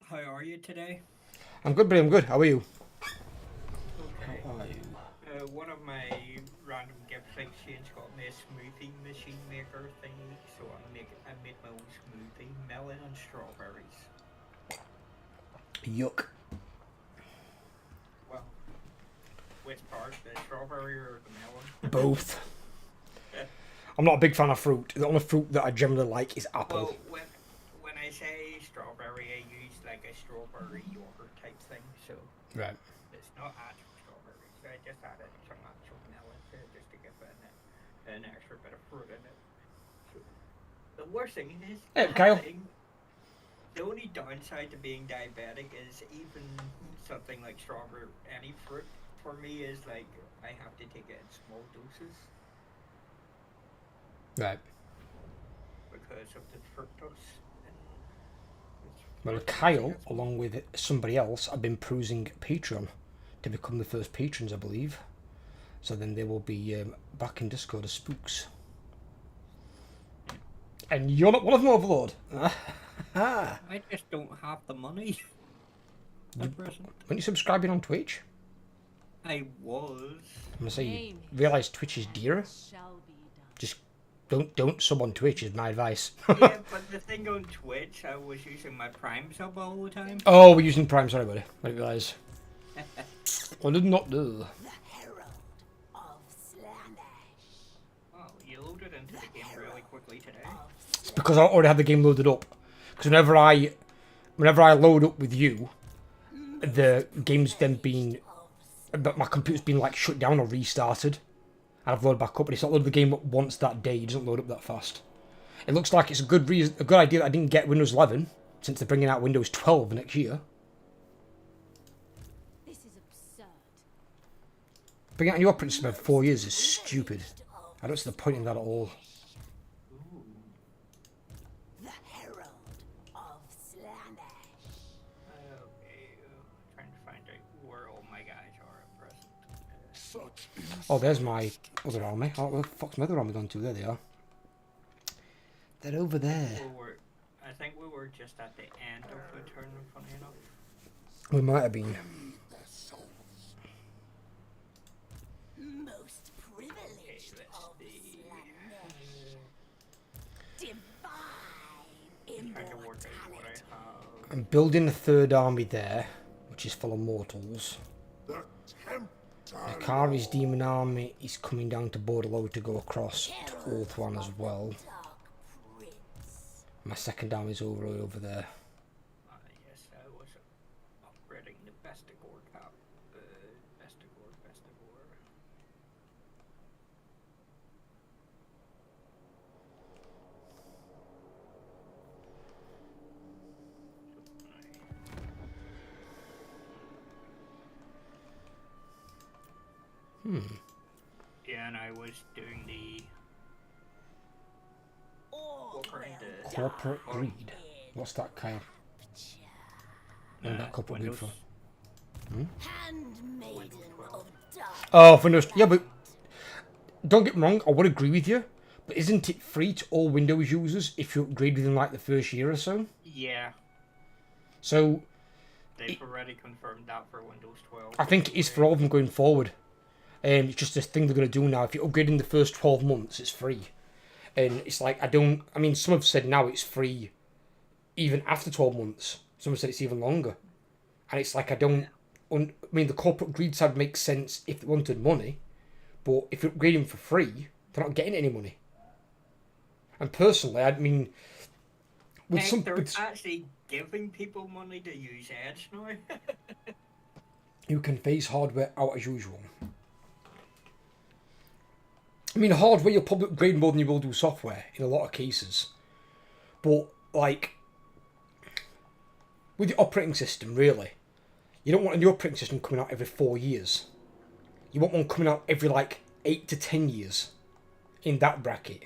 How are you today? I'm good, buddy. I'm good. How are you? Okay. How are you? One of my random gifts I exchanged got me a smoothie machine maker thingy, so I made my own smoothie, melon and strawberries. Yuck. Well, which part, the strawberry or the melon? Both. I'm not a big fan of fruit. The only fruit that I generally like is apple. Well, when I say strawberry, I use like a strawberry yogurt type thing, so Right. it's not actual strawberries. So I just added some actual melon to it just to give it an extra bit of fruit in it. So the worst thing is, Hey, Kyle. the only downside to being diabetic is even something like strawberry, any fruit for me is like I have to take it in small doses Right. because of the fructose. Well, Kyle, along with somebody else, have been perusing Patreon to become the first patrons, I believe. So then they will be back in Discord as spooks. And you're not one of them, Overlord. I just don't have the money at present. When you subscribing on Twitch, I was. I'm gonna say you realise Twitch is dearer. Just don't sub on Twitch is my advice. Yeah, but the thing on Twitch, I was using my Prime sub all the time. Oh, we're using Prime. Sorry, buddy. I didn't realise. I did not do. Oh, you loaded into the game really quickly today. It's because I already had the game loaded up. Because whenever I load up with you, the game's then been, but my computer's been like shut down or restarted, and I've loaded back up. But it's not loaded the game up once that day. It doesn't load up that fast. It looks like it's a good idea that I didn't get Windows 11 since they're bringing out Windows 12 next year. This is absurd. Bringing out a new operating system every 4 years is stupid. I don't see the point in that at all. The Herald of Slanesh. Okay, trying to find out where all my guys are at present. Oh, there's my other army. Oh, where the fuck's my other army gone to? There they are. They're over there. I think we were just at the end of the turn, funny enough. We might have been. Most privileged of Slanesh. Divine Trying to work out what I immortality. have. I'm building a third army there, which is full of mortals. Akari's demon army is coming down to Bordello to go across to Ulthuan as well. Dark Prince. My second army's over there. Yes, I was upgrading the Bestigor cap. Bestigor. Yeah, and I was doing the All the Corporate greed. What's that, Kyle? Where's that corporate greed from? handmaiden of dark. Oh, for Windows. Yeah, but don't get me wrong. I would agree with you. But isn't it free to all Windows users if you upgrade within like the first year or so? Yeah, So they've already confirmed that for Windows 12. I think it is for all of them going forward. It's just a thing they're going to do now. If you upgrade in the first 12 months, it's free. And it's like, I mean, some have said now it's free even after 12 months. Some have said it's even longer. And it's like, I mean, the corporate greed side makes sense if they wanted money. But if you're upgrading for free, they're not getting any money. And personally, I mean, They're actually giving people money to use Edge now. you can phase hardware out as usual. I mean, hardware you'll probably upgrade more than you will do software in a lot of cases. But, like, with the operating system, really, you don't want a new operating system coming out every 4 years. You want one coming out every, like, 8 to 10 years in that bracket.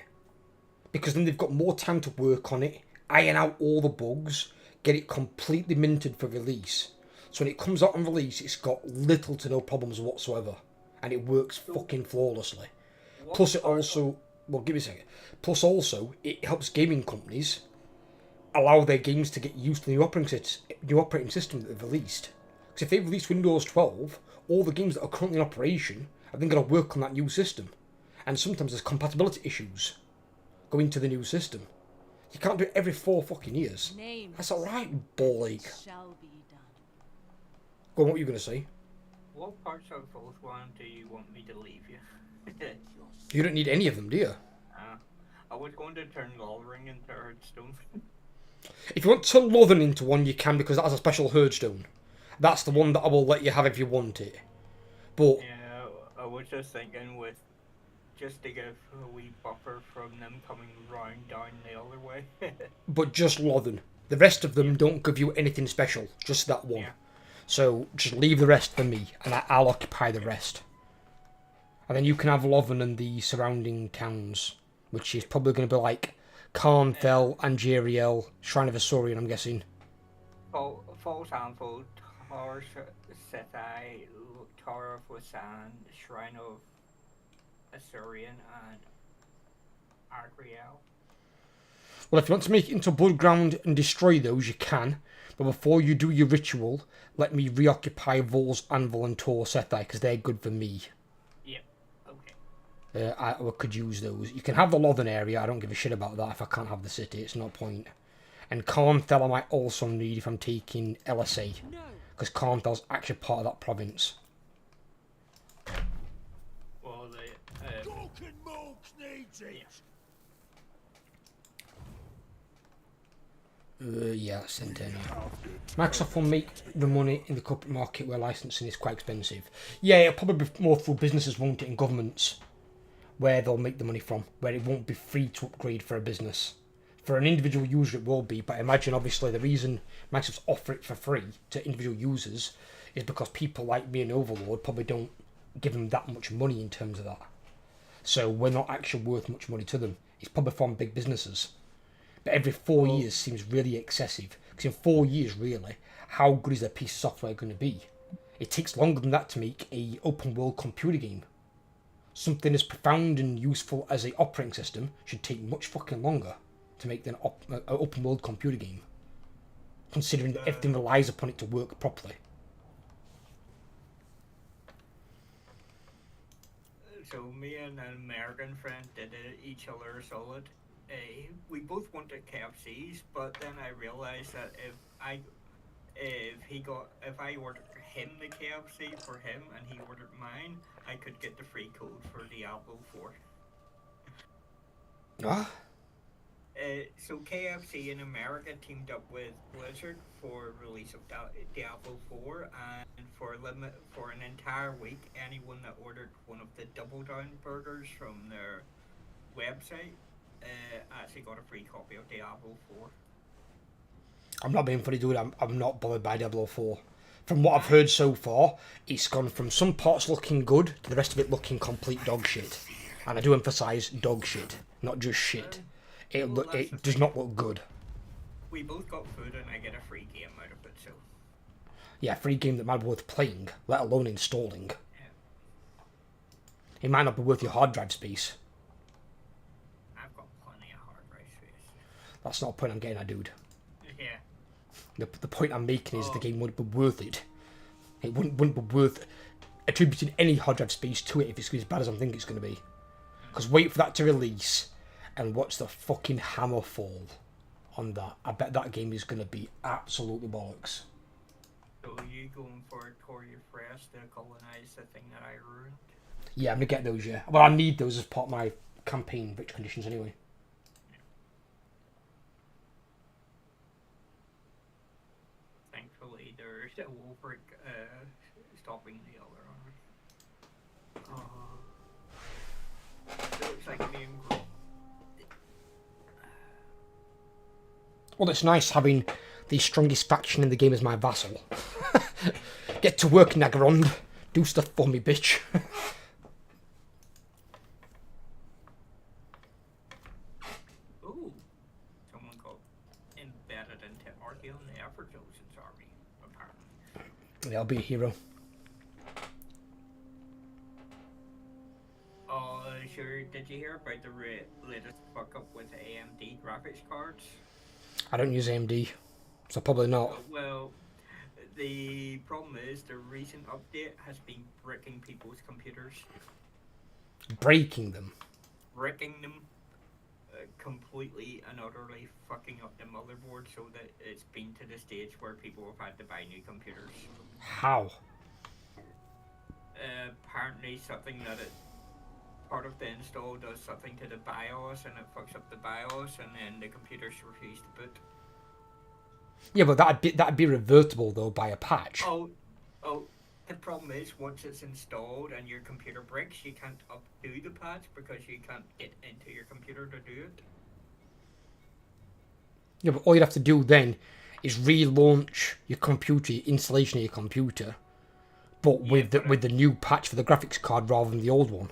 Because then they've got more time to work on it, iron out all the bugs, get it completely minted for release. So when it comes out on release, it's got little to no problems whatsoever. And it works fucking flawlessly. Plus it also, well, give me a second. Plus also, it helps gaming companies allow their games to get used to the new operating system that they've released. Because if they've released Windows 12, all the games that are currently in operation are then going to work on that new system. And sometimes there's compatibility issues going to the new system. You can't do it every 4 fucking years. Names That's alright, ball ache. shall be done. Go on, what were you going to say? What parts of both one do you want me to leave you? You don't need any of them, do you? I was going to turn Lothering into Hearthstone. If you want to turn Lothern into one, you can, because that has a special Hearthstone. That's the one that I will let you have if you want it. But Yeah, I was just thinking just to give a wee buffer from them coming round down the other way. but just Lothern. The rest of them don't give you anything special, just that one. Yeah. So just leave the rest for me, and I'll occupy the rest. And then you can have Lothern and the surrounding towns, which is probably going to be like Carnfell, Angeriel, Shrine of Asaurian, I'm guessing. False Anvil, Tower Sethai, Tower of Wasan, Shrine of Asaurian, and Argriel. Well, if you want to make it into Bloodground and destroy those, you can. But before you do your ritual, let me reoccupy Vol's Anvil and Tor Sethai, because they're good for me. Yep, okay. I could use those. You can have the Lothern area. I don't give a shit about that if I can't have the city. It's no point. And Carnfell I might also need if I'm taking LSA. Because Carnfell's actually part of that province. Well, Yeah, Centennial. Microsoft will make the money in the corporate market where licensing is quite expensive. Yeah, it'll probably be more through businesses, won't it, and governments, where they'll make the money from, where it won't be free to upgrade for a business. For an individual user it will be, but imagine obviously the reason Microsoft's offer it for free to individual users is because people like me and Overlord probably don't give them that much money in terms of that. So we're not actually worth much money to them. It's probably from big businesses. But every 4 years seems really excessive. Because in 4 years, really, how good is their piece of software going to be? It takes longer than that to make a open world computer game. Something as profound and useful as a operating system should take much fucking longer to make than an open world computer game. Considering that everything relies upon it to work properly. So me and an American friend did each other a solid. We both wanted KFCs, but then I realized that if I ordered him the KFC for him and he ordered mine, I could get the free code for Diablo 4. Ah? So KFC in America teamed up with Blizzard for release of Diablo 4, and for an entire week, anyone that ordered one of the Double Down burgers from their website actually got a free copy of Diablo 4. I'm not being funny, dude. I'm not bothered by Diablo 4. From what I've heard so far, it's gone from some parts looking good to the rest of it looking complete dog shit. And I do emphasise dog shit, not just shit. It does not look good. We both got food and I get a free game out of it, so... Yeah, free game that might be worth playing, let alone installing. Yeah. It might not be worth your hard drive space. I've got plenty of hard drive space. That's not a point I'm getting at, dude. Yeah. The point I'm making is the game wouldn't be worth it. It wouldn't be worth attributing any hard drive space to it if it's as bad as I think it's going to be. Because wait for that to release and watch the fucking hammer fall on that. I bet that game is going to be absolutely bollocks. So are you going for Toria Fresh to colonize the thing that I ruined? Yeah, I'm going to get those, yeah. Well, I need those as part of my campaign victory conditions anyway. Thankfully, there's a Wolfric stopping the other arm. So it's like me and Gro- Well, it's nice having the strongest faction in the game as my vassal. Get to work, Nagarond. Do stuff for me, bitch. Ooh, someone got embedded into Archeon the Everjose's army, apparently. Yeah, I'll be a hero. Oh, sure. Did you hear about the latest fuck up with AMD graphics cards? I don't use AMD, so probably not. Well, the problem is the recent update has been bricking people's computers. Breaking them. Bricking them completely and utterly fucking up the motherboard so that it's been to the stage where people have had to buy new computers. How? Apparently something that part of the install does something to the BIOS and it fucks up the BIOS and then the computers refuse to boot. Yeah, but that'd be revertible though by a patch. Oh, the problem is once it's installed and your computer breaks, you can't undo the patch because you can't get into your computer to do it. Yeah, but all you'd have to do then is relaunch your computer, your installation of your computer, but with the new patch for the graphics card rather than the old one.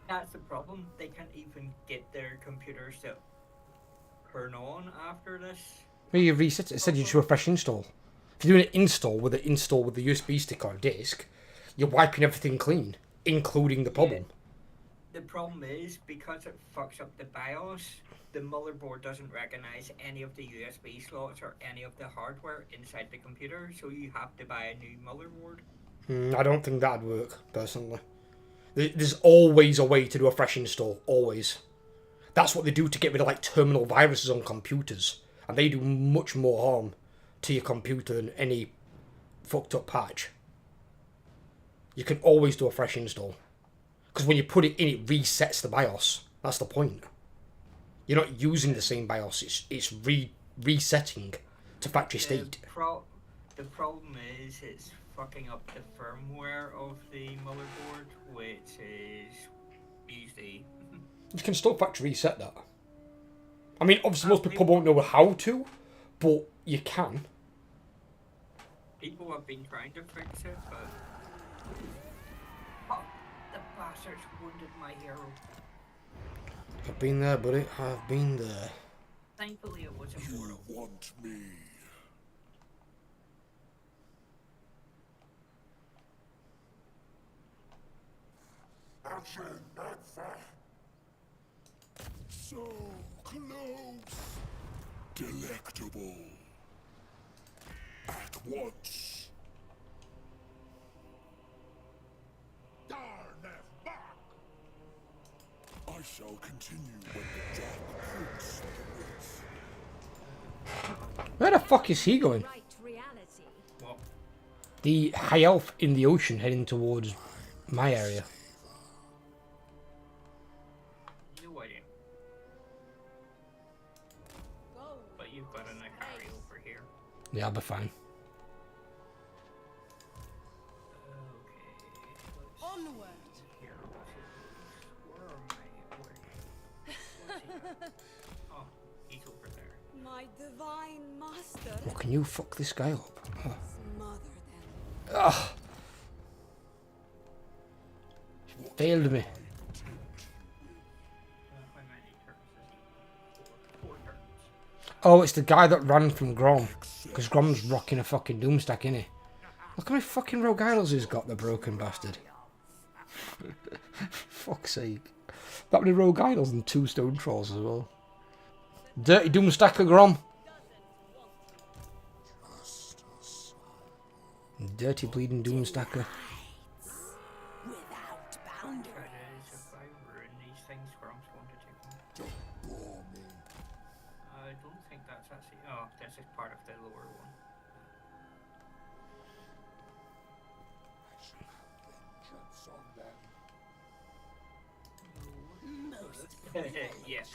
That's the problem. They can't even get their computers to turn on after this. Well, you reset it. It said you do a fresh install. If you're doing an install with the USB stick or disk, you're wiping everything clean, including the problem. The problem is because it fucks up the BIOS, the motherboard doesn't recognize any of the USB slots or any of the hardware inside the computer, so you have to buy a new motherboard. I don't think that'd work, personally. There's always a way to do a fresh install, always. That's what they do to get rid of like terminal viruses on computers, and they do much more harm to your computer than any fucked up patch. You can always do a fresh install. Because when you put it in, it resets the BIOS. That's the point. You're not using the same BIOS, it's resetting to factory state. The problem is it's fucking up the firmware of the motherboard, which is easy. You can still factory reset that. I mean, obviously most people won't know how to, but you can. People have been trying to fix it, but... Oh, the bastards wounded my hero. I've been there, buddy. I've been there. Thankfully it was Immortal. You want me? Action, so close. Delectable. At once. Darneth back. I shall continue when the Dark Prince awaits. Where the fuck is he going? Right reality. What? The high elf in the ocean heading towards my area. No idea. But you've got an Akari over here. Yeah, I'll be fine. Okay. Onward. Here, where am I? What's he? Oh, he's over there. My divine master. Well, can you fuck this guy up? Oh. Smother them. Ugh. Failed me. How many turns is he? Four turns. Oh, it's the guy that ran from Grom. Because Grom's rocking a fucking Doomstack, innit? Look how many fucking Rogue Idols he's got, the broken bastard. Fuck's sake. That many Rogue Idols and 2 Stone Trolls as well. Dirty Doomstacker Grom. Dirty bleeding Doomstacker. Without boundaries. Try to survive ruin these things. Grom's going to take them. I don't think that's actually. Oh, this is part of the lower one. Most Yes.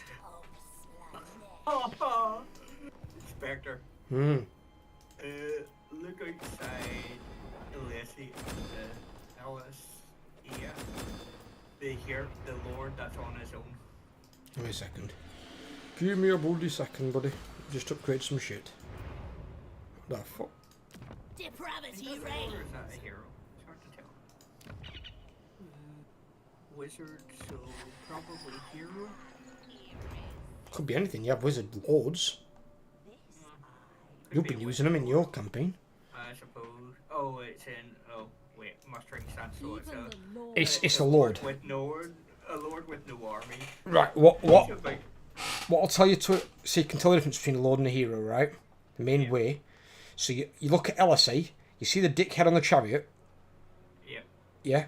of Oh, Spectre. Look outside Elisi and Alice. Yeah. The Lord that's on his own. Give me a second. Give me a bloody second, buddy. Just upgrade some shit. What the fuck? depravity Is that reigns. or is that a hero? It's hard to tell. Wizard, so probably hero. Could be anything. You have wizard lords. Could You've be been a using them in your campaign. I suppose. Oh, it's in. Oh, wait, mustering stance. So it's Even a. the Lord. It's a lord. With no, a lord with no army. Right. He's about what I'll tell you to so you can tell the difference between a lord and a hero, right? The main way. So you look at LSA, you see the dickhead on the chariot. Yeah. Yeah.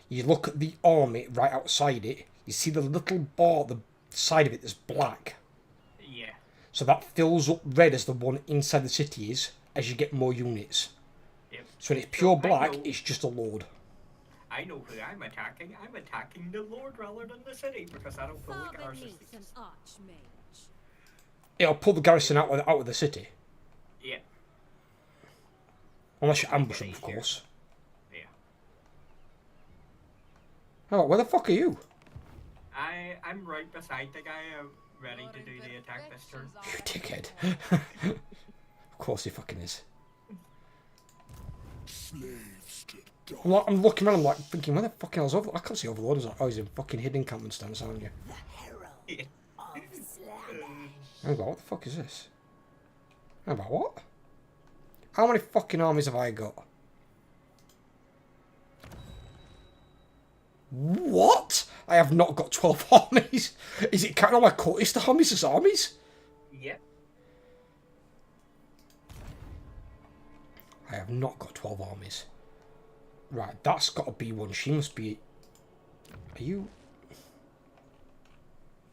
You look at the army right outside it. You see the little bar at the side of it that's black. Yeah. So that fills up red as the one inside the city is as you get more units. Yep. So when it's pure I black, know- it's just a lord. I know who I'm attacking. I'm attacking the Lord rather than the city because I don't feel like ours is Beneath an archmage. It'll pull the garrison out of the city. Yeah. Unless you ambush them, of Easier. course. Yeah. Oh, where the fuck are you? I'm right beside the guy ready to do the attack this turn. You dickhead. Of course he fucking is. Slaves to die. I'm looking around, I'm like thinking, where the fucking hell's Overlord? I can't see Overlord. I was like, oh, he's in fucking hidden encampment stance, aren't you? The herald Yeah. of Slanesh. I'm like, what the fuck is this? I'm like, what? How many fucking armies have I got? What? I have not got 12 armies. Is it counting all my cultist armies as armies? Yep. I have not got 12 armies. Right, that's got to be one. She must be... Are you...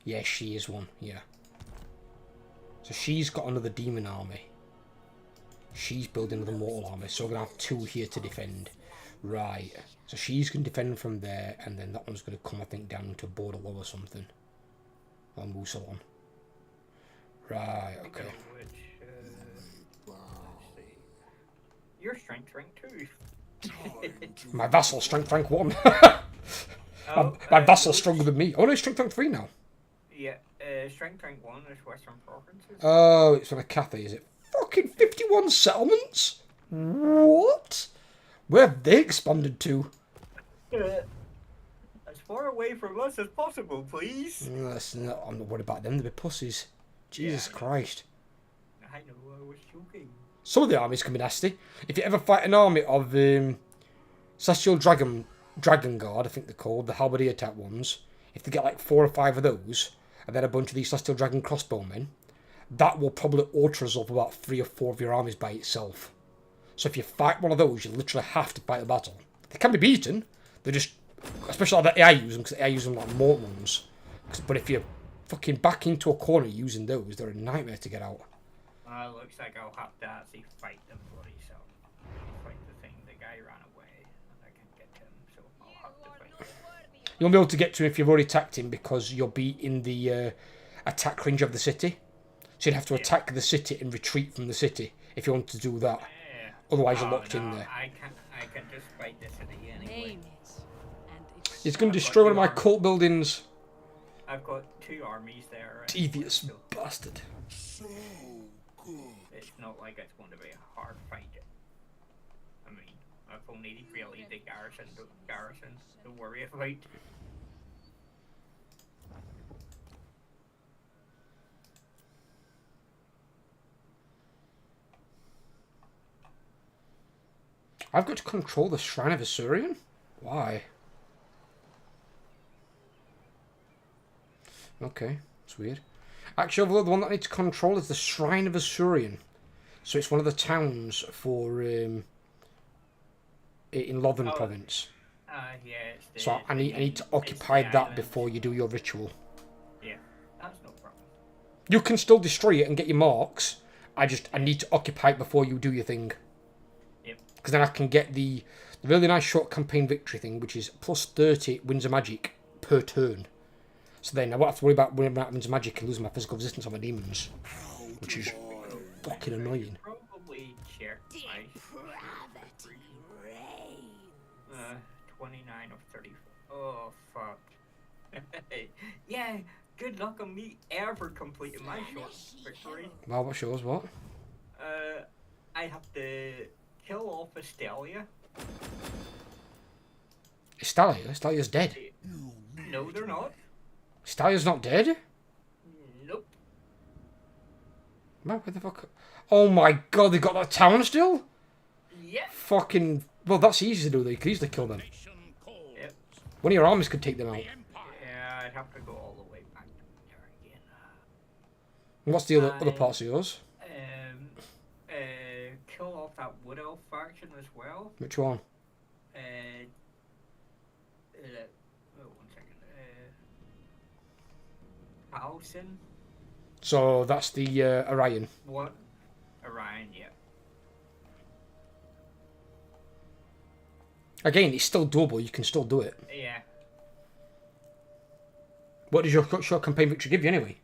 Yeah, she is one, yeah. So she's got another demon army. She's building another mortal army, so we're going to have 2 here to defend. Right, so she's going to defend from there, and then that one's going to come, I think, down to Bordello or something. Or Musalon. Right, okay. Which, let's see. Your strength rank 2. My vassal, strength rank 1. Oh, my vassal's stronger than me. Oh no, he's strength rank 3 now. Yeah, strength rank 1 is Western Provinces. Oh, it's from a Cathay, is it? Fucking 51 settlements? What? Where have they expanded to? As far away from us as possible, please. I'm not worried about them, they'll be pussies. Jesus Yeah. Christ. I know, I was joking. Some of the armies can be nasty. If you ever fight an army of Celestial Dragon Guard, I think they're called, the halberdier type ones, if they get like 4 or 5 of those, and then a bunch of these Celestial Dragon crossbowmen, that will probably auto-resolve about 3 or 4 of your armies by itself. So if you fight one of those, you literally have to fight the battle. They can be beaten, they're just, especially like the AI use them, because the AI use them like mortal ones. But if you fucking back into a corner using those, they're a nightmare to get out. Looks like I'll have to actually fight them bloody self. Fight the thing, the guy ran away, and I can't get to him, so I'll have to fight him. You won't be able to get to him if you've already attacked him, because you'll be in the attack range of the city. So you'd have to attack the city and retreat from the city if you want to do that. Yeah. Otherwise you're Oh, locked in no, there. I can just fight the city anyway. Name it. And it's He's going to destroy one of my cult buildings. I've got 2 armies there. Devious So bastard. So good. it's not like it's going to be a hard fight. I mean, I've only really the garrison to worry about. I've got to control the Shrine of Assyrian? Why? Okay, it's weird. Actually, overall, the one that I need to control is the Shrine of Assyrian. So it's one of the towns for in Lothern Oh. province. Yeah, it's the, So I need to occupy that before you do your ritual. Yeah, that's no problem. You can still destroy it and get your marks. I need to occupy it before you do your thing. Yep. Because then I can get the really nice short campaign victory thing, which is plus 30 Winds of Magic per turn. So then I won't have to worry about winning out Winds of Magic and losing my physical resistance on my demons. Which is fucking annoying. Probably check my depravity reigns. 29 of 30. Oh fuck. Yeah, good luck on me ever completing my short victory. Wow, what shows what? I have to kill off Estelia. Estalia? Estalia's dead. No, they're not. Estalia's not dead? Nope. Man, where the fuck? Oh my god, they got that town still? Yeah. Fucking... Well, that's easy to do. They could easily kill them. Yep. One of your armies could take them out. Yeah, I'd have to go all the way back to there again. And what's the other parts of yours? Kill off that Wood Elf faction as well. Which one? One second. Halcyon. So that's the Orion. What? Orion, yeah. Again, it's still doable. You can still do it. Yeah. What does your short campaign victory give you anyway?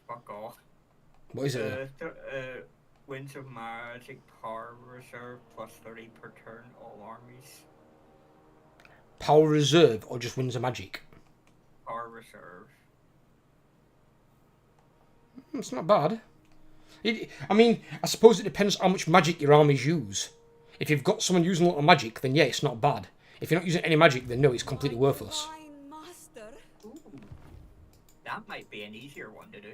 Fuck off. What is it? Winds of Magic Power Reserve plus 30 per turn, all armies. Power Reserve or just Winds of Magic? Power Reserve. It's not bad. I mean, I suppose it depends how much magic your armies use. If you've got someone using a lot of magic, then yeah, it's not bad. If you're not using any magic, then no, it's completely worthless. Ooh, that might be an easier one to do.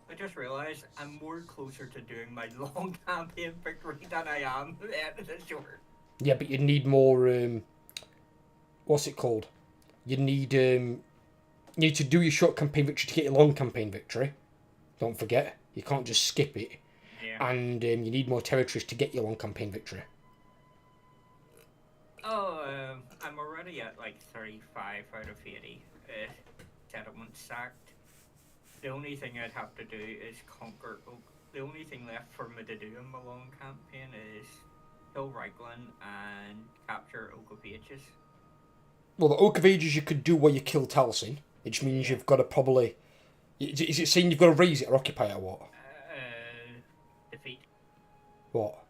I just realised I'm more closer to doing my long campaign victory than I am at the end of the short. Yeah, but you need more. What's it called? You need to do your short campaign victory to get your long campaign victory. Don't forget, you can't just skip it. Yeah. And you need more territories to get your long campaign victory. Oh, I'm already at like 35 out of 80 settlements sacked. The only thing I'd have to do is conquer Oak. The only thing left for me to do in my long campaign is kill Reichland and capture Oak of Ages. Well, the Oak of Ages you could do where you kill Taliesin, which means you've got to probably... Is it saying you've got to raise it or occupy it or what? Defeat. What?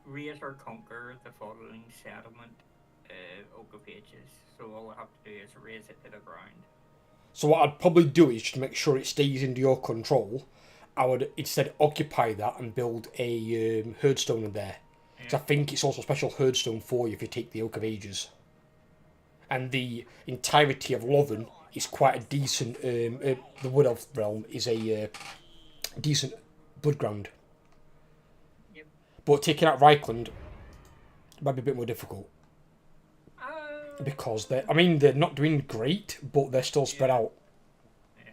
Raise or conquer the following settlement, Oak of Ages. So all I have to do is raise it to the ground. So what I'd probably do is to make sure it stays under your control, I would instead occupy that and build a herdstone in there. Because I think it's also a special herdstone for you if you take the Oak of Ages. And the entirety of Lothern is quite a decent... the Wood Elf realm is a decent blood ground. Yep. But taking out Reichland might be a bit more difficult. Because they're not doing great, but they're still spread out. Yeah,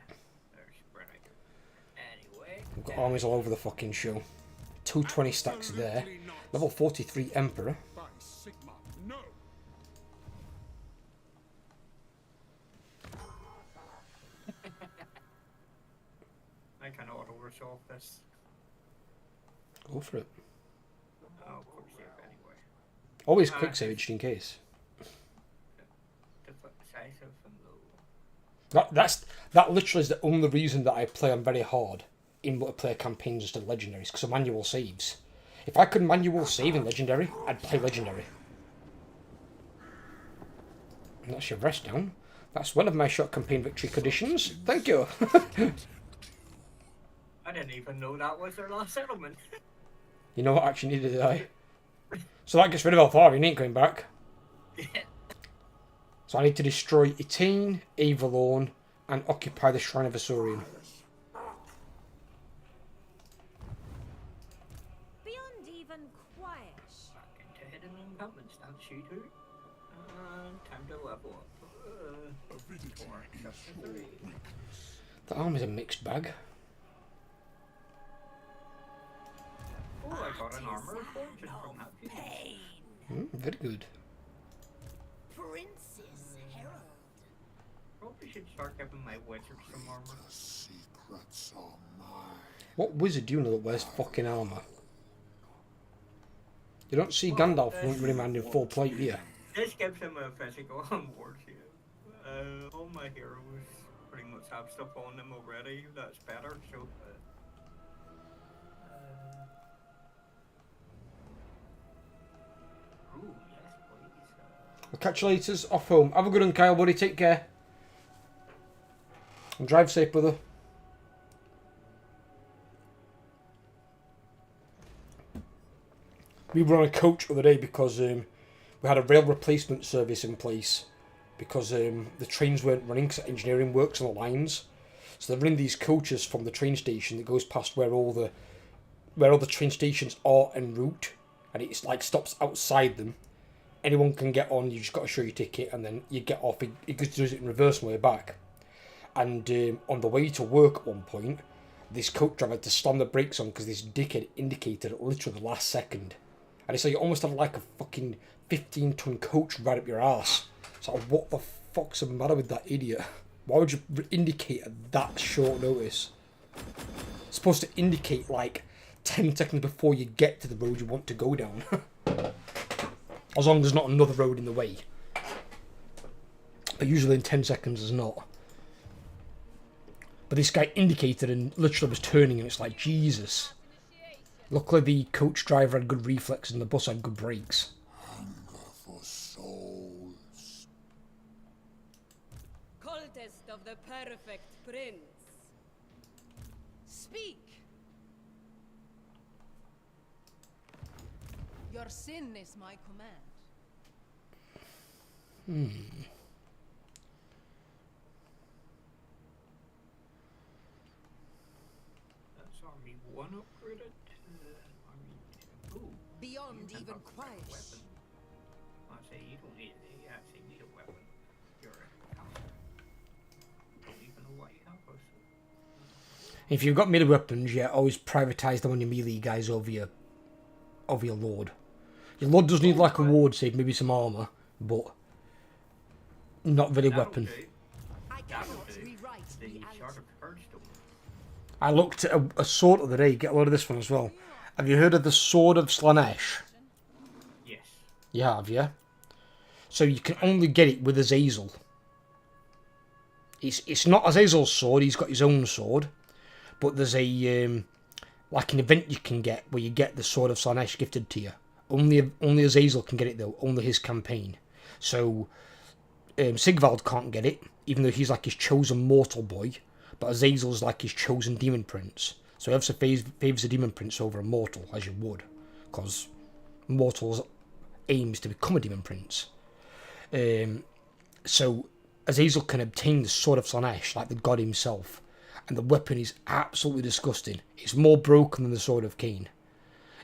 they're spread out. Anyway. We've got armies all over the fucking show. 220 stacks there. Level 43 Emperor. By Sigma, no. I can auto-resolve this. Go for it. Oh, quick save anyway. Always quick save just in case. Decisive and low. That literally is the only reason that I play on very hard in multiplayer campaigns instead of legendaries, because of manual saves. If I could manual save in legendary, I'd play legendary. And that's your rest down. That's one of my short campaign victory conditions. Thank you. I didn't even know that was their last settlement. You know what? Actually, neither did I. So that gets rid of Altharian, ain't going back. Yeah. So I need to destroy Etain, Avalon, and occupy the Shrine of Asuryan. Beyond even quiet. Back into hidden encampments, that's you two. Time to level up. Avidity is your weakness. The army's a mixed bag. Oh, I got an armor forge from that view. Pain. Very good. Prince's Herald. Probably should start giving my wizards some armor. The secrets are mine. What wizard do you know that wears fucking armour? You don't see Gandalf running around in full plate, do you? This gives him a physical war shield. All my heroes pretty much have stuff on them already. That's better. So. Ooh, yes, please. We'll catch you later. Off home. Have a good one, Kyle, buddy. Take care. And drive safe, brother. We were on a coach the other day because we had a rail replacement service in place because the trains weren't running because engineering works on the lines. So they're running these coaches from the train station that goes past where all the train stations are en route, and it's like stops outside them. anyone can get on. You just got to show your ticket, and then you get off. It just does it in reverse on the way back. And on the way to work at one point, this coach driver had to slam the brakes on because this dickhead indicated at literally the last second. And it's like you almost have like a fucking 15-ton coach right up your ass. It's like, what the fuck's the matter with that idiot? Why would you indicate at that short notice? It's supposed to indicate like 10 seconds before you get to the road you want to go down. As long as there's not another road in the way. But usually in 10 seconds there's not. But this guy indicated and literally was turning, and it's like, Jesus. Luckily the coach driver had good reflexes and the bus had good brakes. Hunger for souls. Cultist of the perfect prince. Speak. Your sin is my command. That's Army 1 upgraded to Army 2. Ooh, Beyond you can even upgrade a quiet. weapon. I say you don't need it. You actually need a weapon. You're a counter. Don't even know what you have. If you've got melee weapons, yeah, always prioritise them on your melee guys over your lord. Your lord does need like a ward save, maybe some armour, but not really weapon. I That'll cannot do. rewrite The reality. Shard of Hearthstone. I looked at a sword the other day, get a load of this one as well. Have you heard of the Sword of Slanesh? Yes. You have, yeah? So you can only get it with Azazel. It's not Azazel's sword, he's got his own sword. But there's a like an event you can get where you get the Sword of Slanesh gifted to you. Only Azazel can get it though, only his campaign. So Sigvald can't get it, even though he's like his chosen mortal boy. But Azazel's like his chosen demon prince. So he obviously favours the demon prince over a mortal, as you would. Because mortal's aim is to become a demon prince. So Azazel can obtain the Sword of Slanesh, like the god himself. And the weapon is absolutely disgusting. It's more broken than the Sword of Cain.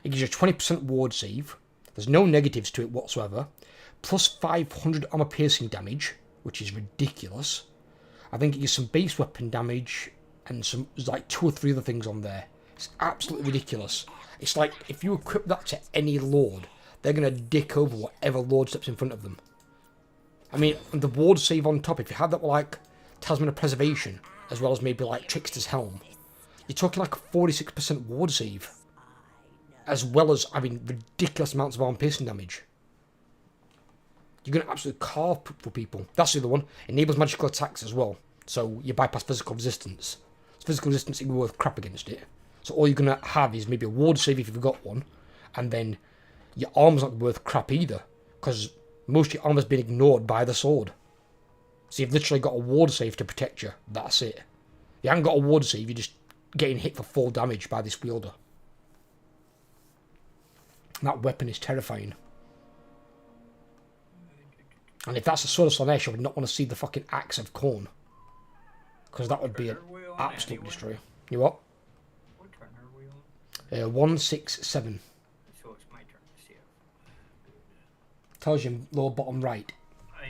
It gives you a 20% ward save. There's no negatives to it whatsoever. Plus 500 armor piercing damage, which is ridiculous. I think it gives some base weapon damage and there's like 2 or 3 other things on there. It's absolutely ridiculous. It's like if you equip that to any lord, they're going to dick over whatever lord steps in front of them. I mean, and the ward save on top, if you had that like Talisman of Preservation, as well as maybe like Trickster's Helm, you're talking like a 46% ward save. As well as having ridiculous amounts of armor piercing damage. You're going to absolutely carve for people. That's the other one. Enables magical attacks as well. So you bypass physical resistance. Physical resistance is worth crap against it. So all you're going to have is maybe a ward save if you've got one. And then your armor's not worth crap either. Because most of your armor's been ignored by the sword. So you've literally got a ward save to protect you. That's it. You haven't got a ward save, you're just getting hit for full damage by this wielder. That weapon is terrifying. And if that's the Sword of Slanesh, I would not want to see the fucking Axe of Khorne. Because that would be an absolute destroyer. You what? What turn are we on? 167. So it's my turn to see it. Tells you lower bottom right.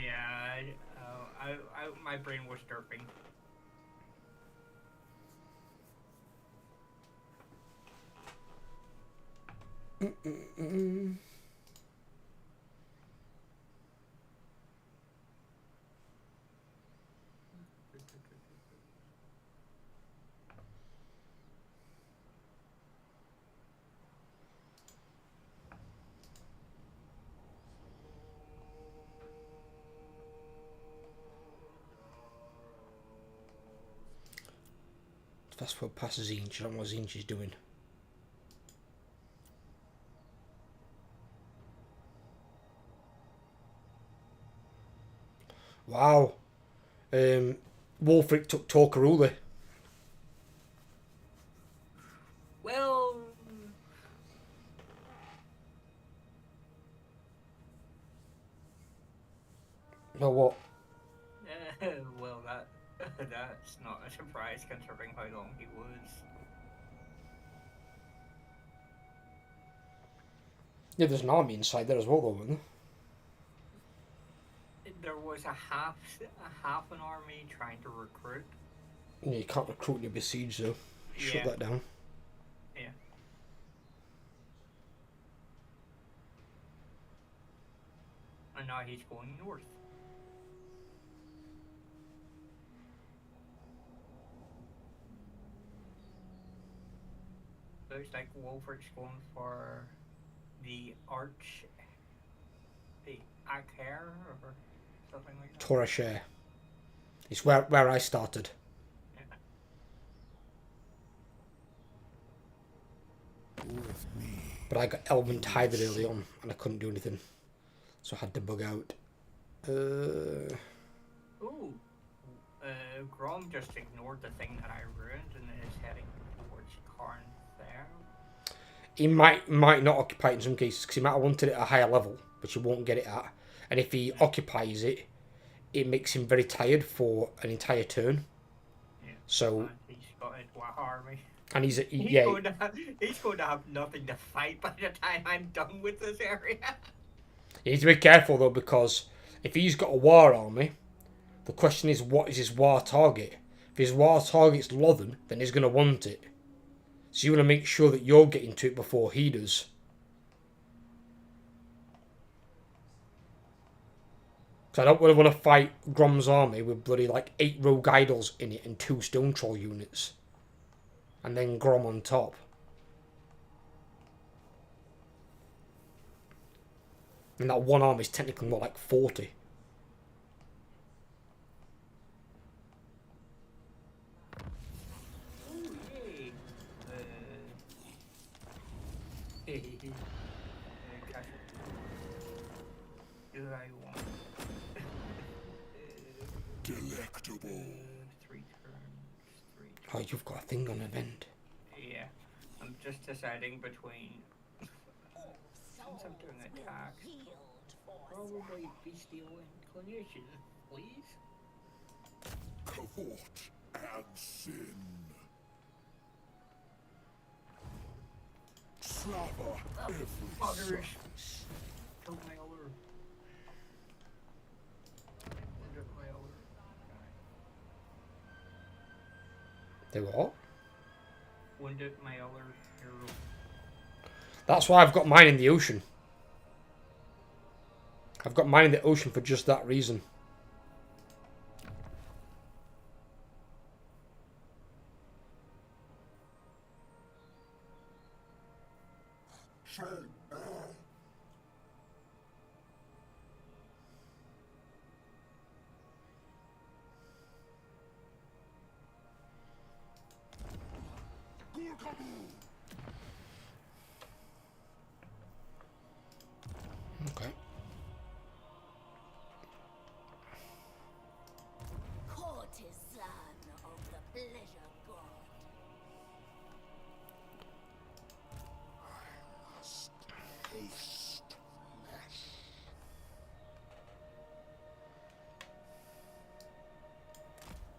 Yeah, my brain was derping. Fast forward past Zinch. I don't know what Zinch is doing. Wow. Wolfric took Torcaruli. Well, Oh, what? well, that's not a surprise considering how long he was. Yeah, there's an army inside there as well, though, isn't there? there was a half an army trying to recruit. Yeah, you can't recruit in your besiege though. Shut Yeah. that down. Yeah. And now he's going north. Looks like Wolford's going for the the Aker or something like that. Torashare. It's where I started. With me. But I got Elven Tidered early on and I couldn't do anything. So I had to bug out. Ooh. Grom just ignored the thing that I ruined and is heading towards Karn there. He might not occupy it in some cases because he might have wanted it at a higher level, but you won't get it at. And if he occupies it, it makes him very tired for an entire turn. Yeah. So. And he's got his army. And he's going to have nothing to fight by the time I'm done with this area. You need to be careful though, because if he's got a war army, the question is, what is his war target? If his war target's Lothen, then he's going to want it. So you want to make sure that you're getting to it before he does. So I don't really want to fight Grom's army with bloody like 8 rogue idols in it and 2 stone troll units. And then Grom on top. And that one army is technically more like 40. Delectable. 3 turns. Oh, you've got a thing on event. Yeah, I'm just deciding between. Since I'm doing attacks, probably bestial inclination, please. Cavort and sin. Slapper every Others. size. Killed my other. Wounded my other. They what? Wounded my other hero. That's why I've got mine in the ocean. I've got mine in the ocean for just that reason. Okay. Courtesan of the pleasure god. Must taste flesh.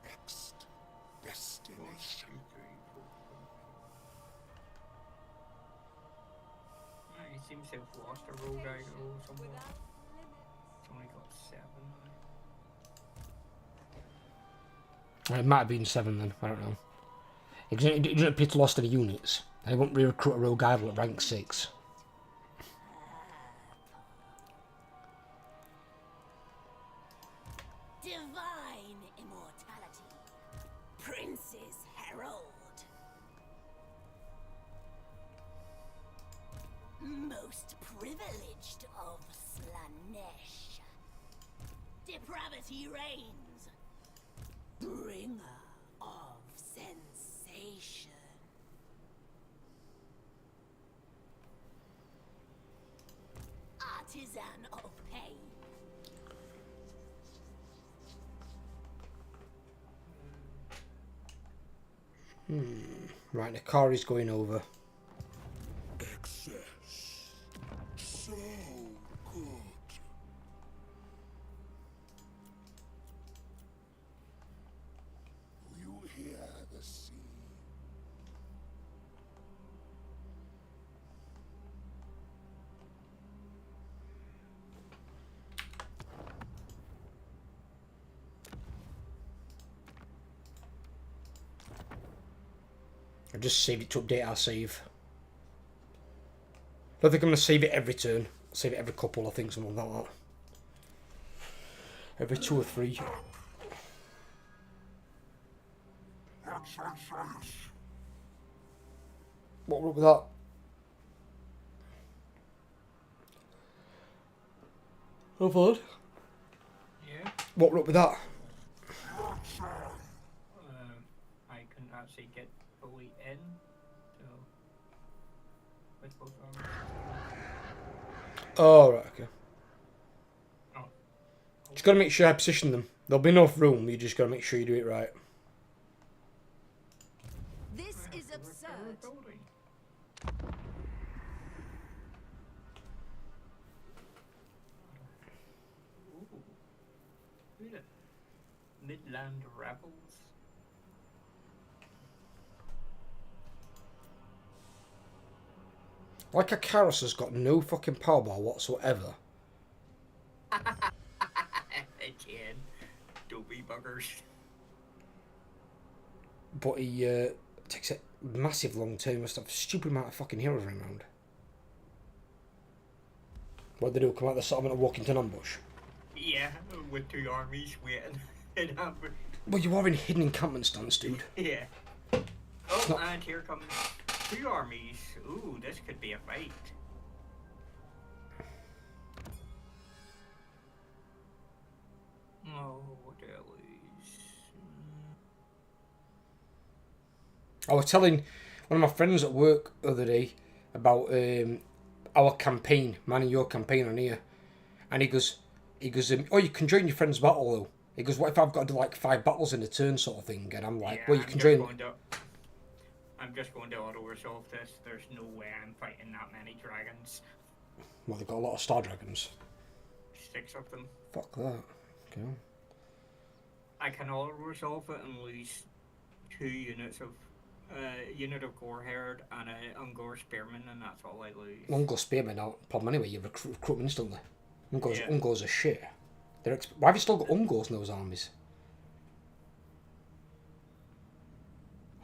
Next destination. He seems to have lost a rogue idol somewhere. It's only got 7. It might have been 7 then. I don't know. It didn't appear to have lost any units. And he won't re-recruit a rogue idol at rank 6. Divine immortality. Prince's herald. Most privileged of Slanesh. Depravity reigns. Bringer of sensation. Artisan of pain. Right, the car is going over. Excess. So good. You hear the sea. I just saved it to update our save. I don't think I'm going to save it every turn. I'll save it every couple, I think, something like that. Every 2 or 3. What wrong with that? Oh, Lord. Yeah. What wrong with that? I couldn't actually get fully in, so with both arms. Oh, right, okay. Oh. Just got to make sure I position them. There'll be enough room, you just got to make sure you do it right. This is absurd. Building. Ooh. Look at Midland Rebels. Like a Karos has got no fucking power bar whatsoever. Again, dopey buggers. But he takes a massive long time. Must have a stupid amount of fucking heroes running around. What they do? Come out the settlement of Walkington ambush? Yeah, with 2 armies waiting. In ambush. Well, you are in hidden encampment stance, dude. Yeah. Oh, not- and here comes 2 armies. Ooh, this could be a fight. Oh, what else? I was telling one of my friends at work the other day about our campaign, mine and your campaign on here, and he goes, oh, you can join your friend's battle though. He goes, what if I've got to do like 5 battles in a turn sort of thing? And I'm like, Yeah, well, you can join. I'm just going to auto-resolve this. There's no way I'm fighting that many dragons. Well, they've got a lot of star dragons. 6 of them. Fuck that. Okay. I can auto-resolve it and lose 2 units of unit of Goreherd and a Ungor Spearman, and that's all I lose. Ungor Spearmen aren't problem anyway. You recruit them instantly. Yeah. Ungors are shit. Why have you still got Ungors in those armies?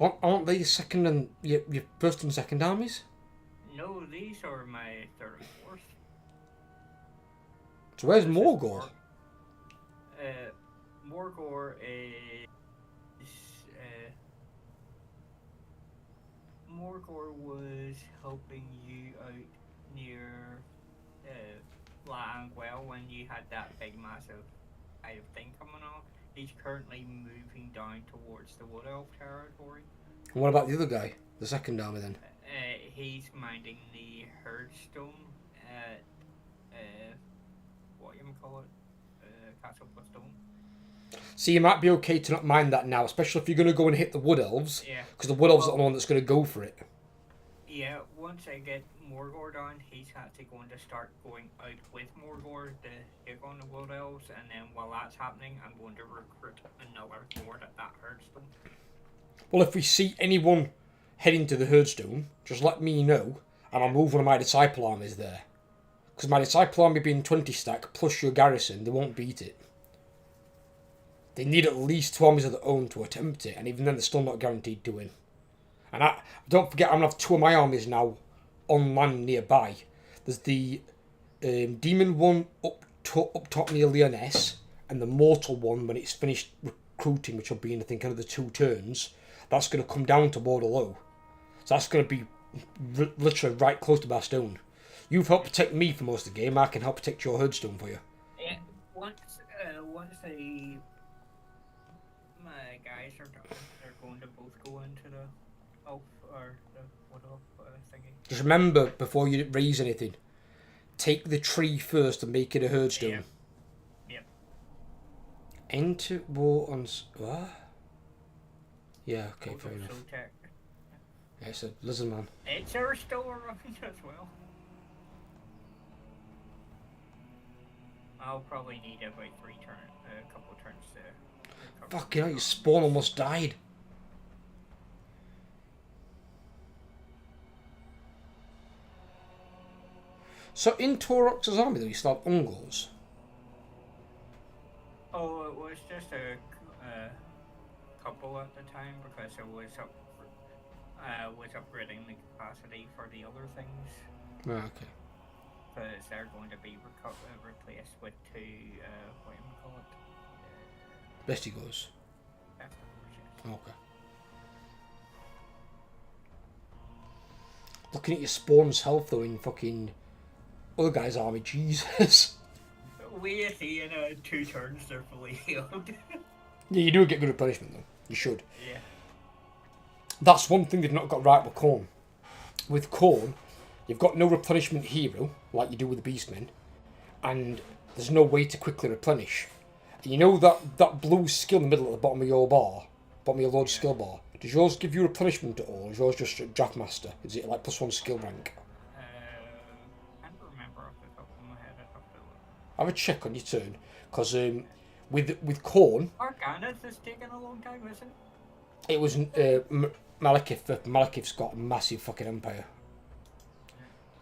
Aren't they your second and your first and second armies? No, these are my 3rd and 4th. So where's This is Morgor? Morgor is Morgor was helping you out near Langwell when you had that big massive kind of thing coming on. He's currently moving down towards the Wood Elf territory. And what about the other guy? The second army then? He's minding the Herdstone at what you call it? Castle Plus Stone. See, you might be okay to not mind that now, especially if you're going to go and hit the Wood Elves. Yeah. Because the Wood Elves are the one that's going to go for it. Yeah, once I get Morgor down, he's actually going to start going out with Morgor to take on the Wood Elves, and then while that's happening, I'm going to recruit another horde at that Herdstone. Well, if we see anyone heading to the Herdstone, just let me know, and I'll move one of my Disciple armies there. Because my Disciple army being 20 stack, plus your garrison, they won't beat it. They need at least 2 armies of their own to attempt it, and even then they're still not guaranteed to win. And don't forget, I'm going to have 2 of my armies now on land nearby. There's the Demon one up top near Lyonesse, and the Mortal one when it's finished recruiting, which will be in, I think, another 2 turns. That's going to come down to Bordeaux. So that's going to be literally right close to Bastogne. You've helped protect me for most of the game. I can help protect your Herdstone for you. Yeah, once my guys are done, they're going to both go into the elf or the Wood Elf thingy. Just remember, before you raise anything, take the tree first and make it a Herdstone. Yep. Enter war on... What? Yeah, okay, fair enough. Tech. Yeah, it's a lizard man. It's our still around as well. I'll probably need about 3 turns, a couple of turns to recover. Fucking hell, your spawn almost died. So in Torox's army though, you still have Ungors. Oh, it was just a couple at the time because I was up. was upgrading the capacity for the other things. Right, okay. Because they're going to be replaced with two, what do you call it? Vestigos. Festivals, yes. Okay. Looking at your Spawn's health though in fucking other guy's army, Jesus. We see in 2 turns they're fully healed. Yeah, you do get good replenishment though. You should. Yeah. That's one thing they've not got right with Khorne. With Khorne, you've got no replenishment hero, like you do with the Beastmen, and there's no way to quickly replenish. And you know that blue skill in the middle at the bottom of your bar, bottom of your Lord's skill bar, does yours give you replenishment at all, or is yours just Draftmaster? Is it like +1 skill rank? I can't remember off the top of my head. I'd have to look. Have a check on your turn, because with Khorne, Arcanus has taken a long time, isn't it? it was Malekith. Malekith's got a massive fucking empire.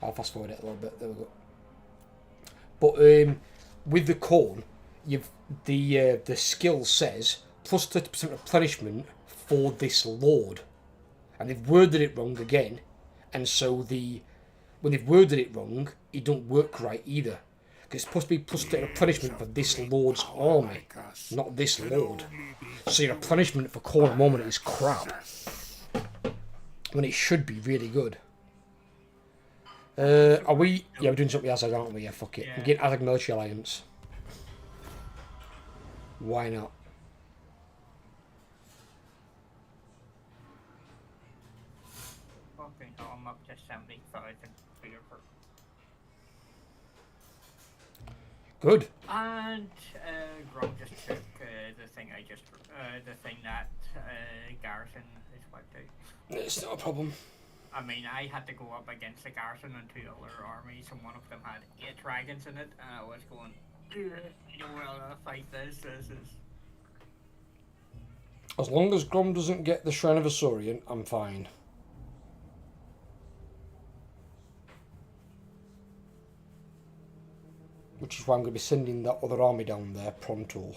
I'll fast forward it a little bit. There we go. But with the Khorne, you've the skill says plus 30% replenishment for this lord, and they've worded it wrong again, and so when they've worded it wrong, it don't work right either. Because it's supposed to be plus 30 replenishment for this lord's army, not this lord. So your replenishment for Khorne at the moment is crap, when it should be really good. Are we? Yeah, we're doing something with Azag, aren't we? Yeah, fuck it. Yeah. We're getting Azag Military Alliance. Why not? Okay, no, I'm up to 70,000 for your per. Good. And Grom just took the thing the thing that Garrison is wiped out. It's not a problem. I mean, I had to go up against the Garrison and 2 other armies, and one of them had 8 dragons in it, and I was going, I don't want to fight this. This is. As long as Grom doesn't get the Shrine of Asaurian, I'm fine. Which is why I'm going to be sending that other army down there pronto.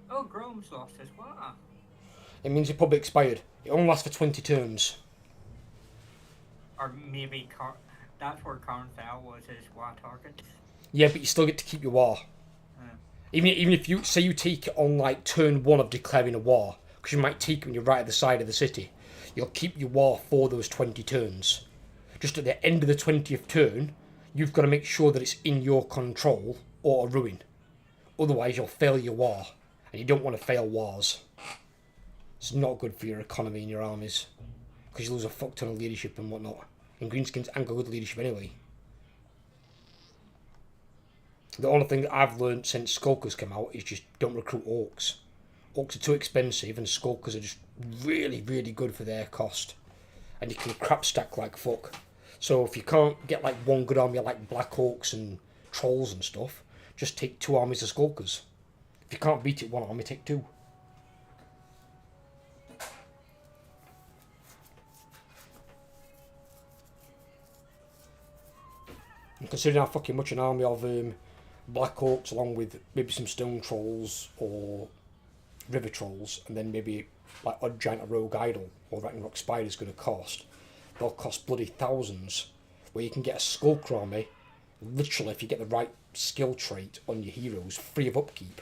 Oh, Grom's lost his war. It means it probably expired. It only lasts for 20 turns. Or maybe that's where Carnfell was his war target. Yeah, but you still get to keep your war. Even if you say you take it on like turn 1 of declaring a war, because you might take it when you're right at the side of the city, you'll keep your war for those 20 turns. Just at the end of the 20th turn, you've got to make sure that it's in your control or a ruin. Otherwise, you'll fail your war, and you don't want to fail wars. It's not good for your economy and your armies, because you lose a fuck ton of leadership and whatnot. And Greenskins ain't got good leadership anyway. The only thing that I've learned since Skulkers came out is just don't recruit Orcs. Orcs are too expensive, and Skulkers are just really, really good for their cost. And you can crap stack like fuck. So if you can't get like one good army like Black Orcs and Trolls and stuff, just take 2 armies of Skulkers. If you can't beat it one army, take 2. And considering how fucking much an army of Black Orcs along with maybe some Stone Trolls or River Trolls, and then maybe like Odd Giant or Rogue Idol or Ragnarok Spider is going to cost, they'll cost bloody thousands. Where you can get a Skulker army, literally if you get the right skill trait on your heroes, free of upkeep.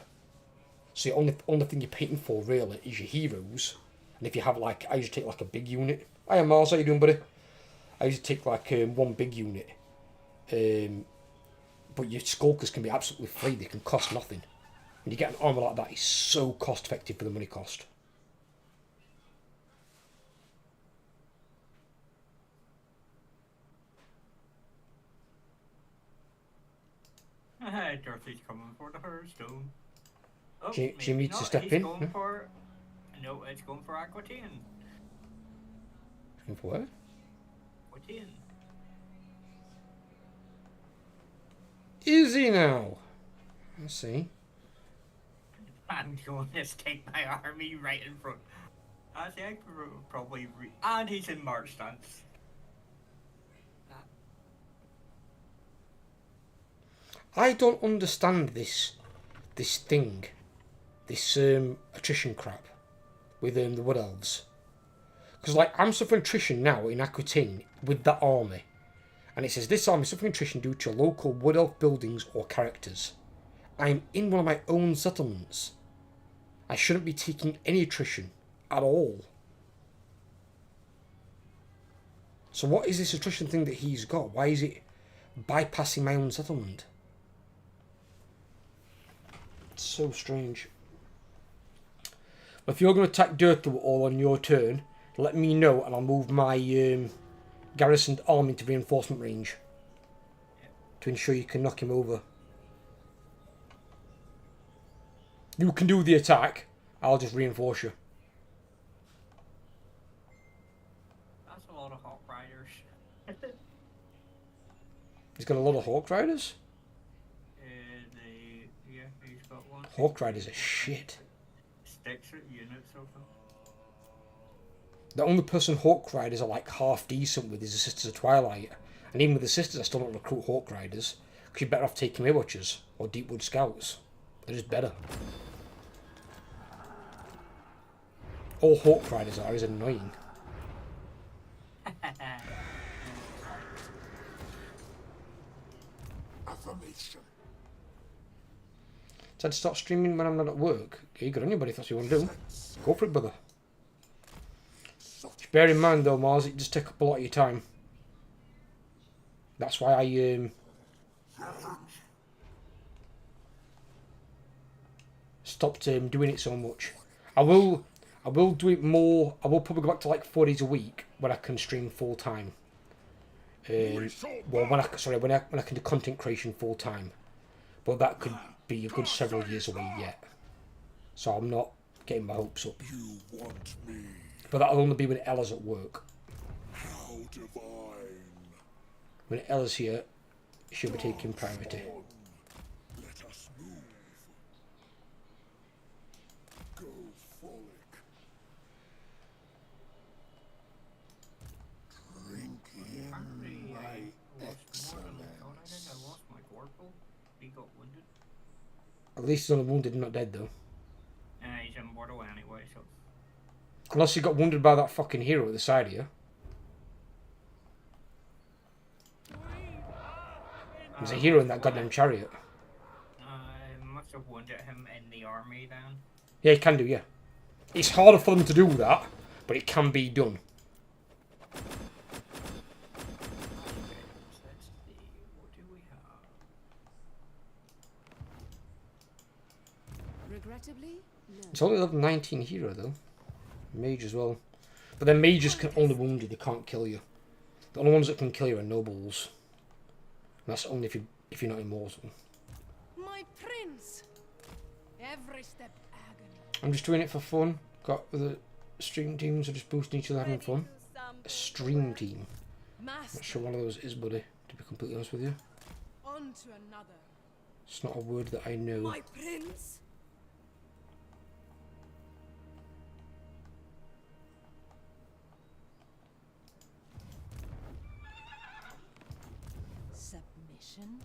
So the only thing you're paying for really is your heroes. And if you have like, I usually take like a big unit. Hiya Mars, how you doing buddy? I usually take like one big unit. But your Skulkers can be absolutely free, they can cost nothing. And you get an armour like that, it's so cost effective for the money cost. Dorothy's coming for the Hearthstone. Oh, She needs to not. step He's in. Going for, no, it's going for Aquitaine. Looking for what? Aquitaine. Is he now? Let's see. I'm going to take my army right in front. I think I could probably and he's in march stance. I don't understand this thing, this attrition crap with the Wood Elves. Because, like, I'm suffering attrition now in Aquitaine with that army. And it says, this army is suffering attrition due to local wood elf buildings or characters. I'm in one of my own settlements. I shouldn't be taking any attrition at all. So what is this attrition thing that he's got? Why is it bypassing my own settlement? It's so strange. If you're going to attack Dirttle all on your turn, let me know and I'll move my garrisoned army into reinforcement range to ensure you can knock him over. You can do the attack, I'll just reinforce you. That's a lot of Hawk Riders. He's got a lot of Hawk Riders? Yeah, he's got one. Hawk Riders are shit. Sticks at units of them. The only person Hawk Riders are like half decent with is the Sisters of Twilight. And even with the Sisters I still don't recruit Hawk Riders. Because you're better off taking Watchers or Deepwood Scouts. They're just better. All Hawk Riders are is annoying. Affirmation. So I'd start streaming when I'm not at work. Okay, good on you, buddy, if that's what you want to do. Go for it, brother. Just bear in mind, though, Mars, it does take up a lot of your time. That's why I stopped doing it so much. I will do it more. I will probably go back to like 4 days a week when I can stream full time. Well, when I can do content creation full time, but that could be a good several years away yet. So I'm not getting my hopes up. You want me? But that'll only be when Ella's at work. How divine. When Ella's here, she'll be taking priority. Let us move. Go frolic. Drink in Apparently, my I lost more than I excellence. thought I did. I lost my Corporal. He got wounded. At least he's only wounded and not dead, though. He's immortal anyway, so. Unless he got wounded by that fucking hero at the side of you. There's a hero in that goddamn chariot. I must have wounded him in the army then. Yeah, he can do, yeah. It's harder for them to do that, but it can be done. Okay, let's see. What do we have? Regrettably, no. It's only level 19 hero, though. Mage as well. But then mages can only wound you, they can't kill you. The only ones that can kill you are nobles. And that's only if you're not immortal. My prince. Every step agony. I'm just doing it for fun. Got the stream teams are just boosting each other, having fun. A stream team. Master. Not sure one of those is, buddy, to be completely honest with you. On to another. It's not a word that I know. My prince. Submission.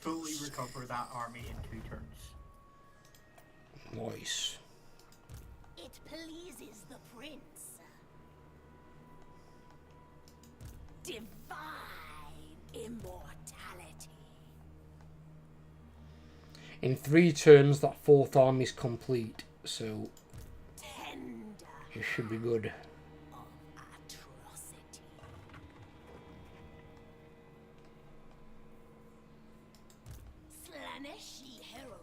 Fully recover that army in 2 turns. Nice. It pleases the prince. Divine immortality. In 3 turns, that 4th army is complete, so Tender it should be good. of atrocity. Slaneshi Herald.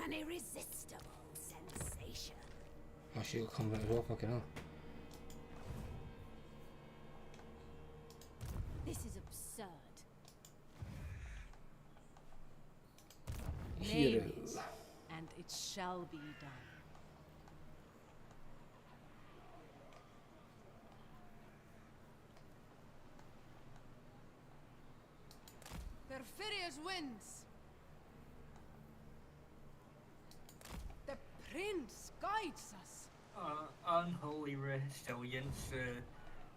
An irresistible sensation. Actually, it'll come back as well, fucking hell. This is absurd. Hero. Name it, and it shall be done. Perfidious wins. The prince guides us. Unholy resilience.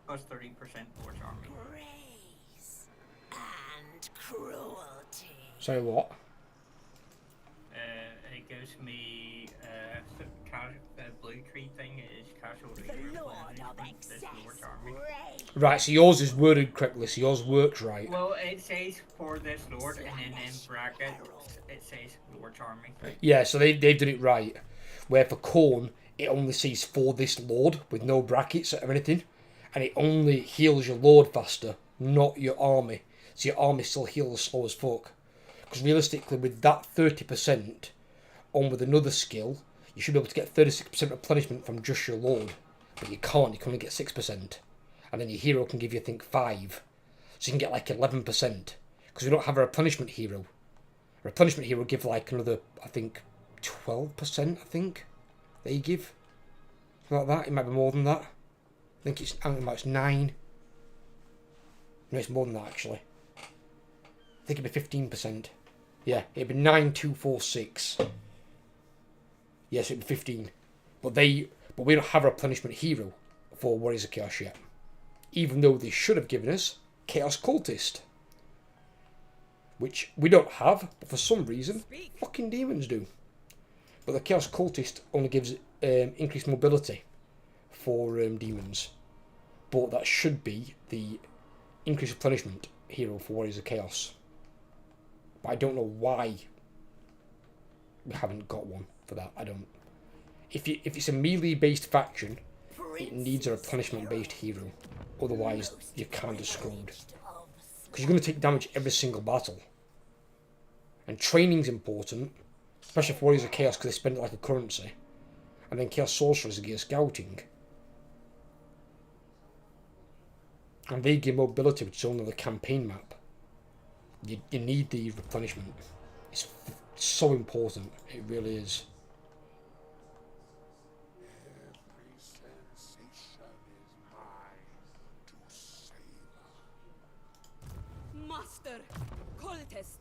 plus 30% more charming. Grace and cruelty. Sorry, what? It gives me the blue tree thing is casual The reader Lord of replenishment. This more Excess charming. Grace. Right, so yours is worded correctly, so yours works right. Well, it says for this lord, and then in brackets it says Lord Charming. Yeah, so they've done it right. Where for Corn, it only says for this lord with no brackets or anything, and it only heals your lord faster, not your army. So your army still heals slow as fuck. Because realistically, with that 30% on with another skill, you should be able to get 36% replenishment from just your lord, but you can't. You can only get 6%, and then your hero can give you, I think, 5. So you can get like 11%. Because we don't have a replenishment hero. A replenishment hero give like another, I think, 12%. I think they give something like that. It might be more than that. I think it's 9. No, it's more than that actually. I think it'd be 15%. Yeah, it'd be 9, 2, 4, 6. Yes, it'd be 15. But we don't have a replenishment hero for Warriors of Chaos yet. Even though they should have given us Chaos Cultist. Which we don't have, but for some reason, fucking demons do. But the Chaos Cultist only gives increased mobility for demons. But that should be the increased replenishment hero for Warriors of Chaos. But I don't know why we haven't got one for that. I don't. If it's a melee based faction, it needs a replenishment based hero. Otherwise, you're kind of screwed. Because you're going to take damage every single battle. And training's important, especially for Warriors of Chaos because they spend it like a currency. And then Chaos Sorcerers gear scouting. And they give mobility, which is only the campaign map. You need the replenishment. It's so important. It really is. Every sensation is mine to savor. Master cultist.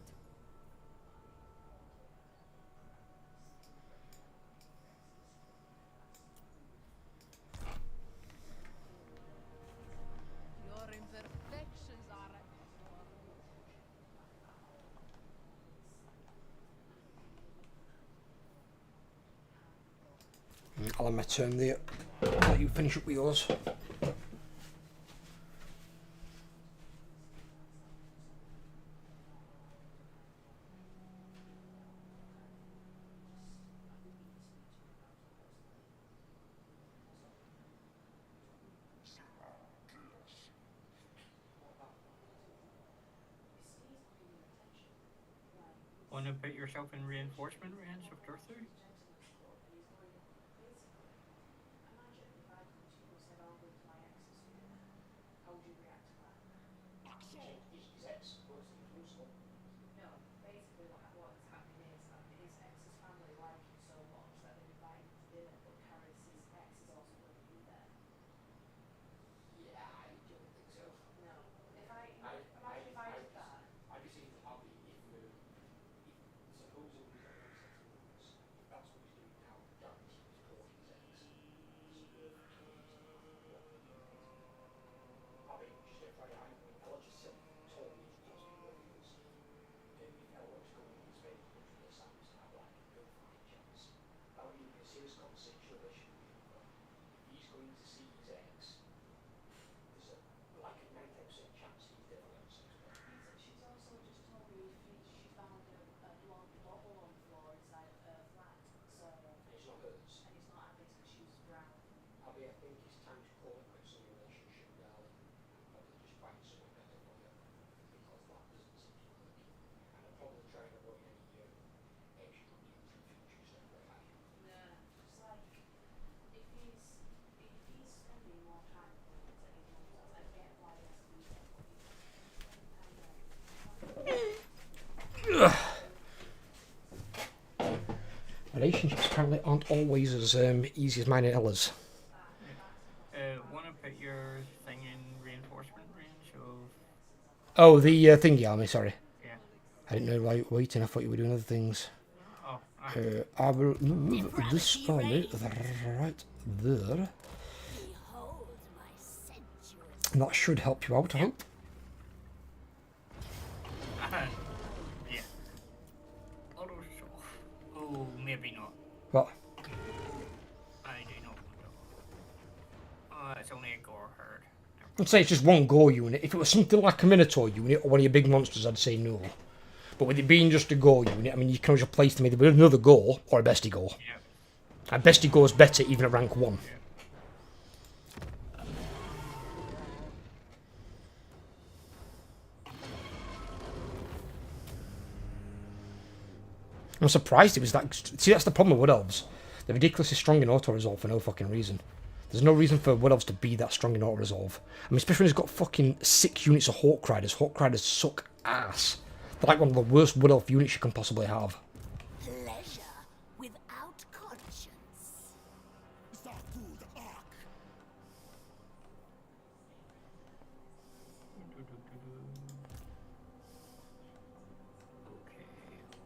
Your imperfections are I'll have my turn there. I'll let you finish up with yours. Want to put yourself in reinforcement range of Dorther? Relationships apparently aren't always as easy as mine and Ella's. Want to put your thing in reinforcement range of... Oh, the thingy army, sorry. Yeah. I didn't know why you were waiting, I thought you were doing other things. Oh, I will move this army right there. Behold my sensuous And that should help you out, I hope. Yeah. Auto show. Oh, maybe not. What? I do not know. Oh, it's only a gore herd. I'd say it's just one gore unit. If it was something like a Minotaur unit or one of your big monsters, I'd say no. But with it being just a gore unit, I mean, you can always replace them either with another gore or a bestie gore. Yeah. And bestie gore is better even at rank 1. Yeah. I'm surprised it was that... See, that's the problem with Wood Elves. They're ridiculously strong in auto-resolve for no fucking reason. There's no reason for Wood Elves to be that strong in auto-resolve. I mean, especially when it's got fucking 6 units of Hawk Riders. Hawk Riders suck ass. They're like one of the worst Wood Elf units you can possibly have. Pleasure without conscience. Zakud Ak. Okay,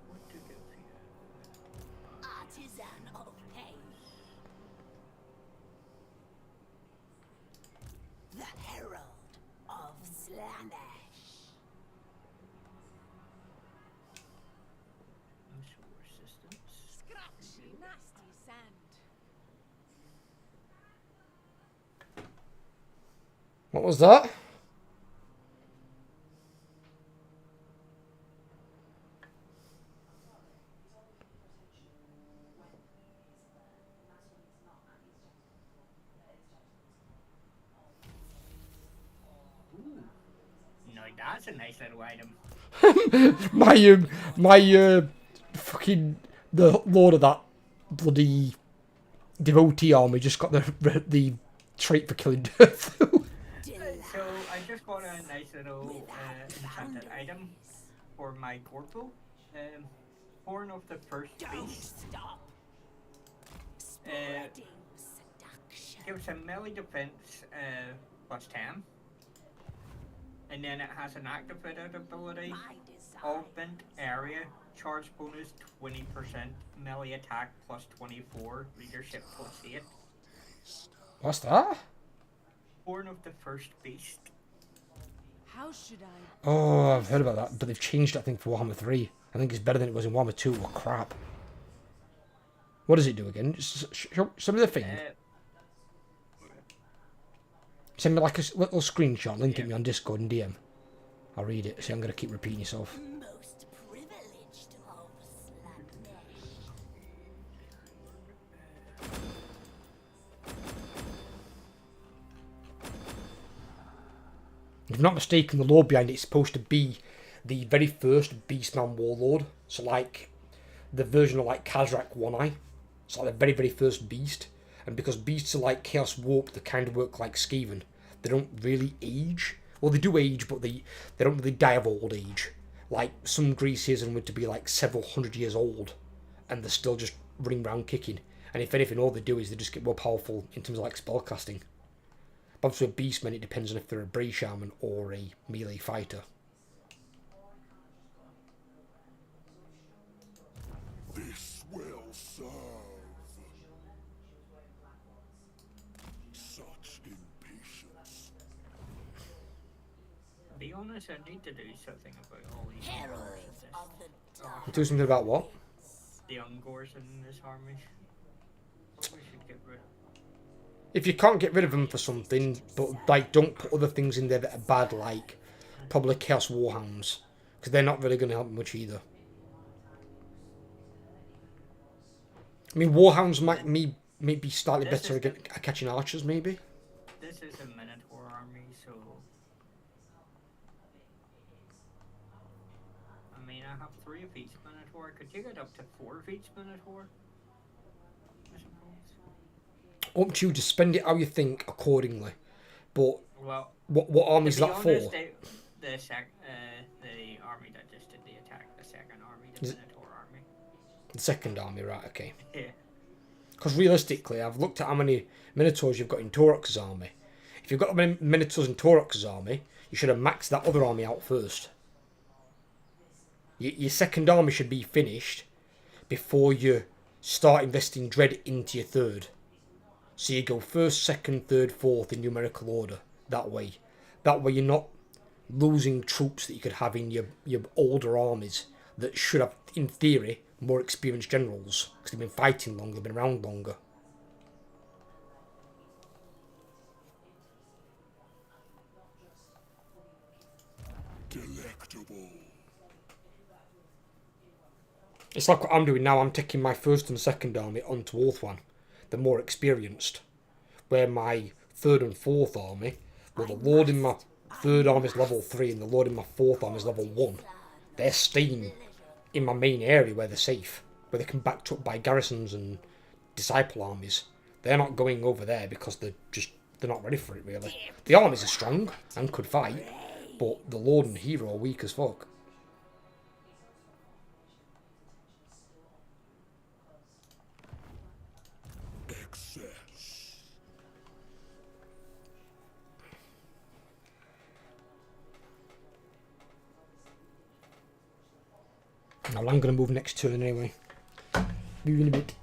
what to give here? Artisan of pain. The herald of Slaanesh. Show resistance. Scratchy, nasty sand. What was that? No, that's a nice little item. My fucking... The lord of that bloody devotee army just got the trait for killing death. So I just got a nice little enchanted item for my corporal. Horn of the First Don't Beast. stop. Spreading seduction. Gives a melee defense plus 10. And then it has an activated ability. My desire. Augment area. Charge bonus 20%. Melee attack plus 24. Leadership plus 8. What's that? Horn of the First Beast. How should I? Oh, I've heard about that, but they've changed it, I think, for Warhammer 3. I think it's better than it was in Warhammer 2. Oh, crap. What does it do again? Just show me the thing. Send me like a little screenshot, link it me on Discord and DM. I'll read it. See, I'm going to keep repeating yourself. Most privileged of Slaanesh. If I'm not mistaken, the lore behind it is supposed to be the very first Beastman Warlord. So, like, the version of, like, Kazrak One Eye. It's like the very, very first beast. And because beasts are like Chaos Warp, they kind of work like Skaven. They don't really age. Well, they do age, but they don't really die of old age. Like, some Greases are meant to be, like, several hundred years old. And they're still just running around kicking. And if anything, all they do is they just get more powerful in terms of, like, spellcasting. But obviously with Beastmen, it depends on if they're a Brave Shaman or a melee fighter. This will serve. Such impatience. To be honest, I need to do something about all these Herald Ungors of the dark. Do something about what? the Ungors in this army. Probably should get rid of. If you can't get rid of them for something, but like don't put other things in there that are bad, like probably Chaos Warhounds, because they're not really going to help much either. I mean, Warhounds might be slightly This better is at catching archers, maybe. This is a Minotaur army, so I mean I have 3 of each Minotaur. Could you get up to 4 of each Minotaur? I suppose. Up to you, just spend it how you think accordingly. But Well, what army is to be that honest, for? the army that just did the attack, the second army, the Is it- Minotaur army. The second army, right? Okay. Yeah. Because realistically, I've looked at how many Minotaurs you've got in Torox's army. If you've got that many Minotaurs in Torox's army, you should have maxed that other army out first. Your second army should be finished before you start investing Dread into your third. So you go first, second, third, fourth in numerical order. That way. That way you're not losing troops that you could have in your older armies that should have, in theory, more experienced generals because they've been fighting longer, they've been around longer. Delectable. It's like what I'm doing now. I'm taking my first and second army onto Orthwan. They're more experienced. Where my third and fourth army, well, the Lord in my third army is level 3 and the Lord in my fourth army is level 1. They're staying in my main area where they're safe, where they can backed up by garrisons and disciple armies. They're not going over there because they're not ready for it really. The armies are strong and could fight, but the Lord and hero are weak as fuck. Excess. Now I'm going to move next turn anyway. Move in a bit.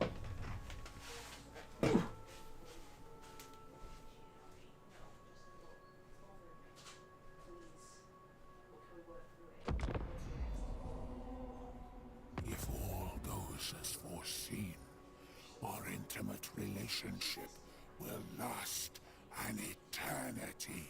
If all goes as foreseen, our intimate relationship will last an eternity.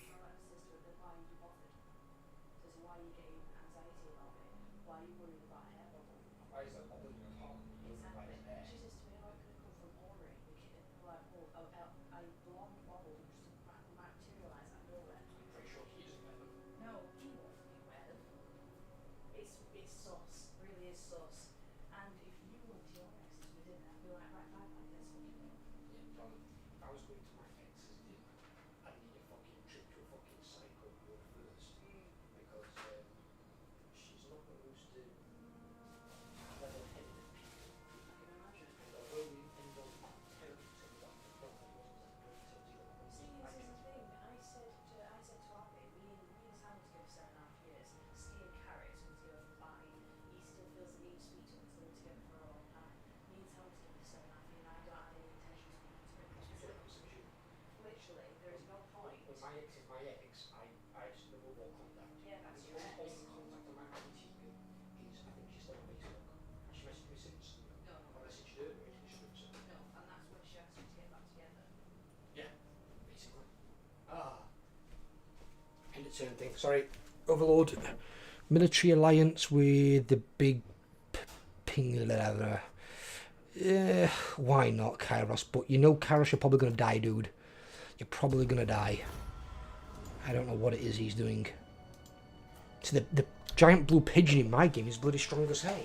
Certain thing. Sorry, Overlord. Military alliance with the big ping. Why not, Kairos? But you know, Kairos, you're probably gonna die, dude. You're probably gonna die. I don't know what it is he's doing. So the giant blue pigeon in my game is bloody strong as hell.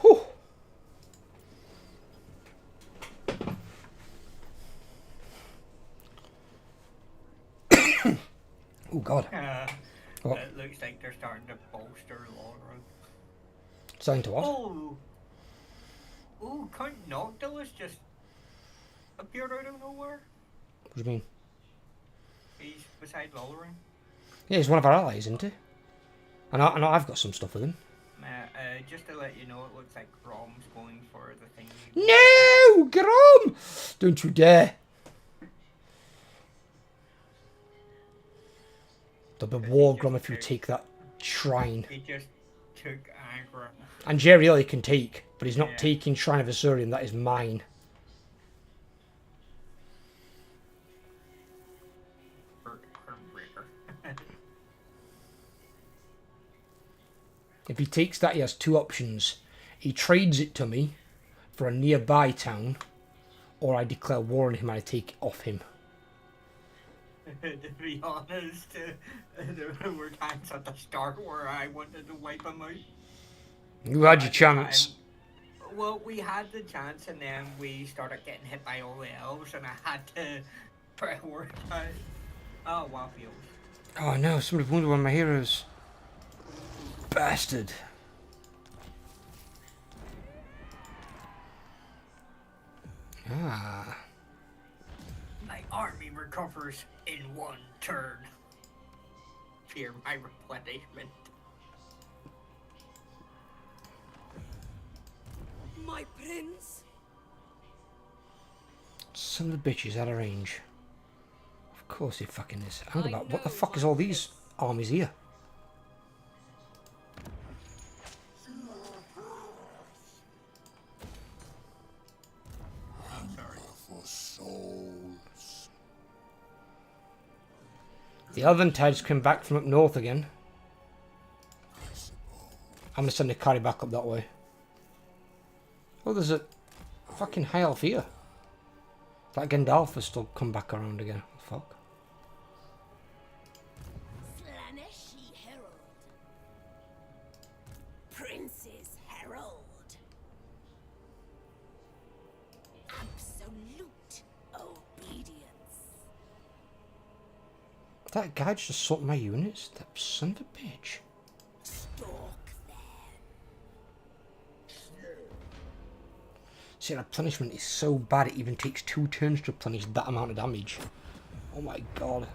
Whew. Oh God. What? It looks like they're starting to bolster Laura. Starting to what? Oh, Count Noctilus just appeared out of nowhere. What do you mean? He's beside Lollery. Yeah, he's one of our allies, isn't he? I know I've got some stuff with him. Just to let you know, it looks like Grom's going for the thing. You want. No! Grom! Don't you dare. There'll be war, Grom, if you take that shrine. He just took Agra. And Jerry can take, but he's not Yeah. taking Shrine of Azurian. That is mine. Breaker. If he takes that, he has two options. He trades it to me for a nearby town, or I declare war on him and I take it off him. To be honest, there were times at the start where I wanted to wipe him out. You had your chance. Well, we had the chance, and then we started getting hit by all the elves, and I had to prioritize. Oh, Waffles. Oh no, somebody wounded one of my heroes. Bastard. Ah. My army recovers in one turn. Fear my replenishment. My prince? Son of a bitch is out of range. Of course he fucking is. Hang about, what the fuck is all these armies here? For souls. The Elven Tide's come back from up north again. I'm gonna send a carry back up that way. Oh, there's a fucking high elf here. That Gandalf has still come back around again. Fuck. Slaneshi Herald. Prince's Herald. Absolute obedience. That guy just assaulted my units? That son of a bitch. Stalk them. See, replenishment is so bad it even takes 2 turns to replenish that amount of damage. Oh my god.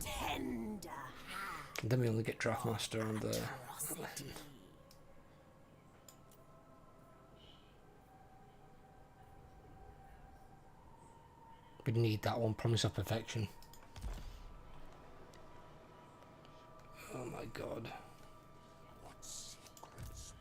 Tender hand. And then we only get Draftmaster and the... Atrocity. We need that one, Promise of Perfection. Oh my god. What secrets?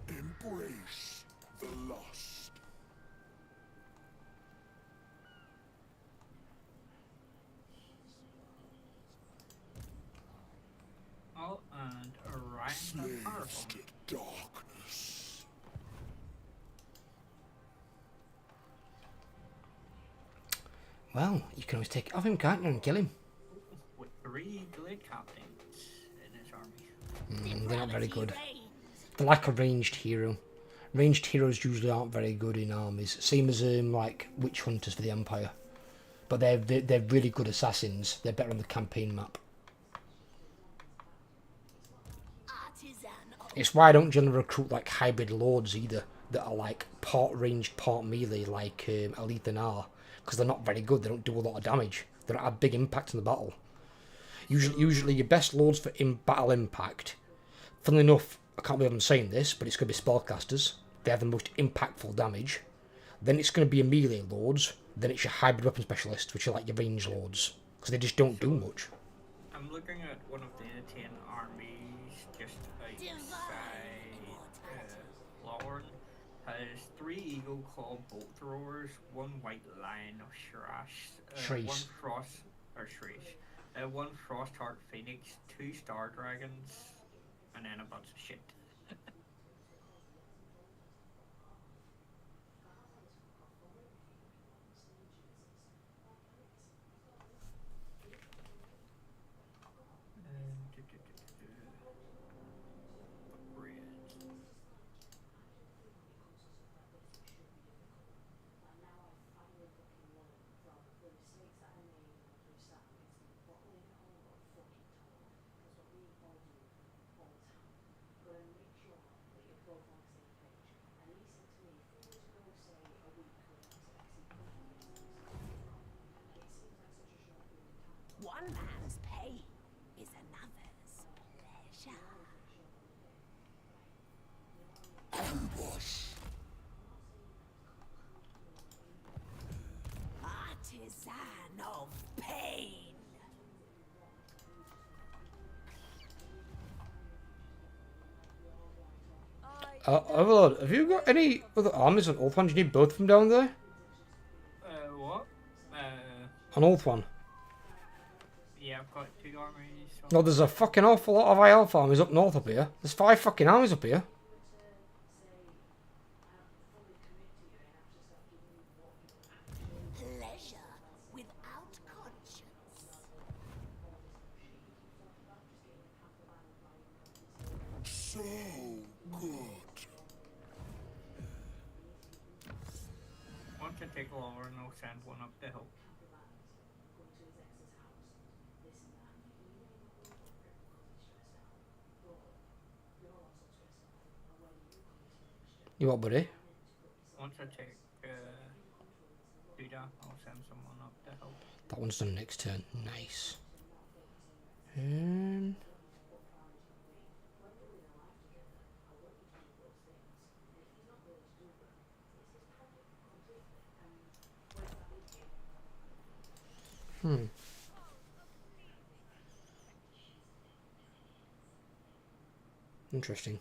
Embrace the lust. Oh, and Orion Slaves powerful. to darkness. Well, you can always take it off him, can't you, and kill him. With 3 glade captains in his army. They're not very good. Reigns. They're like a ranged hero. Ranged heroes usually aren't very good in armies. Same as like witch hunters for the Empire. But they're really good assassins. They're better on the campaign map. Artisan of It's why I don't generally recruit like hybrid lords either. That are like part ranged, part melee, like Elite and R. Because they're not very good. They don't do a lot of damage. They don't have big impact in the battle. Usually your best lords for battle impact. Funnily enough, I can't believe I'm saying this, but it's going to be spellcasters. They have the most impactful damage. Then it's going to be your melee lords. Then it's your hybrid weapon specialists, which are like your range lords. Because they just don't do much. I'm looking at one of the 10 armies just outside Lorne. Has 3 eagle claw bolt throwers, 1 white lion of Shrash, 1 Shrees. frost or Shreesh, 1 frost heart phoenix, 2 star dragons, and then a bunch of shit. man's pain is another's pleasure. Ambush. Artisan of pain. Overlord, have you got any other armies on Old One? Do you need both of them down there? What? On Old One? Yeah, I've got 2 armies. So No, there's a fucking awful lot of IL farmers up north up here. There's 5 fucking armies up here. Pleasure without conscience. So good. once I take over, and I'll send one up the hill. You what, buddy? Once I take do that, I'll send someone up the hill. That one's done next turn. Nice. Interesting.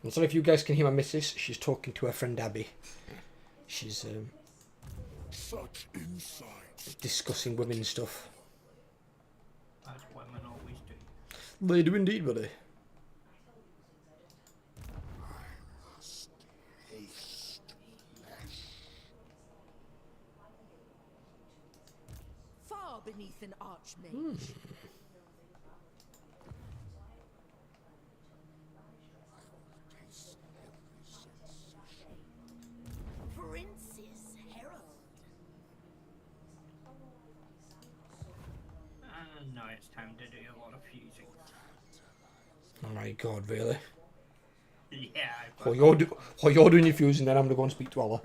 And so if you guys can hear my missus, she's talking to her friend Abby. She's Such insights. discussing women's stuff. As women always do. They do indeed, buddy. Must taste flesh. Far beneath an archmage. Taste every sensation. Prince's Herald. And now it's time to do a lot of fusing. Oh my god, really? Yeah, I've While you're doing your fusing, then I'm gonna go and speak to Ella.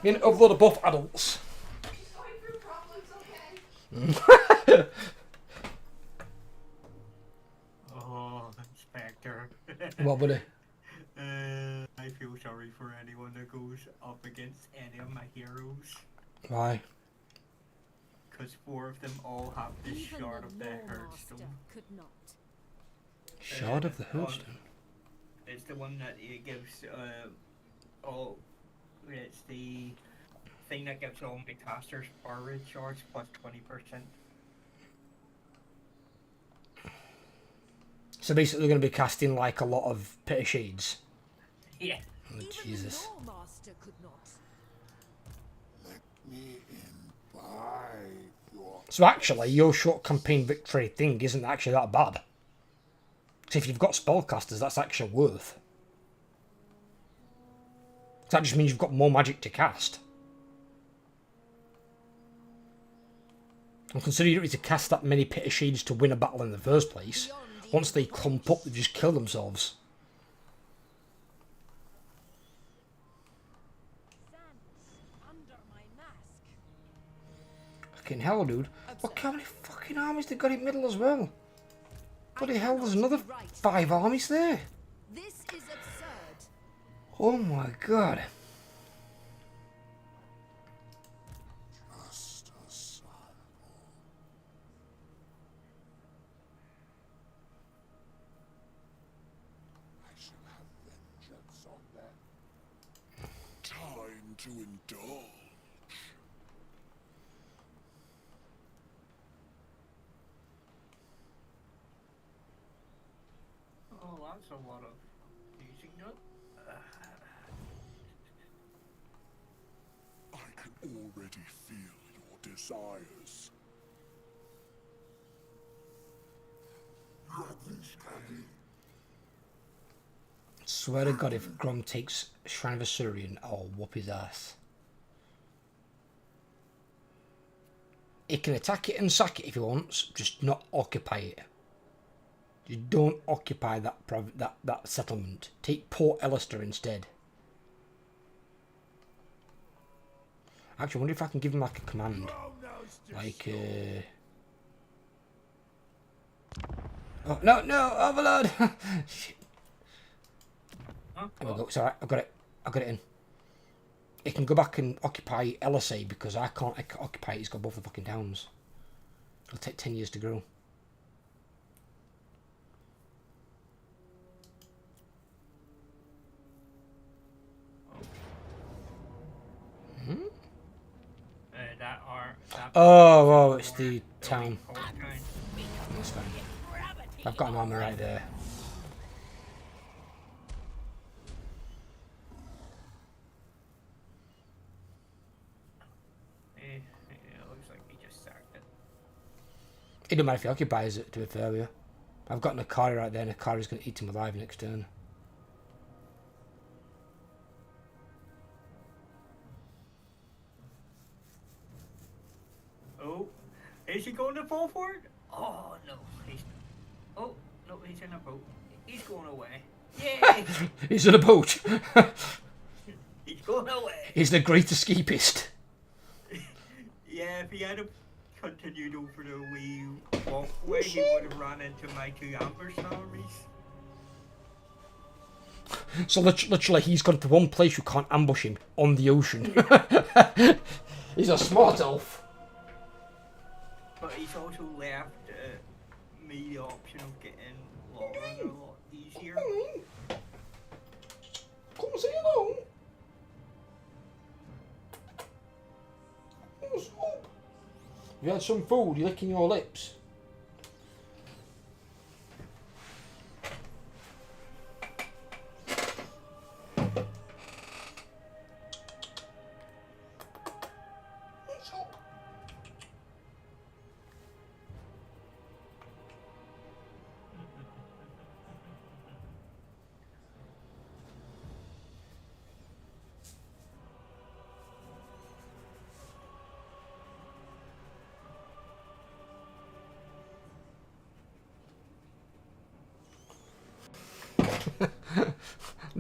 Me and upload of both adults. She's going through Oh, Spectre. What, buddy? I feel sorry for anyone that goes up against any of my heroes. Why? Because 4 of them all have this Even shard of the Lore Hearthstone. Master could not. Shard of the on- Hearthstone. It's the one that it gives all. It's the thing that gives all my casters power rate shards plus 20%. So basically, they're going to be casting like a lot of Pit of Shades. Yeah. Oh, Even Jesus. the Lore Master could not. Let me imbibe your So actually, your short campaign victory thing isn't actually that bad. So if you've got spellcasters, that's actually worth. That just means you've got more magic to cast. And considering you don't need to cast that many Pit of Shades to win a battle in the first place, once they clump up, they just kill themselves. Under my mask. Fucking hell, dude. Look how many fucking armies they got in middle as well. Bloody hell, there's another 5 armies there. This is absurd. Oh my god. just a sample. I shall have vengeance on them. Time to indulge. Oh, that's a lot of using up. I can already feel your desires. Swear to god, if Grom takes Shrine of Assyrian, I'll whoop his ass. He can attack it and sack it if he wants, just not occupy it. Just don't occupy that that settlement. Take Port Elister instead. Actually, I wonder if I can give him like a command. Like, oh, no, Overlord! Shit. Huh? There we go. It's alright, I've got it in. It can go back and occupy LSA because I can't occupy it. He's got both the fucking towns. It'll take 10 years to grow. That Oh, it's the town. whole time. That's fine. I've got an armor right there. It looks like he just sacked it. It don't matter if he occupies it, to be fair with you. I've got an Akari right there, and Akari's going to eat him alive next turn. Oh, is he going to fall for it? Oh no, oh no, he's in a boat. He's going away. Yay! He's in a boat. He's going away. He's the great escapist. Yeah, if he had continued over the wee walkway, he would have run into my 2 ambush armies. So literally, he's gone to one place you can't ambush him, on the ocean. He's a smart elf. But he's also left me the option of getting Lauren a lot easier. Come say hello. You had some food, you're licking your lips.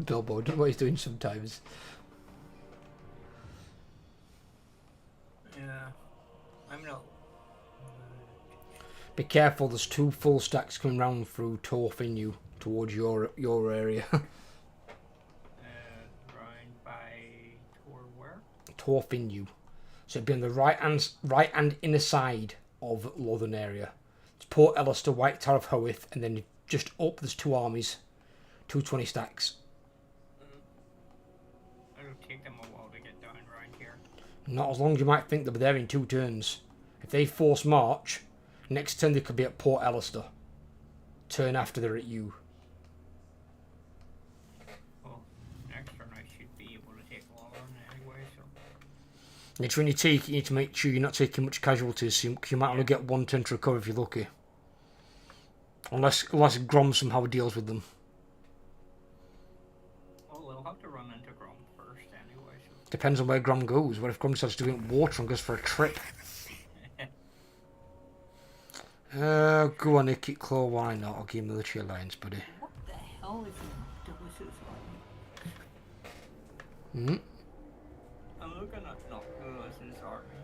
Bilbo, I don't know what he's doing sometimes. Yeah, I'm not Be careful, there's 2 full stacks coming round through Torfinu towards your area. Round by Tor where? Torfinu. So it'd be on the right and inner side of Lothern area. It's Port Ellister, White Tower of Hoeth, and then just up there's 2 armies. 220 stacks. It'll take them a while to get down around here. Not as long as you might think they'll be there in 2 turns. If they force march, next turn they could be at Port Ellister. Turn after they're at you. Well, next turn I should be able to take Lothern anyway, so... It's when you take it, you need to make sure you're not taking much casualties, so you might only get 1 turn to recover if you're lucky. Unless Grom somehow deals with them. Well, they'll have to run into Grom first anyway, so... Depends on where Grom goes. What if Grom decides to go in water and goes for a trip? Go on, Nick Claw, why not? I'll give him Military Alliance, buddy. What the hell is Noctilus's army? I'm looking at Noctilus's army.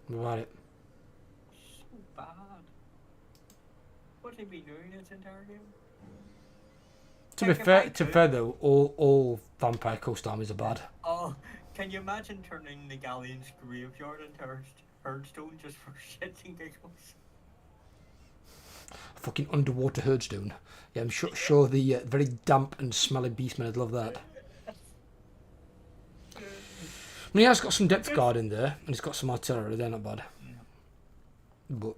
What about it? So bad. What's he been doing this entire game? To be fair though, all Vampire Coast armies are bad. Oh, can you imagine turning the Galleon's graveyard into Herdstone just for shits and giggles? Fucking underwater Herdstone. Yeah, I'm sure the very damp and smelly beastmen would love that. I mean, he has got some depth guard in there, and he's got some artillery. They're not bad. But,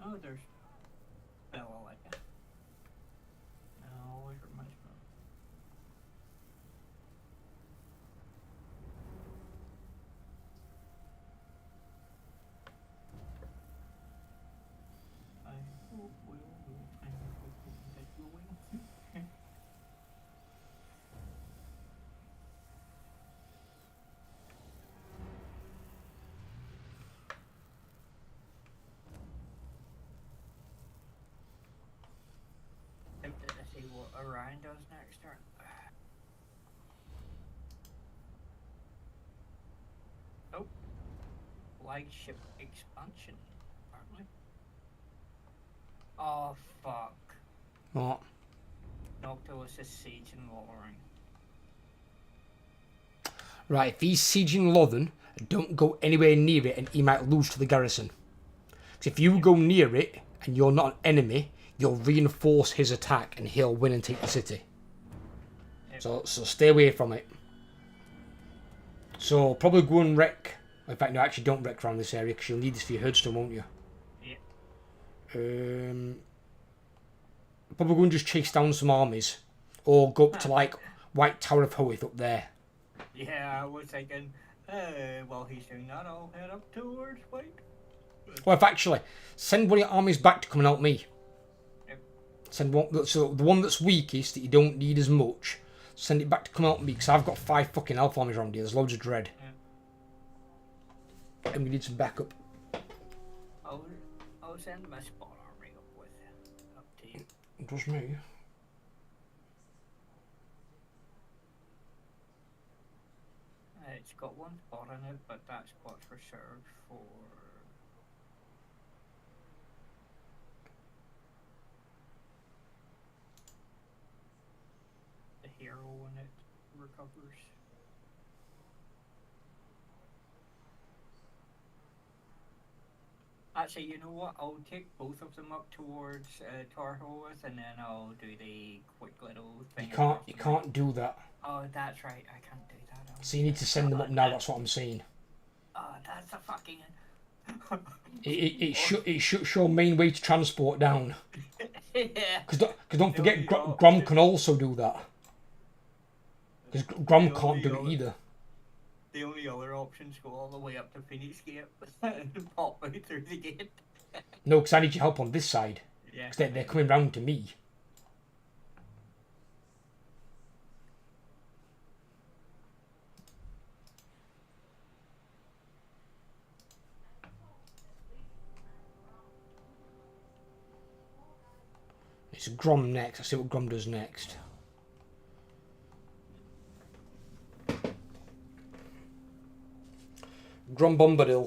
Oh, there's Bella like that. No, always reminds me. I hope we'll do. I hope that you will. Tempted to see what Orion does next turn. Oh, flagship expansion, apparently. Oh fuck! what? Noctilus is sieging Lothering. Right, if he's sieging Lothern, don't go anywhere near it, and he might lose to the garrison. Because if you go near it, and you're not an enemy, you'll reinforce his attack, and he'll win and take the city. Yep. So stay away from it. So probably go and wreck. In fact, no, actually don't wreck around this area, because you'll need this for your Herdstone, won't you? Yeah. Probably go and just chase down some armies, or go up to like White Tower of Hoeth up there. Yeah, I was thinking, while he's doing that, I'll head up towards White. Well, if actually, send one of your armies back to come and help me. Yep. Send one, so the one that's weakest, that you don't need as much, send it back to come help me, because I've got 5 fucking elf armies around here. There's loads of dread. Yeah. And we need some backup. I'll send my spawn army up with you. Up to you. Does me. It's got 1 spot in it, but that spot's reserved for the hero when it recovers. Actually, you know what? I'll take both of them up towards Torhoeth, and then I'll do the quick little thing. You can't do that. Oh, that's right. I can't do that. So you need to send them up now. That's what I'm saying. Oh, that's a fucking. It should show main way to transport down. Yeah. Because don't forget, Grom can also do that. Because Grom can't do it either. The only other options go all the way up to Phoenix Gate and pop out through the gate. No, because I need your help on this side. Yeah. Because they're coming round to me. It's Grom next. I'll see what Grom does next. Grand Bombadil.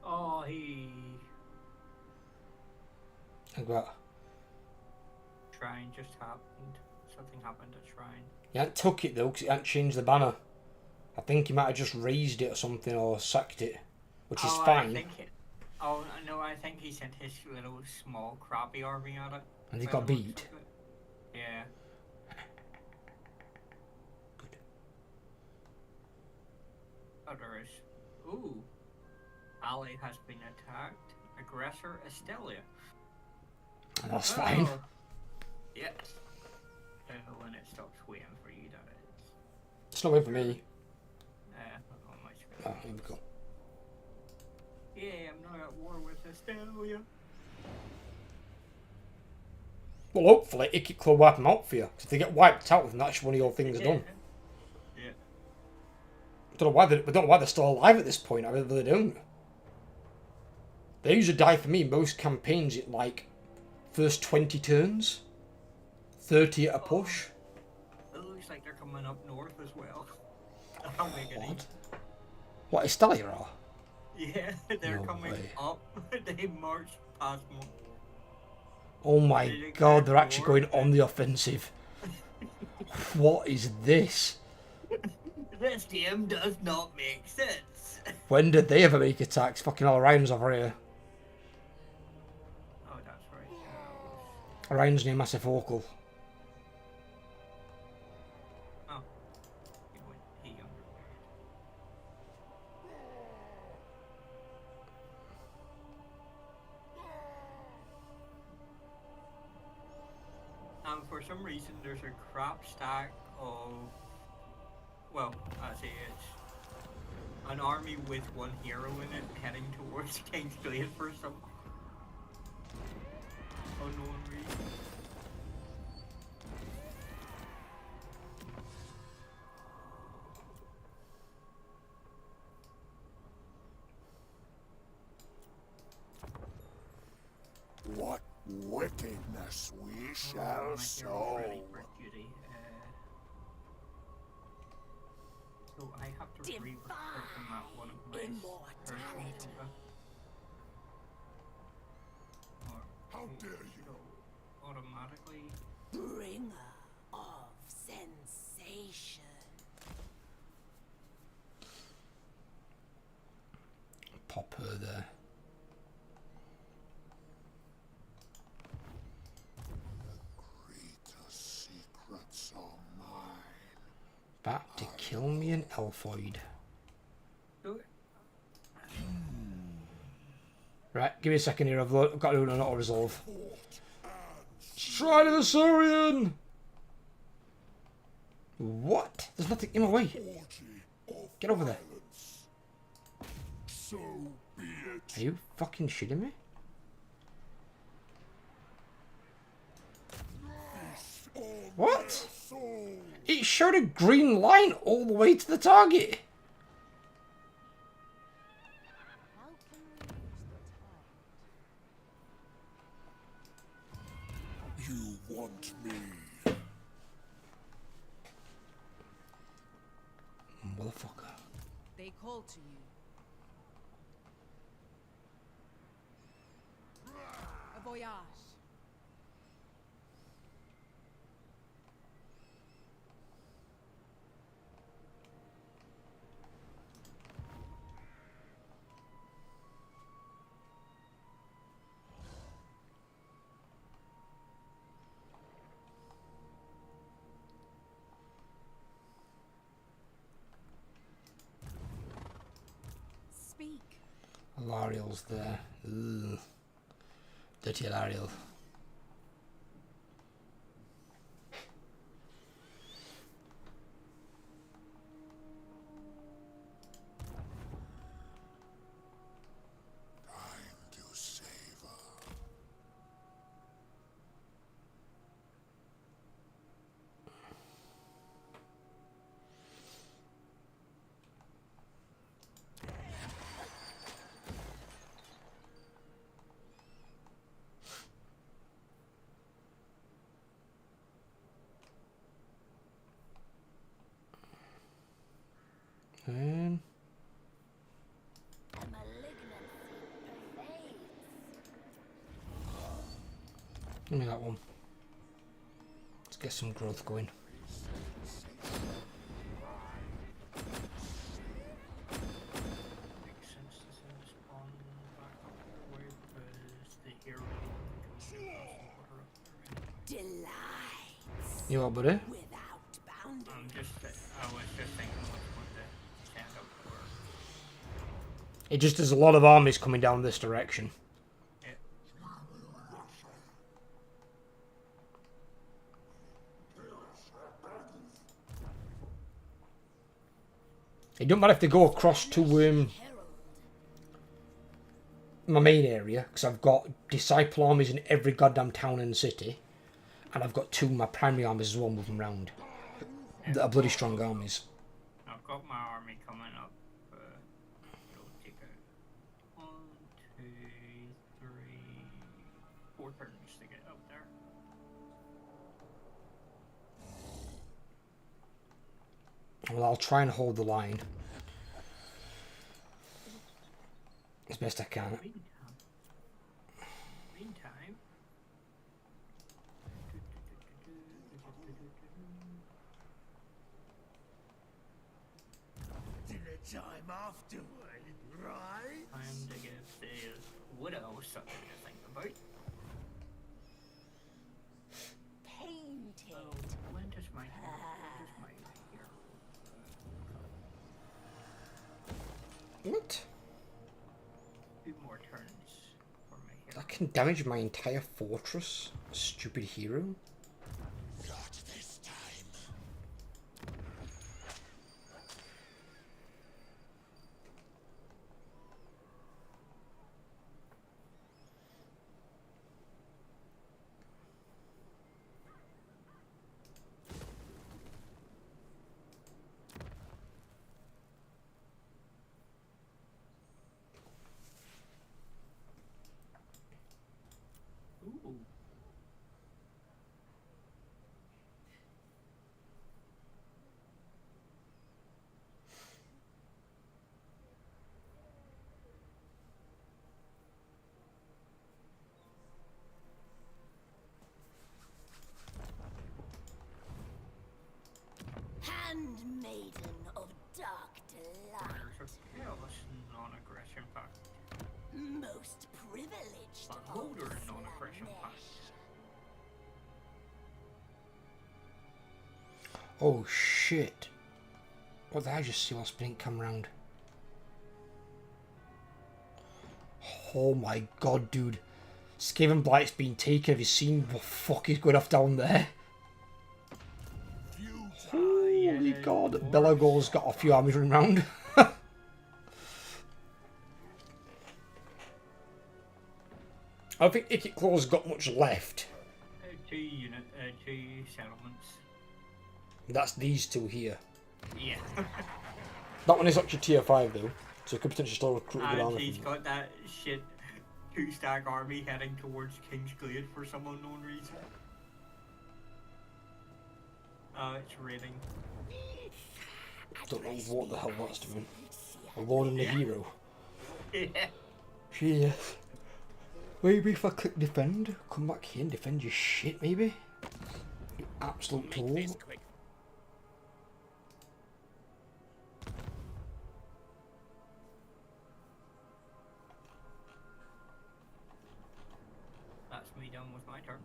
Oh, he Like that. shrine just happened. Something happened at shrine. He hadn't took it though, because he hadn't changed the banner. I think he might have just raised it or something, or sacked it, which is fine. No, I think he sent his little small crappy army at it. And he by got the looks beat. of it. Yeah. Good. Oh, there is. Ooh. Ally has been attacked. Aggressor Estelia. And that's fine. Yes. When it stops waiting for you, that is. It's not waiting for me. On my screen. Oh, here we go. Yeah, I'm not at war with Estelia. Well, hopefully, it could wipe them out for you. 'Cause if they get wiped out, then that's one of your things done. Yeah. Don't know why they're still alive at this point. I really don't. They usually die for me in most campaigns at like first 20 turns, 30 at a push. It looks like they're coming up north as well. How big are they? What is Stelia are? Yeah, they're No coming way. up. They marched past me. Oh my Did it god, get they're actually going north? on the offensive. What is this? This game does not make sense. When did they ever make attacks? Fucking Orion's over here. Oh, that's right. Orion's near Massive Focal. Oh. He underwear. For some reason, there's a crap stack of, well, I say it's an army with one hero in it heading towards King's Glade for some unknown reason. What wickedness we shall My hero's sow. ready for duty. So I have to read from that one of my Immortality. How dare you? go automatically. Bringer of sensation. Pop her there. Greatest secrets are mine. Back to kill me an Elfoid. Do it. Right, give me a second here. I've got to do an auto-resolve. Stride of the Saurian! What? There's nothing in my way. Orgy of Get over there. violence. So be it. Are you fucking shitting me? Feast on What? their soul. It showed a green line all the way to the target. How can we use the tide? You want me? Motherfucker. They call to you. A voyage. Speak. Alariel's there. Ugh. Dirty Alariel. I Um, The malignancy pervades. Give me that one. Let's get some growth going. Makes sense to send the spawn back up where because the hero can across the water up there. Delights You what, buddy? without boundaries. I was just thinking which one to stand up for. It just there's a lot of armies coming down this direction. Yeah. It don't matter if they go across to Herald. my main area, because I've got disciple armies in every goddamn town and city, and I've got 2 of my primary armies as well moving around. That are bloody strong armies. I've got my army coming up. It'll take out 1, 2, 3, 4 turns to get up there. Well, I'll try and hold the line as best I can. Meantime. Dinner time afterward, right? Time to give the widow something to think about. Painted. Oh, when does my here? 'What? 2 more turns for my hero. That can damage my entire fortress? Stupid hero. Not this time. Ooh. Handmaiden of dark delight. There's a careless non-aggression pact. Most privileged A of holder non-aggression Slanesh. pact. Oh shit. What did I just see while Splint come round? Oh my god, dude. Skaven Blight's been taken. Have you seen what the fuck is going off down there? Holy god. Belagor's got a few armies running around. I don't think Ikit Claw's got much left. 2 settlements. That's these 2 here. Yeah. That one is actually tier 5 though, so it could potentially still recruit a good And army. he's from got that shit 2-stack army heading towards King's Glade for some unknown reason. It's raining. Don't know what the hell that's doing. A lord and a hero. Yeah. Jeez. Maybe if I click defend, come back here and defend your shit, maybe? You absolute tool. That's me done with my turn.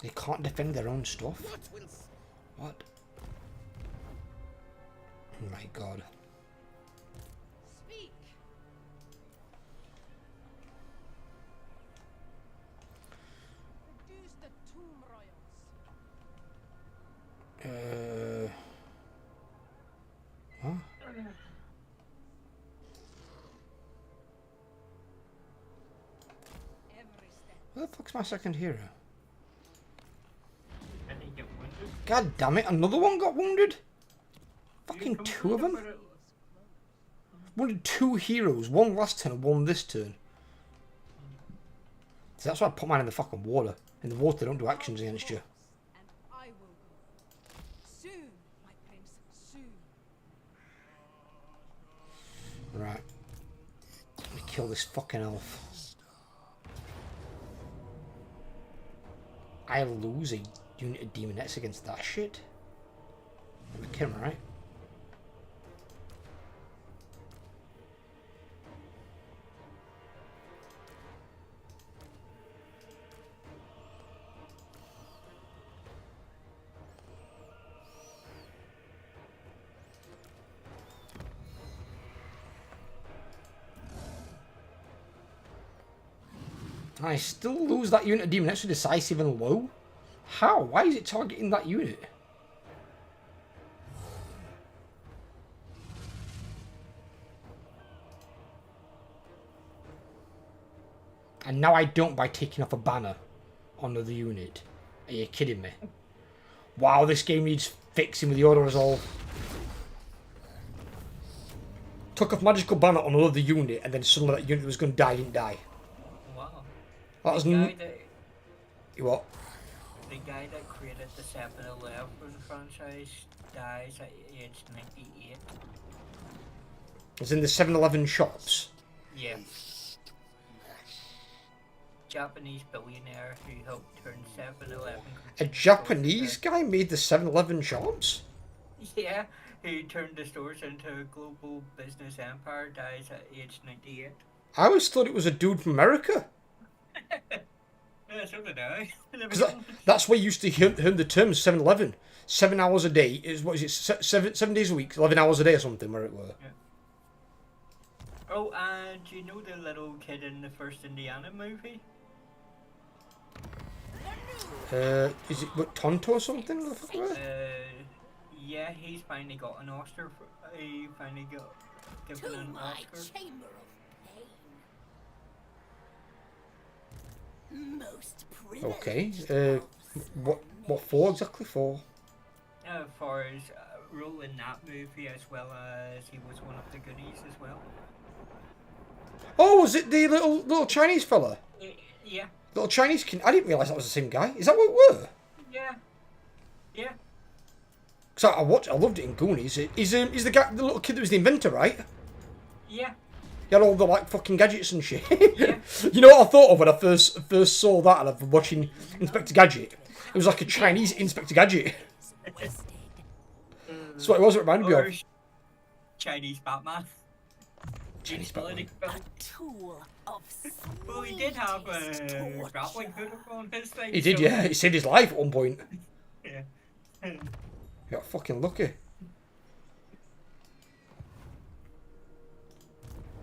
They can't defend their own stuff. What? Oh my god. Speak. Produce the tomb royals. Huh? Every step. Where the fuck's my second hero? Did he get wounded? God damn it, another one got wounded? fucking two of them? Wanted two heroes, one last turn and one this turn. So that's why I put mine in the fucking water. In the water, they don't do actions against you. And I will go. Soon, my prince, soon. Right. Let me kill this fucking elf. I lose a unit of demonettes against that shit. I'm kidding, right? I still lose that unit of demonettes to decisive and low? How? Why is it targeting that unit? And now I don't by taking off a banner on the unit. Are you kidding me? Wow, this game needs fixing with the auto resolve. Took off magical banner on another unit and then suddenly that unit that was going to die didn't die. Wow. That was what? The guy that created the 7-Eleven franchise dies at age 98. It's in the 7-Eleven shops. Yeah. Japanese billionaire who helped turn 7-Eleven. A Japanese guy made the 7-Eleven shops? Yeah, who turned the stores into a global business empire, dies at age 98. I always thought it was a dude from America. Yeah, so did I. Because that's where you used to hear the term 7-Eleven. 7 hours a day is what is it? Seven days a week, 11 hours a day or something, where it were. Yeah. Oh, and you know the little kid in the first Indiana movie? Is it what, Tonto or something? What the fuck was it? Yeah, he's finally got an Oscar. He finally got given To an my Oscar. chamber of pain. Most privileged. Okay. What for exactly for? For his role in that movie, as well as he was one of the goodies as well. Oh, was it the little Chinese fella? Yeah. Little Chinese kid. I didn't realise that was the same guy. Is that what it were? Yeah. Yeah. So I loved it in Goonies. He's the guy, the little kid that was the inventor, right? Yeah. He had all the like fucking gadgets and shit. Yeah. You know what I thought of when I first saw that and I've been watching Inspector Gadget? It was like a Chinese Inspector Gadget. That's what it was. It reminded me Or of. Chinese Batman. Chinese Utility Batman. belt. A tool of Well, he did have a sweetest grappling torture. hook on his thing. He did, so- yeah. He saved his life at one point. Yeah. He got fucking lucky.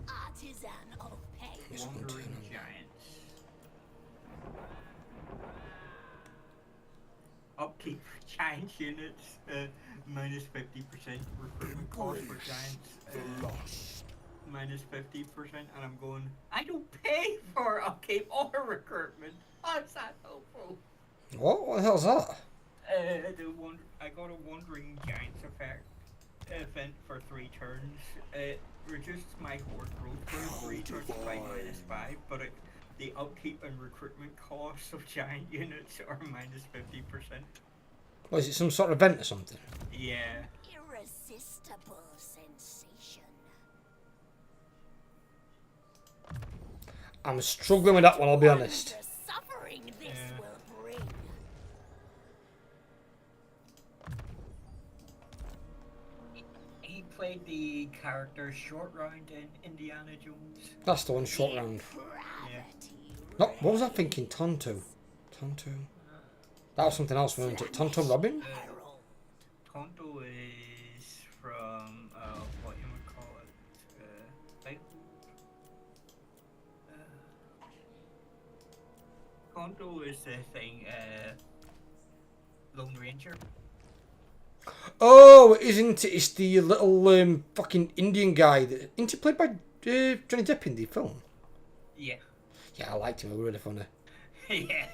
Artisan of pain. This one Wandering turn on. giants. Upkeep for giant units, minus 50% recruitment cost for giants, The lust. minus 50%, and I'm going, I don't pay for upkeep or recruitment. How's that helpful? What the hell's that? I got a Wandering Giants event for 3 turns. It reduced my horde growth for 3 turns by -5, but the upkeep and recruitment costs of giant units are minus 50%. Was it some sort of event or something? Yeah. Irresistible sensation. I'm struggling with that one, I'll be honest. Wonder suffering this Yeah. will bring. He played the character Short Round in Indiana Jones. That's the one, short round. Gravity No, what was I thinking? Tonto. That was something else, wasn't it? Tonto Robin? herald. Tonto is from, what you would call it, Tonto is the thing, Lone Ranger. Oh, isn't it? It's the little fucking Indian guy that isn't he played by Johnny Depp in the film? Yeah. Yeah, I liked him. He was really funny. Yeah.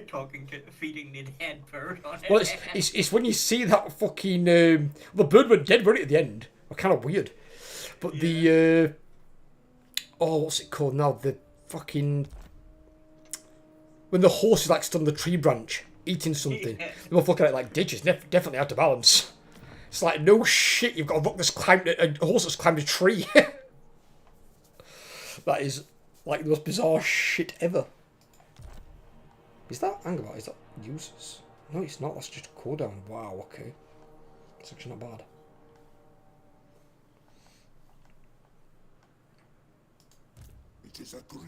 Talking to feeding the dead bird on it. Well, it's when you see that fucking the bird went dead right at the end. Kind of weird, but the what's it called now? The fucking when the horse is like stood on the tree branch eating something. Yeah. They're both looking at it like ditches, definitely out of balance. It's like no shit. You've got a horse that's climbed a tree. That is like the most bizarre shit ever. Is that anger? Is that users? No, it's not. That's just a cooldown. Wow. Okay, it's actually not bad. It is agreed.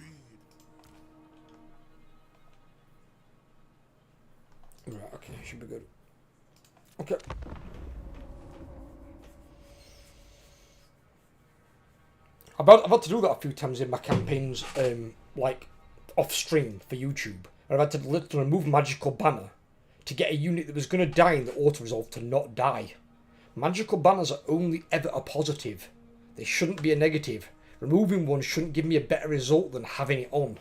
Right, okay, should be good. Okay. I've had to do that a few times in my campaigns, like off stream for YouTube. I've had to literally remove magical banner to get a unit that was going to die in the auto resolve to not die. Magical banners are only ever a positive. They shouldn't be a negative. Removing one shouldn't give me a better result than having it on.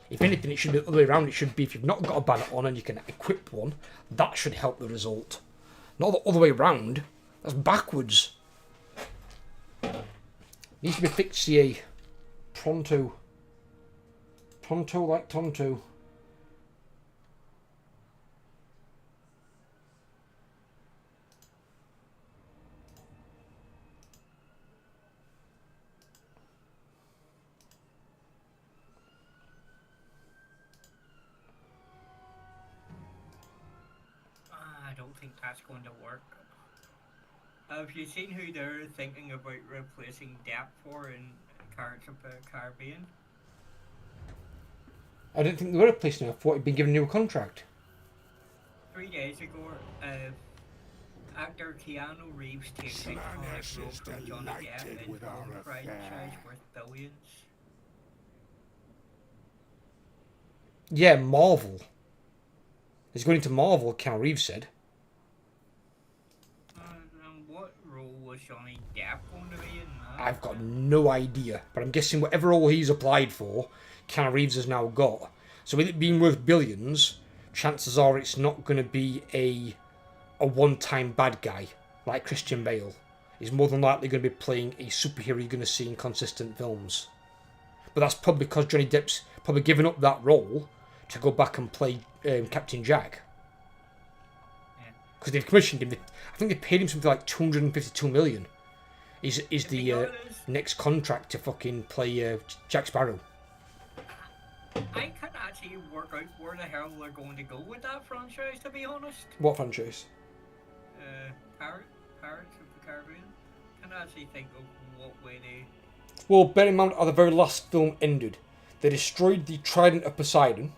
If anything, it should be the other way around. It should be if you've not got a banner on and you can equip one, that should help the result. Not the other way around. That's backwards. Needs to be fixed, CA. Pronto. Pronto like Tonto. I don't think that's going to work. Have you seen who they're thinking about replacing Dap for in Pirates of the Caribbean? I don't think they were replacing him. I thought he'd been given a new contract. 3 days ago, actor Keanu Reeves takes an iconic role from Johnny Depp in with film our franchise affair. worth billions. Yeah, Marvel. He's going into Marvel, Keanu Reeves said. And what role was Johnny Depp going to be in that? I've got no idea, but I'm guessing whatever role he's applied for, Keanu Reeves has now got. So with it being worth billions, chances are it's not going to be a one-time bad guy like Christian Bale. He's more than likely going to be playing a superhero you're going to see in consistent films. But that's probably because Johnny Depp's probably given up that role to go back and play Captain Jack. Because they've commissioned him. I think they paid him something like $252 million. Is the next contract to fucking play Jack Sparrow. I can't actually work out where the hell they're going to go with that franchise, to be honest. What franchise? Pirates of the Caribbean. Can't actually think of what way they... Well, bear in mind how the very last film ended. They destroyed the Trident of Poseidon,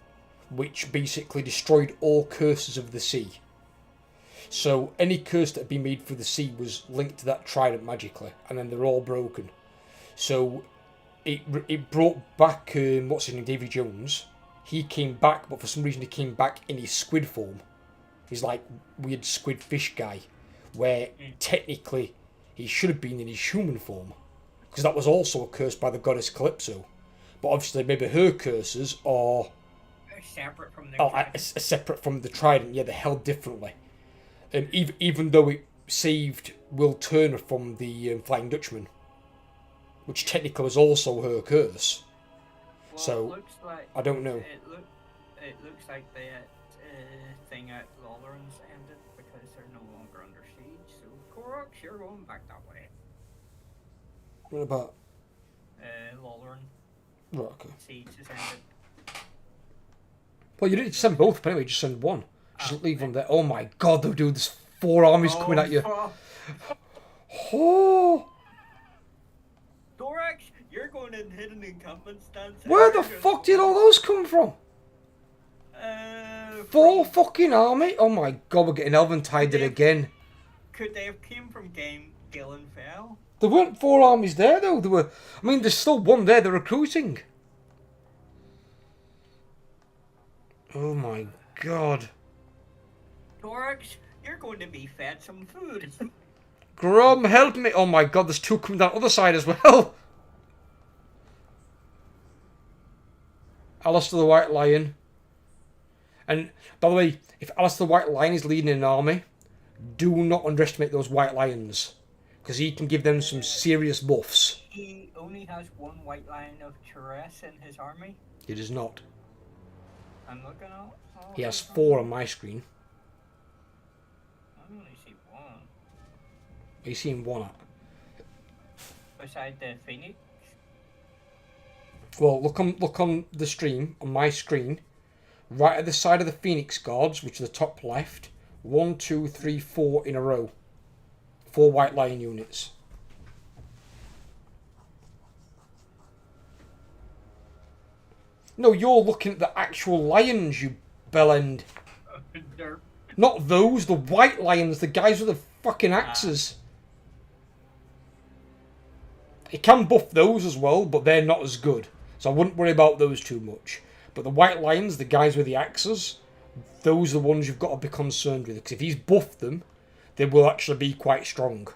which basically destroyed all curses of the sea. So any curse that had been made for the sea was linked to that trident magically, and then they're all broken. So it brought back what's his name, Davy Jones. He came back, but for some reason he came back in his squid form. He's like weird squid fish guy, where technically he should have been in his human form, because that was also cursed by the goddess Calypso. But obviously maybe her curses are separate from the separate from the trident. Yeah, they're held differently. Even though it saved Will Turner from the Flying Dutchman, which technically was also her curse. Well, So, it looks like, I don't know. It looks like that thing at Lawrence ended because they're no longer under siege. So, Koroks, you're going back that way. What about? Lawrence Right, okay. siege has ended. Well, you didn't send both, but anyway, just send one. Just leave them there. Oh my god, though, dude, there's 4 armies coming at you. Oh! Thorax, you're going in hidden encampment stance. Where the fuck did all those come from? 4 fucking army? Oh my god, we're getting Elventided again. Could they have came from Galen Fell? There weren't 4 armies there, though. There were. I mean, there's still one there. They're recruiting. Oh my god. Thorax, you're going to be fed some food. Grum, help me! Oh my god, there's 2 coming down the other side as well. Alistair the White Lion. And, by the way, if Alistair the White Lion is leading an army, do not underestimate those White Lions. Because he can give them some serious buffs. He only has one White Lion of Charess in his army. He does not. I'm looking at. He has 4 on my screen. I only see one. Are you seeing 1 at? Beside the Phoenix. Well, look on the stream, on my screen. Right at the side of the Phoenix Guards, which is the top left. 1, 2, 3, 4 in a row. 4 White Lion units. No, you're looking at the actual lions, you bellend. Derp. Not those, the White Lions, the guys with the fucking axes. It can buff those as well, but they're not as good. So I wouldn't worry about those too much. But the White Lions, the guys with the axes, those are the ones you've got to be concerned with. Because if he's buffed them, they will actually be quite strong.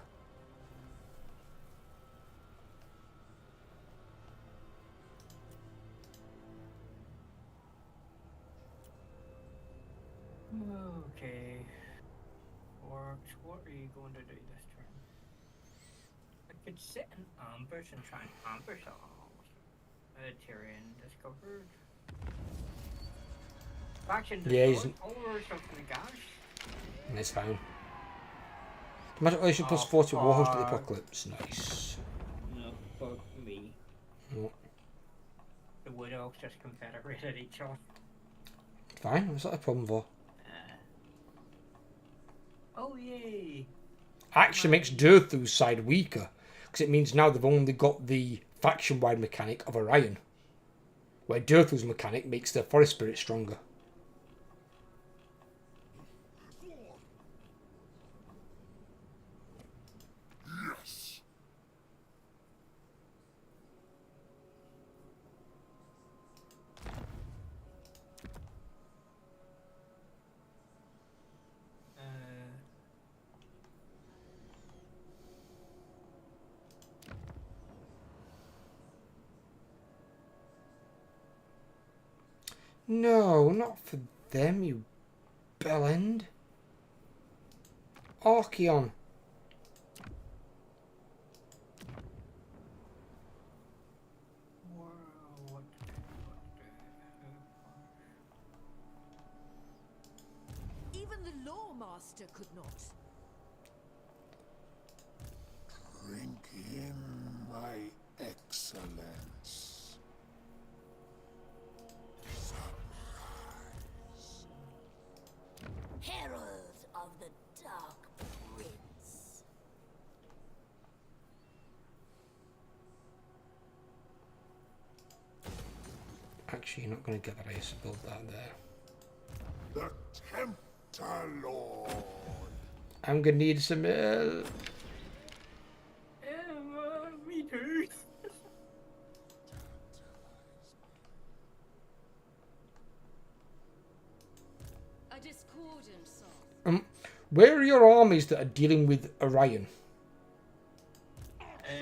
Okay. Orcs, what are you going to do this turn? I could sit in ambush and try and ambush all. Tyrion discovered. Faction Yeah, he's... over something gosh. It's fine. Magic Relation plus 40 Warhost of the Apocalypse. Nice. No, fuck me. Oh. The Wood Elves just confederated each other. Fine, what's that a problem for? Oh yay! Actually makes Durthu's side weaker. Because it means now they've only got the faction-wide mechanic of Orion. Where Durthu's mechanic makes their Forest Spirit stronger. Yes. No, not for them, you bellend. Archeon. Even the Lawmaster could not. Drink in my excellence. Herald of the Dark Prince. Actually, you're not going to get that. I used to build that there. The Tempter Lord. I'm going to need some... Me too. A discordant song. Where are your armies that are dealing with Orion?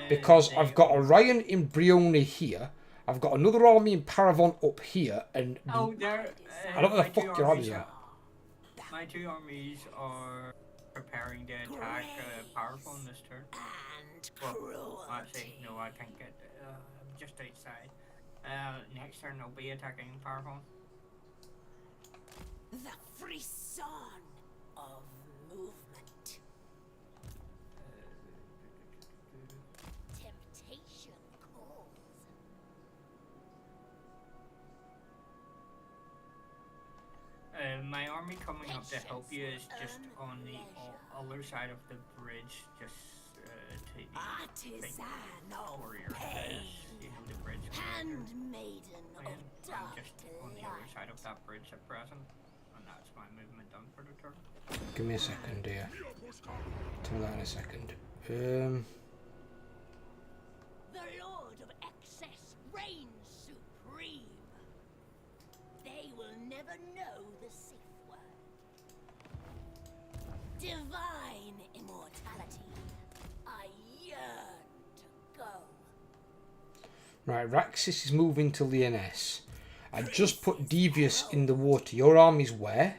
Because I've got Orion in Brioni here. I've got another army in Paravon up here. And Oh, there. I don't know my the fuck two your armies are. My 2 armies are preparing to attack Powerful this turn. And Well, cruelty. actually, no, I can't get just outside. Next turn, they'll be attacking Powerful. The frisson of movement. Temptation calls. My army coming up to help you is just on the other side of the bridge, just to the Artisan of warrior. pain. You know the bridge. Handmaiden I'm of dark just on the other side of that bridge at present, and that's my movement done for the turn. Give me a second here. Tell me that in a second. The Lord of Excess reigns supreme. They will never know the Sith word. Divine immortality. I yearn to go. Right, Raxus is moving to Lyonesse. I just put Devious in the water. Your army's where?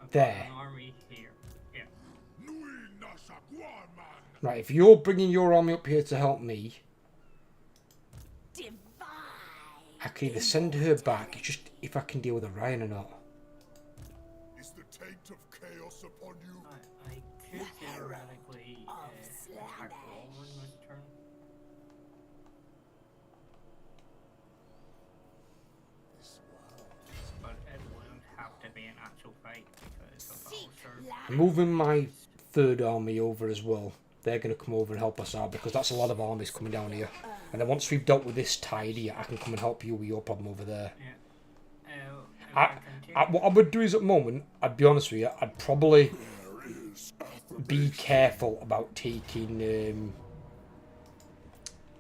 I've got There. an army here. Yeah. Nui nasa guaman. Right, if you're bringing your army up here to help me, Divine. I can either send her back. It's just if I can deal with Orion or not. Is the taint of chaos upon you? I could theoretically attack Walrun this turn. But it wouldn't have to be an actual fight because of Seek Ulcer. I'm moving my third army over as well. They're going to come over and help us out because that's a lot of armies coming down here. And then once we've dealt with this tide here, I can come and help you with your problem over there. Yeah. If I can take What I would do is at the moment, I'd be honest with you, I'd probably There is be careful about taking,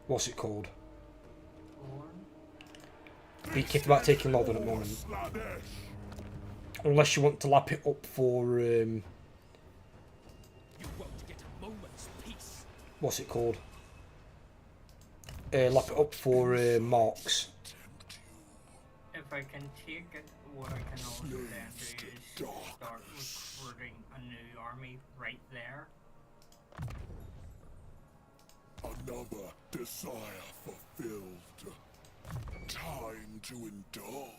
what's it called? Warren. Be careful about taking Northern at the moment. Slanesh. Unless you want to lap it up for, You won't get a moment's peace. what's it called? Lap it up for Marks. If I can take it, what I can also then do is start recruiting a new army right there. Another desire fulfilled. Time to indulge.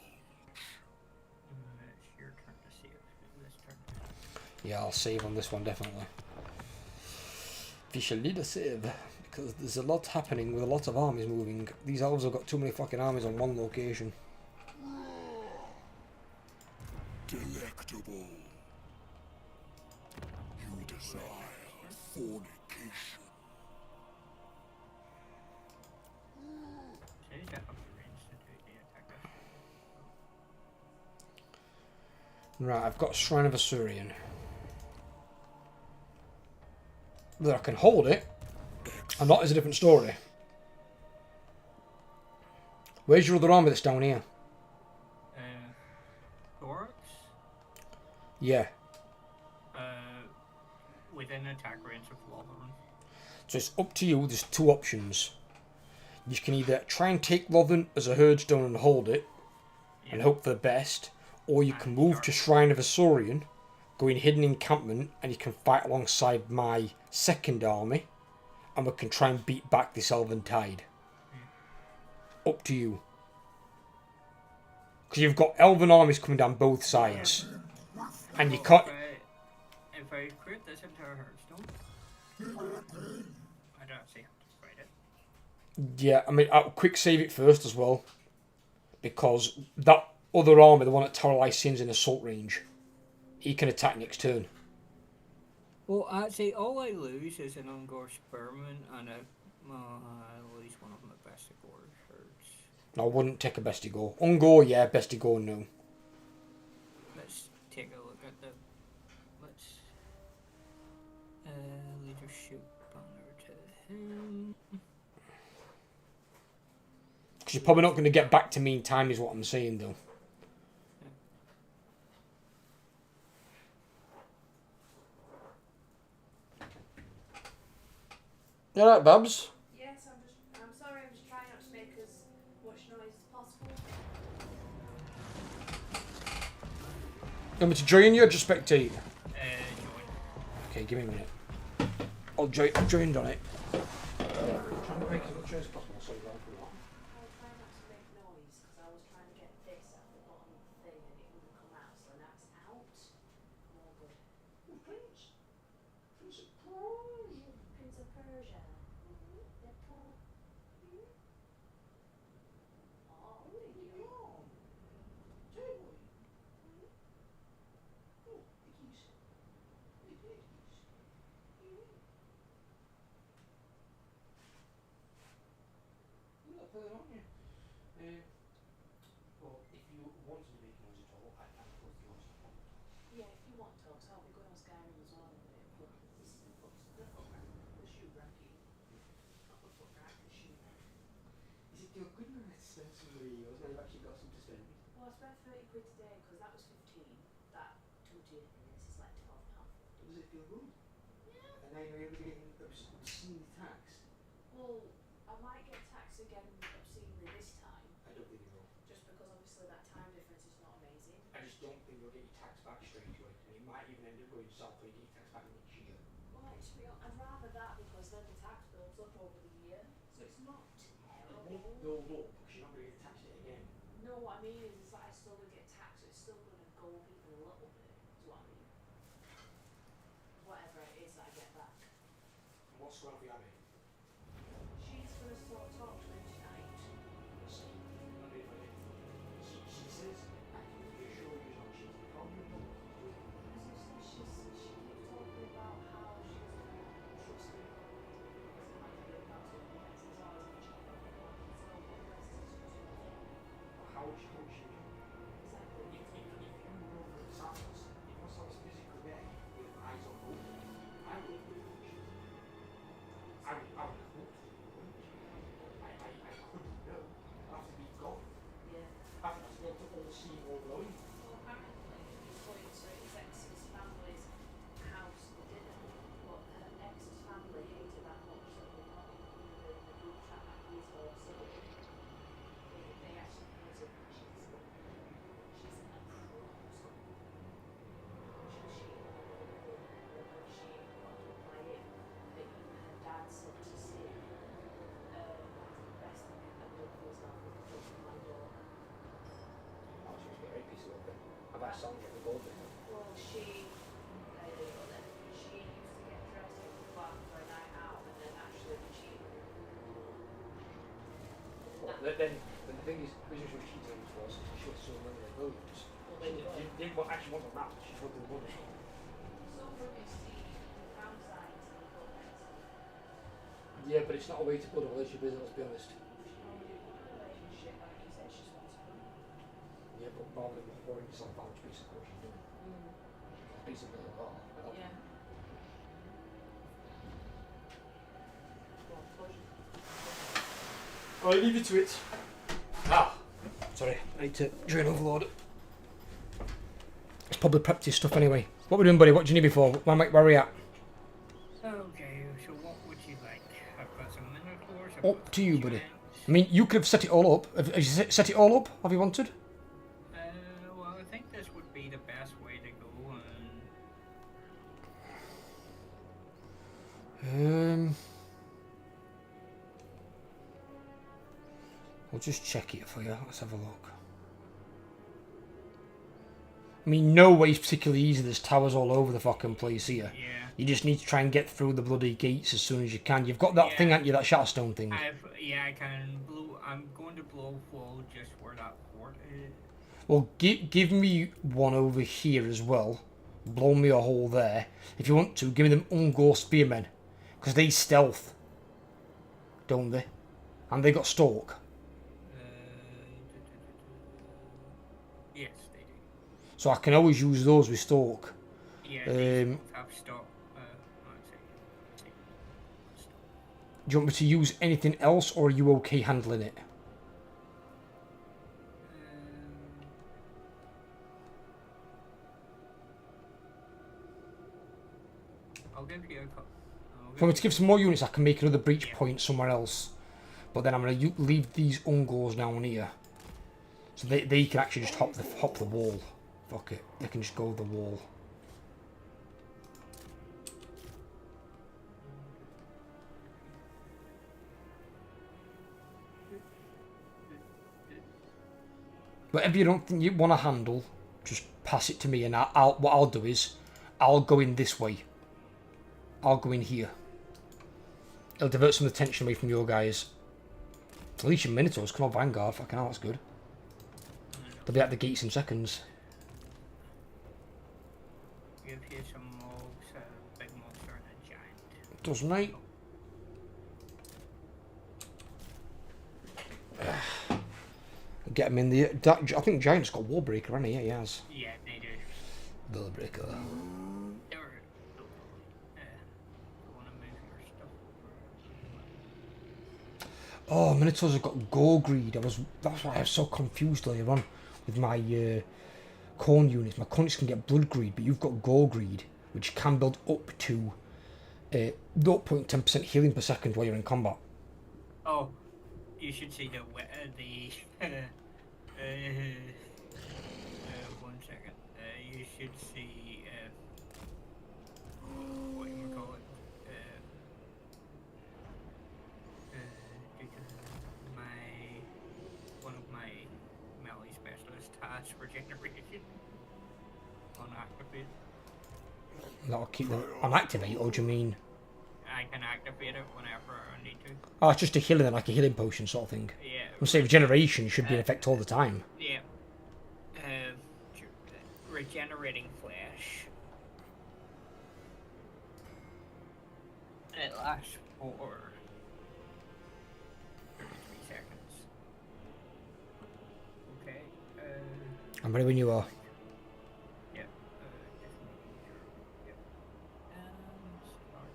It's your turn to see if this turn. Yeah, I'll save on this one, definitely. We shall need a save, because there's a lot happening with a lot of armies moving. These elves have got too many fucking armies on one location. Delectable. You desire fornication. So you have the range to do the attack. Right, I've got Shrine of Assyrian. Whether I can hold it or not is a different story. Where's your other army that's down here? Thorax? Yeah. Within attack range of Lothern. So it's up to you. There's two options. You can either try and take Lothern as a herd stone and hold it and hope for the best, or you can move to Shrine of Assyrian, go in hidden encampment, and you can fight alongside my second army, and we can try and beat back this Elven Tide. Up to you. Because you've got Elven armies coming down both sides. And you can't... If I create this entire Hearthstone, I don't actually have to fight it. Yeah, I mean, I'll quick save it first as well. Because that other army, the one that Tower Lycian's in assault range, he can attack next turn. Well, actually, all I lose is an Ungor Spearman and I lose one of my Bestigor herds. I wouldn't take a Bestigor. Ungor, yeah, Bestigor, no. Let's take a look at the. Let's. Leadership banner to him. Because you're probably not going to get back to me in time, is what I'm saying, though. You alright, Babs? Yes, I'm sorry, I'm just trying not to make as much noise as possible. You want me to join you or just spectate? Join. Okay, give me a minute. I've joined on it. Trying to make as much as possible so you don't I was trying not to make noise because I was trying to get this at the bottom of the thing and it wouldn't come out, so now it's out. All good. Prince of Persia. Prince of Persia. Oh, thank you. Well, if you want to make noise at all, I can put yours on. Yeah, if you want to, because I'll be good on Skyrim as well. But this is the foot rack, the shoe racky. Not the foot rack, the shoe rack. Is it your good man that's spent some money yours now you've actually got some to spend? Well, I spent 30 quid today because that was 15. That tooted and this is like £12.50. Does it feel good? Yeah. And now you're able to get obscenely taxed? Well, I might get taxed again obscenely this time, I don't think you will. just because don't think you'll get your tax back straight away, and you might even end up going south and you get your tax back next year. Well, I'd rather that because then the tax builds up over the year, so it's not terrible. Build up because you're not going to get taxed it again. No, what I mean is that I still would get taxed, so it's still going to go up even a little bit, is what I mean. Whatever it is that I get back. And what's going on for Abby? She's going to sort of talk to him tonight. Listen, not really funny. She says, I can reassure you not she's the problem. She keeps talking about how she doesn't trust him. That's what he gets. It's always a cheap so what the rest is just How would she coach you? exactly. If you were over at Santos, if I was physically there with eyes on open, I would have coached you. I would have looked. I couldn't know. I'd have to be gone. Yeah. I'd have to go to all steam all blowing. Well, apparently, he's going to his ex's family's house for dinner, but her ex's family hated that much that they not included in the group chat that he's also in. They actually hate her. She's a pro. She got told by him that even her dad said to see the best thing I've done for yourself was to talk to my daughter. Oh, she was a great piece of work then. I bet sounds like a gold digger. Well, she used to get dressed up for fun for a night out and then actually be cheaper. Then the thing is, the reason she was cheating on us was she was so money like Williams. Well, She there you go. didn't actually want the map, she wanted the money. Some rubbish the campsite and the book next Yeah, but it's not a way to build a relationship, is it? Let's be honest. She already put a relationship like you said she's supposed to put. Yeah, but rather than pouring yourself out, which basically what she's doing. It's basically a lot. Yeah. Well, pleasure. I'll leave you to it. Ah! Sorry, I need to drain overload. It's probably prepped his stuff anyway. What we doing, buddy? What do you need me for? Where are we at? Okay, so what would you like? I've got some minotaurs. I've Up got to some you, buddy. giants. I mean, you could have set it all up. Have you set it all up? Have you wanted? Well, I think this would be the best way to go. I'll just check it for you. Let's have a look. I mean, no way it's particularly easy. There's towers all over the fucking place here. Yeah. You just need to try and get through the bloody gates as soon as you can. You've got that thing, haven't you? That Shatterstone thing. I can blow. I'm going to blow full just where that fort is. Well, give me one over here as well. Blow me a hole there. If you want to, give me them Ungor spearmen. Because they stealth. Don't they? And they got stalk. Yes, they do. So I can always use those with stalk. Yeah, these both have stock. Do you want me to use anything else, or are you okay handling it? I'll give you a couple. If you want me to give some more units, I can make another breach point somewhere else. But then I'm going to leave these Ungors down here. So they can actually just hop the wall. Fuck it. They can just go the wall. Whatever you don't think you want to handle, just pass it to me, and what I'll do is, I'll go in this way. I'll go in here. It'll divert some of the tension away from your guys. At least your Minotaurs come on Vanguard. Fucking hell, that's good. They'll be at the gates in seconds. Give you some mogs, a big monster and a giant. Does, mate. Get him in the... I think Giant's got Warbreaker, hasn't he? Yeah, he has. Yeah, they do. Warbreaker. They were. Want to move your stuff over. Oh, Minotaurs have got Gore Greed. That's why I was so confused earlier on with my corn units. My corn units can get Blood Greed, but you've got Gore Greed, which can build up to 0.10% healing per second while you're in combat. Oh, you should see the 1 second. should see what you call it. My one of my melee specialist has regeneration on activate. That'll keep them on activate, or do you mean? I can activate it whenever I need to. Oh, it's just a healing, like a healing potion sort of thing. Yeah. I'm saying regeneration should be in effect all the time. Yeah. Regenerating flesh. It lasts for 33 seconds. Okay. I'm ready when you are. Yeah. Just making sure. Yep. Start.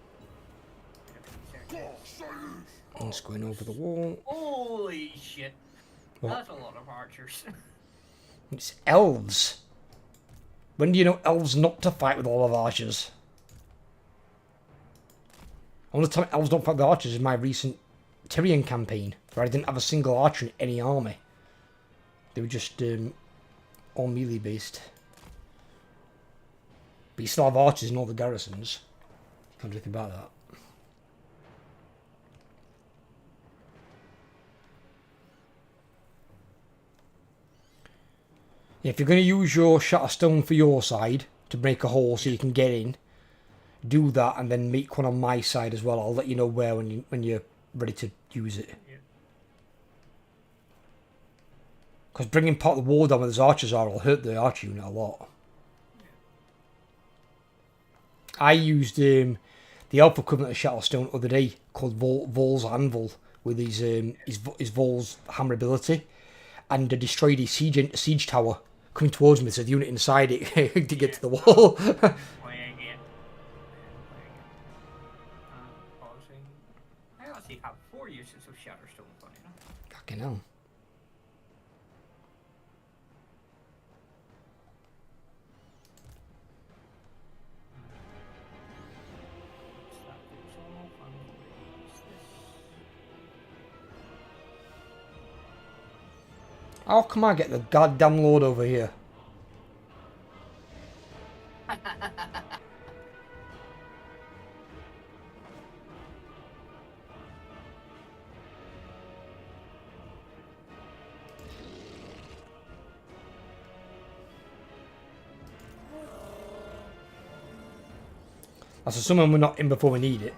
33 seconds. I'm just going over the wall. Holy shit. What? That's a lot of archers. It's elves. When do you know elves not to fight with all of archers? Only time elves don't fight with archers is my recent Tyrion campaign, where I didn't have a single archer in any army. They were just all melee based. But you still have archers in all the garrisons. Can't do anything about that. Yeah, if you're going to use your Shatterstone for your side to break a hole so you can get in, do that and then make one on my side as well. I'll let you know where when you're ready to use it. Because bringing part of the wall down where those archers are will hurt the archer unit a lot. I used the alpha equivalent of Shatterstone the other day called Vol's Anvil with his Vol's hammer ability, and destroyed his siege tower coming towards me, so the unit inside it to get to the wall. Play again. Pausing. I actually have 4 uses of Shatterstone, funny enough. Fucking hell. How come I get the goddamn load over here? That's assuming we're not in before we need it.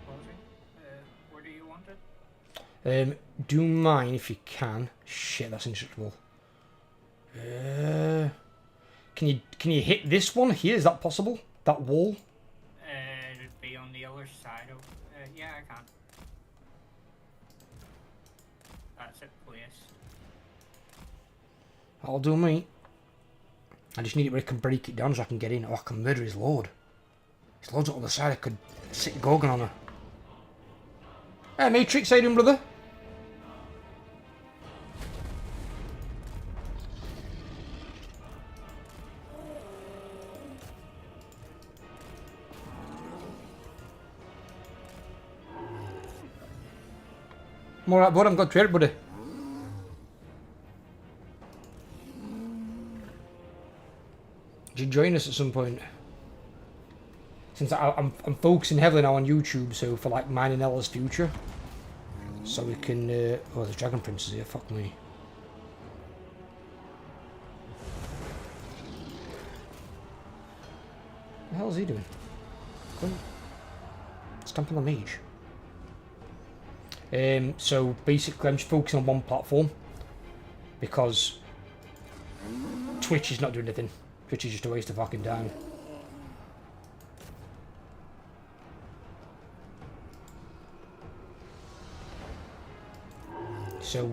Pausing. Where do you want it? Do mine if you can. Shit, that's indestructible. Can you hit this one here? Is that possible? That wall? It'd be on the other side of. Yeah, I can. That's it, place. That'll do me. I just need it where I can break it down so I can get in. Oh, I can murder his lord. His lord's on the other side. I could sit Gorgon on her. Hey, Matrix, how you doing, brother? I'm alright, bud. I'm got to it, buddy. You join us at some point? Since I'm focusing heavily now on YouTube, so for like mine and Ella's future, so we can. Oh, the Dragon Prince is here. Fuck me. What the hell is he doing? Come stamp on the mage. So basically, I'm just focusing on one platform because Twitch is not doing anything. Twitch is just a waste of fucking time. So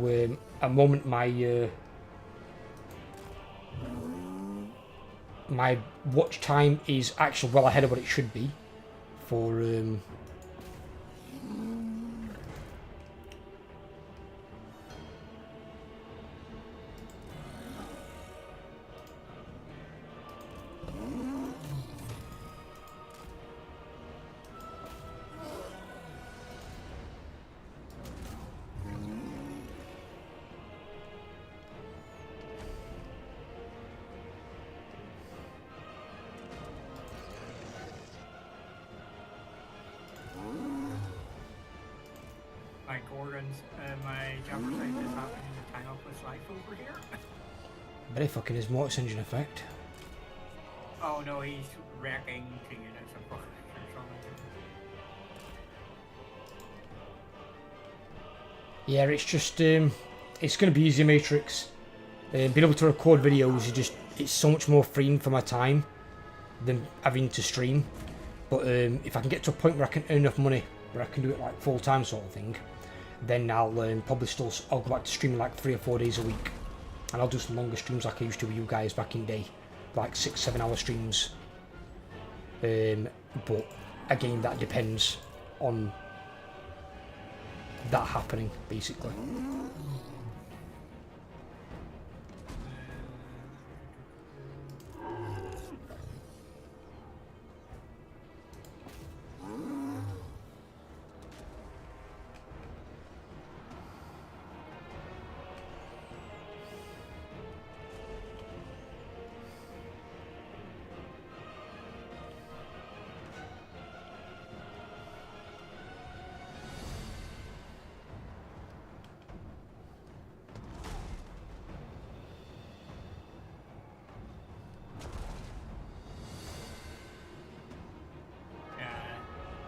at the moment my my watch time is actually well ahead of what it should be for organs. My jumper site is happening to turn off his life over here. Very fucking his mortis engine effect. Oh no, he's wrecking to units of or something. Yeah, it's just it's gonna be easier, Matrix. Being able to record videos is just, it's so much more freeing for my time than having to stream. But if I can get to a point where I can earn enough money where I can do it like full time sort of thing, then I'll probably still, I'll go back to streaming like 3 or 4 days a week, and I'll do some longer streams like I used to with you guys back in the day, like 6-7 hour streams. But again, that depends on that happening basically.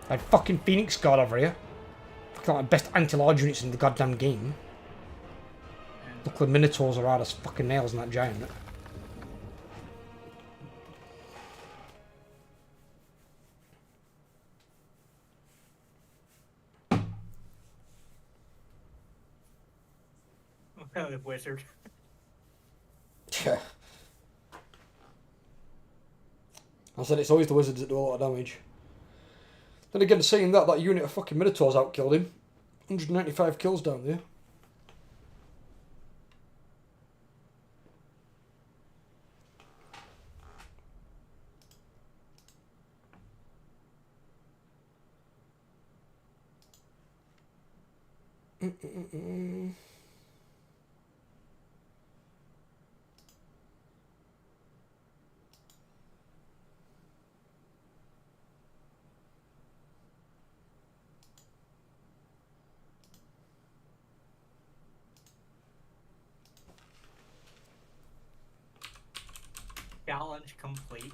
Like fucking Phoenix Guard over here. Fucking like the best anti-large units in the goddamn game. Look, the Minotaurs are hard as fucking nails in that giant. The wizard. Yeah. I said it's always the wizards that do a lot of damage. Then again, saying that, that unit of fucking Minotaurs outkilled him. 195 kills down there. Challenge complete.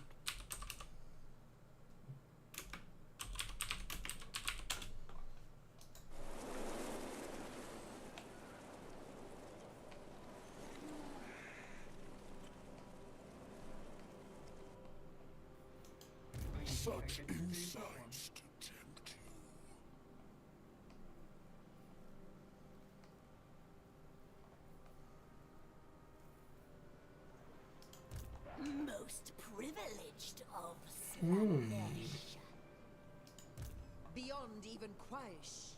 Such insights to tempt Most privileged of Slanesh. Beyond even Quraysh.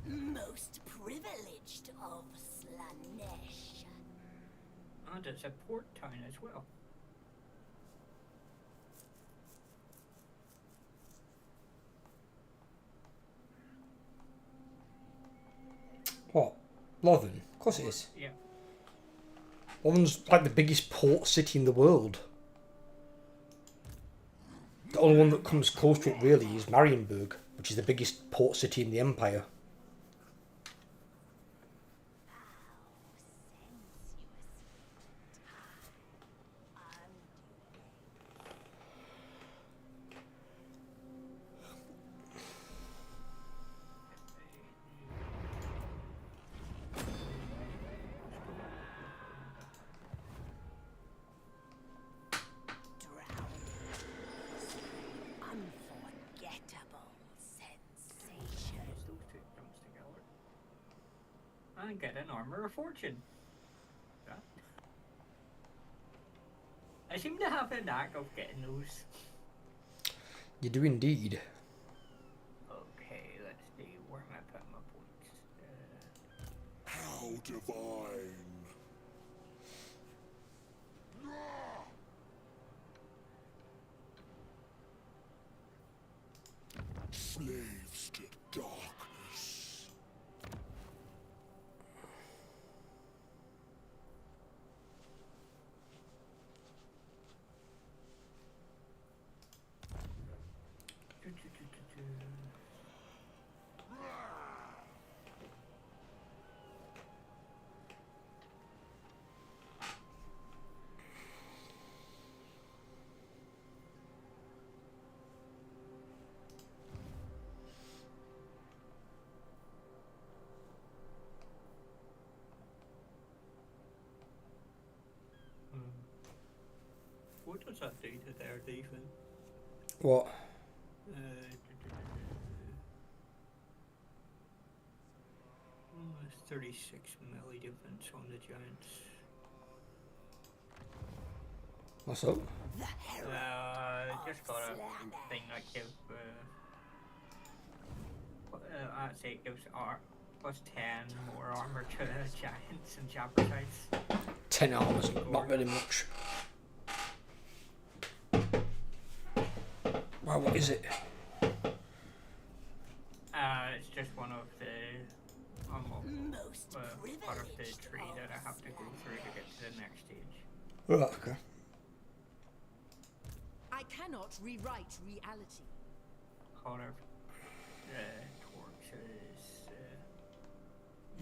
Most privileged of Slanesh. And it's a port town as well. What? Lothan? Of course it is. Yeah. Lothan's like the biggest port city in the world. The only one that comes close to it really is Marienburg, which is the biggest port city in the Empire. Unforgettable sensation. Those two comes together. And get an armor of fortune. Yeah. I seem to have a knack of getting those. You do indeed. Okay, let's see. Where am I putting my points? how divine. Slaves to darkness. does that do to their defense? What? It's 36 melee defense on the giants. What's up? The herald Just got a slander. thing that gives, I'd say it gives plus 10 more armor to giants and jabbersites. 10 armors, not very much. Wow, what is it? It's just one of the Most part of the privileged tree of that I have to go slander. through to get to the next stage. Right, okay. I cannot rewrite reality. Color torches.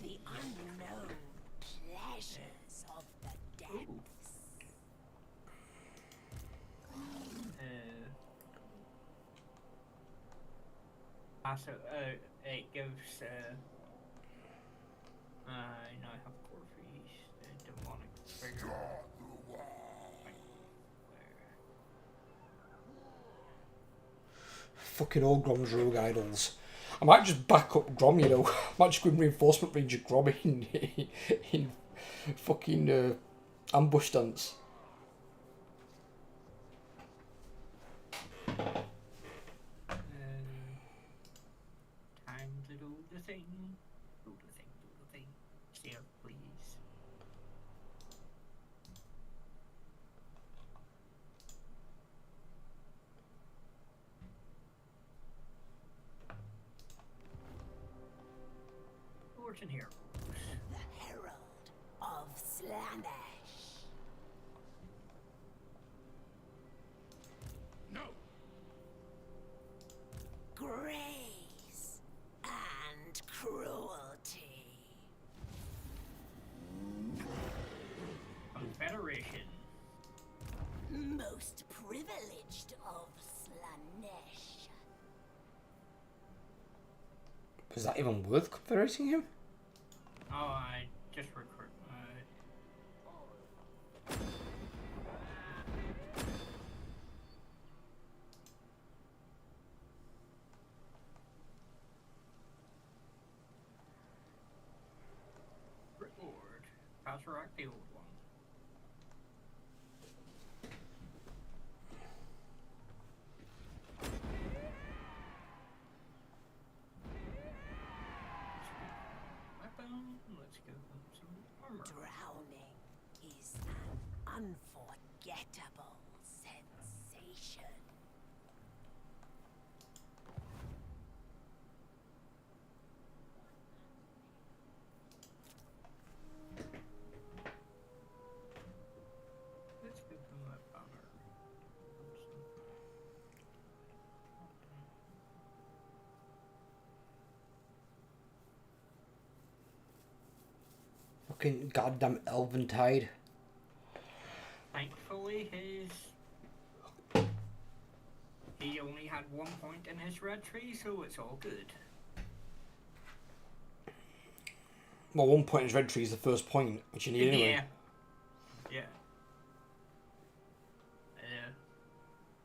The unknown pleasures of the depths. Also, it gives. I know I have Corphes, the demonic figure. Fucking all Grom's rogue idols. I might just back up Grom, you know. I might just go in reinforcement range of Grom in fucking ambush stance. Time to do the thing. Do the thing, do the thing. Save, please. Fortune Heroes. The herald of Slanesh. No! Grace and cruelty. Confederation. Most privileged of Slanesh. Is that even worth confederating him? Oh, I just recruit. Lord, counteract the old one. Weapon. Let's give them some armor. Drowning is an unforgettable sensation. Let's give them that armor. Fucking goddamn Elventide. Thankfully, he only had 1 point in his red tree, so it's all good. Well, 1 point in his red tree is the first point, which you need anyway. Yeah.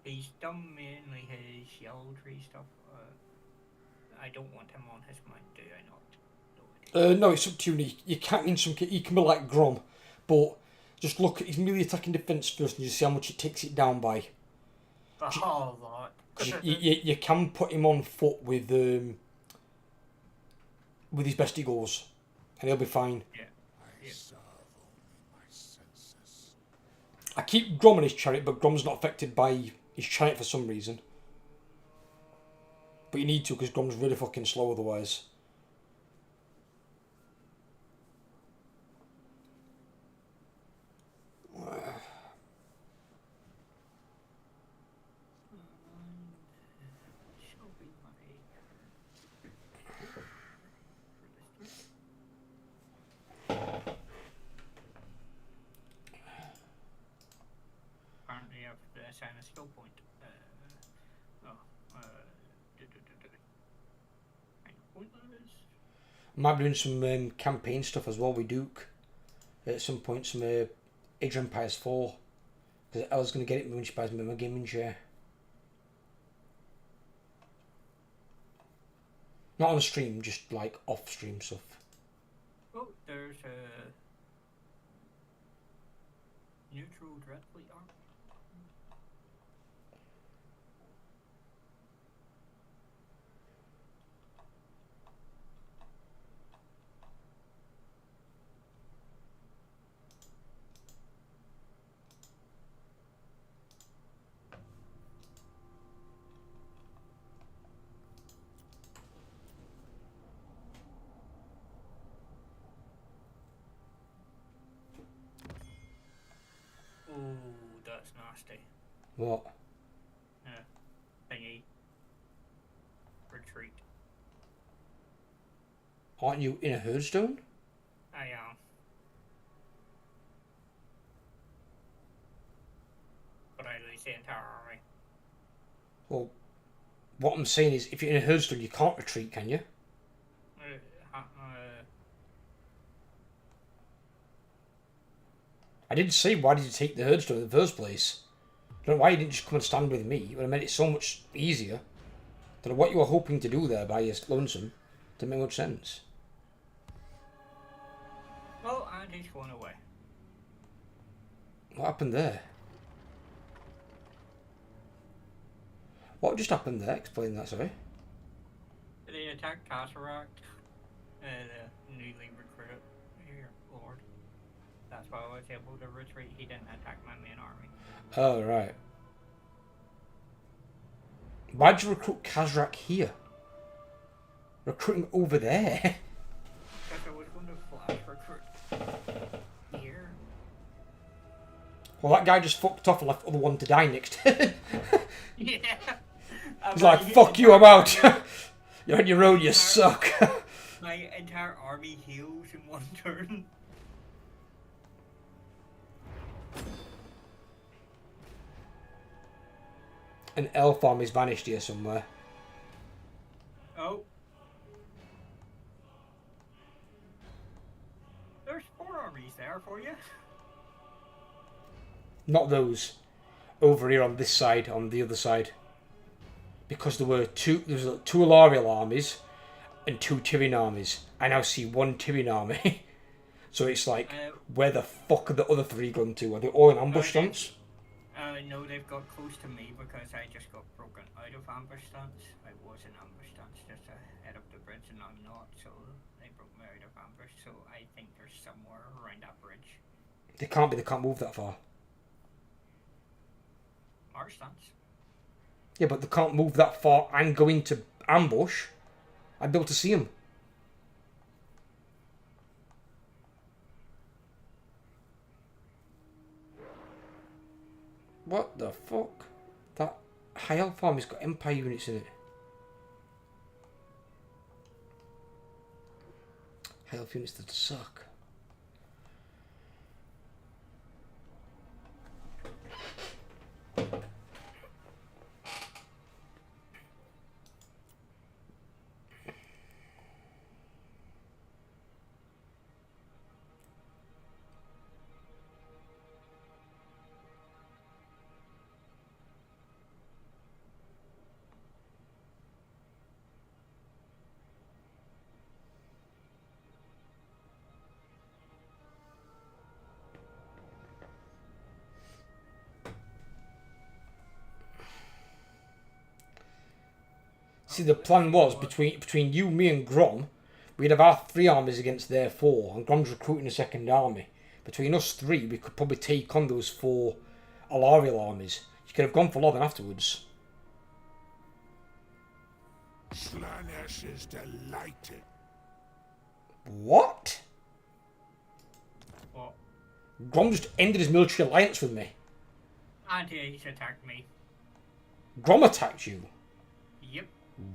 He's done mainly his yellow tree stuff. I don't want him on his mind, do I not? No, I don't. No, it's up to you. You can't in some. He can be like Grom, but just look at his melee attacking defense first, and you see how much it takes it down by. A whole lot. 'Cause you can put him on foot with his best he goes, and he'll be fine. Yeah. I serve only my senses. I keep Grom on his chariot, but Grom's not affected by his chariot for some reason. But you need to, because Grom's really fucking slow otherwise. Shall be my apparently I have to assign a skill point. Kind of pointless. Might be doing some campaign stuff as well with Duke. At some point, some Age of Empires 4 Because Ella's going to get it when she buys me my gaming chair. Not on stream, just like off stream stuff. Oh, there's a neutral Dreadfleet arm. Oh, that's nasty. What? Thingy. Retreat. Aren't you in a herdstone? I am. But I lose the entire army. Well, what I'm saying is, if you're in a herdstone, you can't retreat, can you? I didn't say why did you take the herdstone in the first place. I don't know why you didn't just come and stand with me. It would have made it so much easier. I don't know what you were hoping to do there by your lonesome. Didn't make much sense. Oh, and he's going away. What happened there? What just happened there? Explain that, sorry. They attacked Cataract, the newly recruited Lord. That's why I was able to retreat. He didn't attack my main army. Oh, right. Why'd you recruit Kazrak here? Recruiting over there? Because I was going to flash recruit here. Well, that guy just fucked off and left the other one to die next. Yeah. He's like, fuck you, I'm out. You're on your own, you suck. My entire army heals in one turn. An elf army's vanished here somewhere. Oh. There's 4 armies there for you. Not those. Over here on this side, on the other side. Because there was 2 Alarial armies and 2 Tyrian armies. I now see 1 Tyrian army. So it's like, where the fuck are the other 3 gone to? Are they all in ambush stance? No, they've got close to me because I just got broken out of ambush stance. I was in ambush stance just ahead of the bridge and I'm not, so they broke me out of ambush. So I think they're somewhere around that bridge. They can't be, they can't move that far. March stance. Yeah, but they can't move that far and go into ambush. I'd be able to see them. What the fuck? That high elf army's got empire units in it. High elf units that suck. See, the plan was between you, me, and Grom, we'd have our 3 armies against their 4, and Grom's recruiting a second army. Between us 3, we could probably take on those 4 Alarial armies. You could have gone for Lothar afterwards. Slanesh is delighted. What? What? Grom just ended his military alliance with me. And he's attacked me. Grom attacked you. Yep.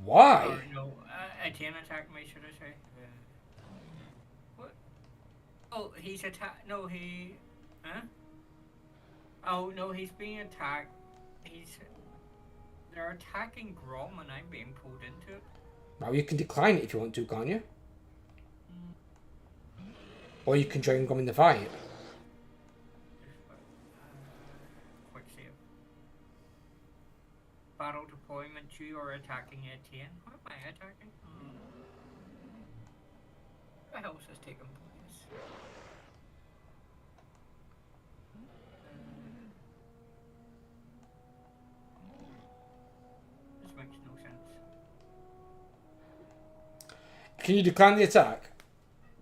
Why? Or no, Etienne attacked me, should I say? What? Oh, he's attacked. No, he. Huh? Oh, no, he's being attacked. They're attacking Grom and I'm being pulled into it. Well, you can decline it if you want to, can't you? Or you can join Grom in the fight. attacking Etienne. What am I attacking? What the hell is this taking place? This makes no sense. Can you decline the attack?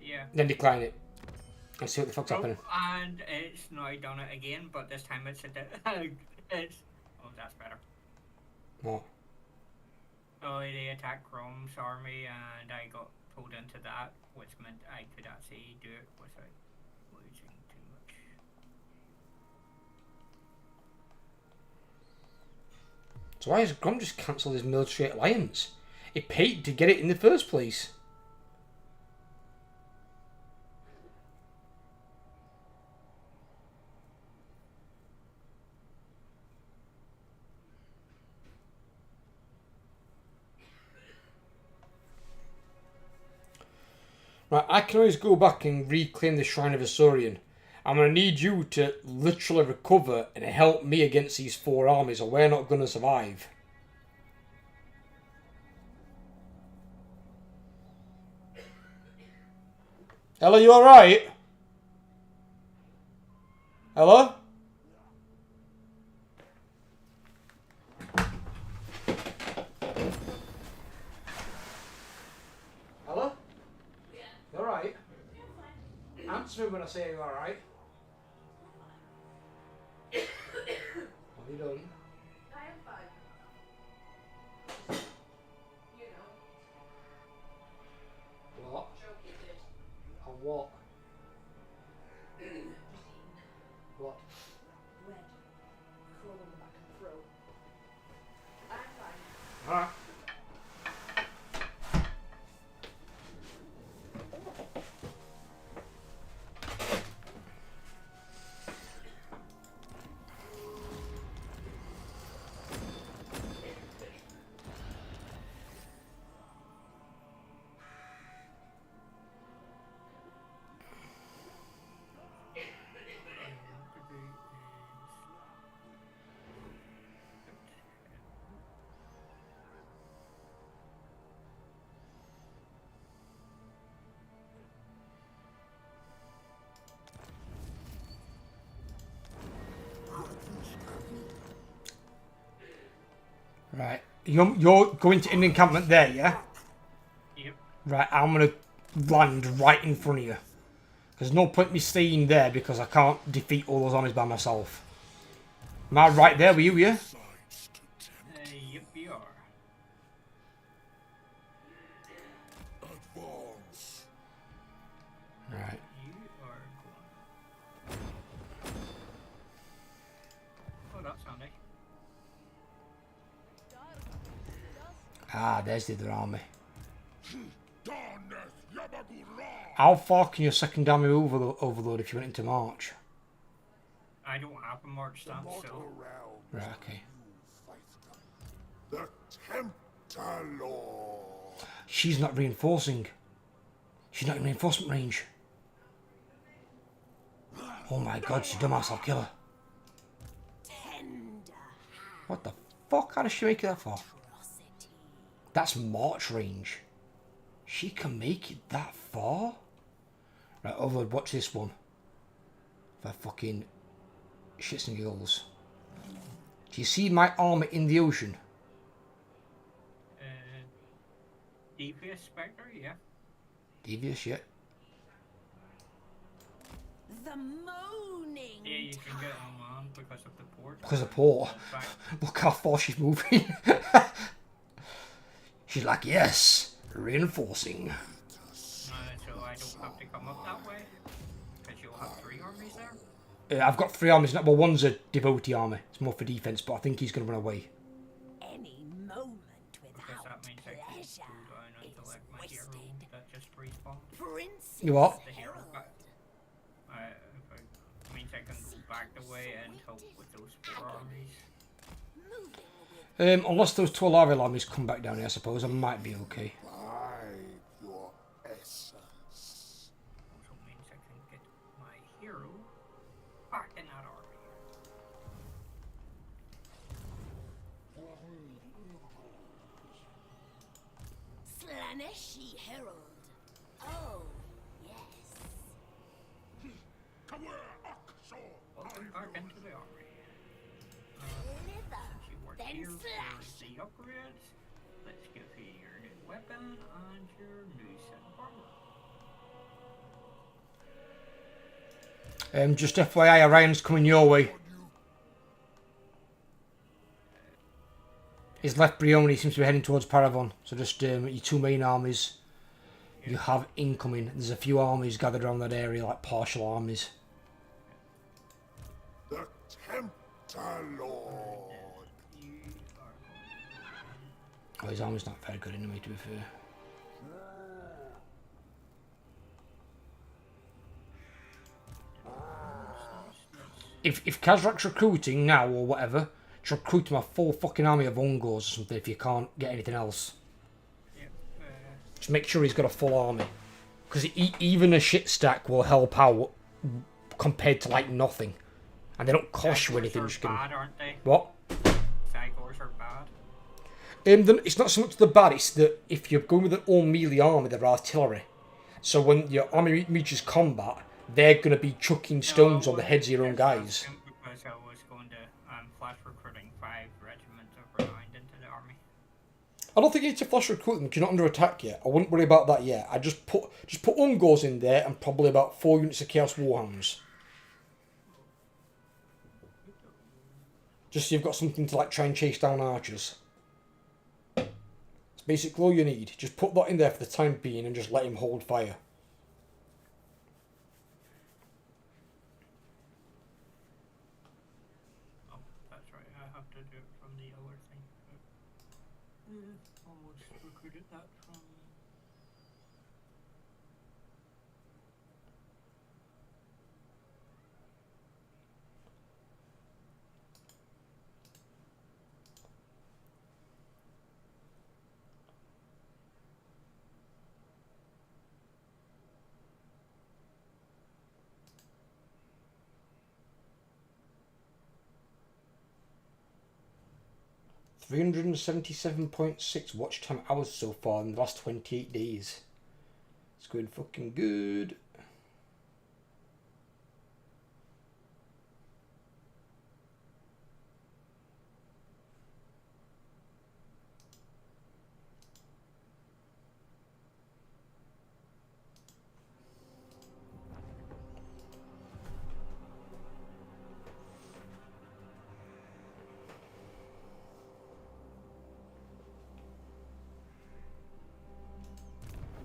Yeah. Then decline it. And see what the fuck's happening. And it's now done it again, but this time it's it's. Oh, that's better. What? So they attacked Chrome's army, and I got pulled into that, which meant I could actually do it without losing too much. So why has Grom just cancelled his military alliance? He paid to get it in the first place. Right, I can always go back and reclaim the Shrine of Asaurian. I'm going to need you to literally recover and help me against these 4 armies, or we're not going to survive. Ella, you alright? Ella? Ella? You alright? Answer me when I say you're alright. What have you done? I am fine. You know, What? joke you did. On what? Just eating What? bread. Crawl on the back and throw. I'm fine. Alright. Right. You're going to an encampment there, yeah? Yep. Right, I'm going to land right in front of you. There's no point me staying there because I can't defeat all those armies by myself. Am I right there with you, yeah? Yep, you are. Advance. Right. You are going. Oh, that's handy. Ah, there's the other army. Darneth Yabagura. How far can your second army overload if you went into March? I don't have a march stance, so. Mortal realm. Right, okay. The Tempter Lord. She's not reinforcing. She's not in reinforcement range. Oh my god, she's dumbass, I'll kill her. Tender What the fuck? How does she make it that far? atrocity. That's March range. She can make it that far? Right, Overlord, watch this one. For fucking shits and giggles. Do you see my armor in the ocean? Devious Spectre, yeah. Devious, yeah. The moaning. Yeah, you can get on land because of the port. Because of port. In fact, Look how far she's moving. She's like, yes, reinforcing. so I don't have to come up that way? Because you'll have 3 armies there? I've got 3 armies now. Well, one's a devotee army. It's more for defense, but I think he's going to run away. Any moment Because without that means I can pleasure go down and is select my hero wasted. that just respawns. Princess You what? The hero back. Means I can go back the way and help with those 4 armies. moving with Unless those 2 larval armies come back down here, I suppose I might be okay. Hide your essence. Also means I can get my hero back in that army. herald. Oh, yes. Welcome back into the army. Deliver, Since you work then here for slash. the upgrades, let's give you your new weapon and your new set of armor. Just FYI, Orion's coming your way. He's left Brion, he seems to be heading towards Paravon. So just your two main armies you have incoming. There's a few armies gathered around that area, like partial armies. The Tempter Lord. You are Oh, his army's not very good anyway, to be fair. If Kazrak's recruiting now or whatever, just recruit him a full fucking army of Ungors or something if you can't get anything else. yeah, Just make sure he's got a full army. Because even a shit stack will help out compared to like nothing. And they don't cost you anything. Cygors are bad, aren't they? What? Cygors are bad. It's not so much the bad, it's that if you're going with an all melee army, they're artillery. So when your army reaches combat, they're going to be chucking stones on the heads of your own guys. Because I was going to flash recruiting 5 regiments of Renowned into the army. I don't think you need to flash recruit them because you're not under attack yet. I wouldn't worry about that yet. I just put Ungors in there and probably about 4 units of Chaos Warhounds. Just so you've got something to like try and chase down archers. It's basically all you need. Just put that in there for the time being and just let him hold fire. Oh, that's right. I have to do it from the other thing. Almost recruited that from. $377.6 watch time hours so far in the last 28 days. It's going fucking good.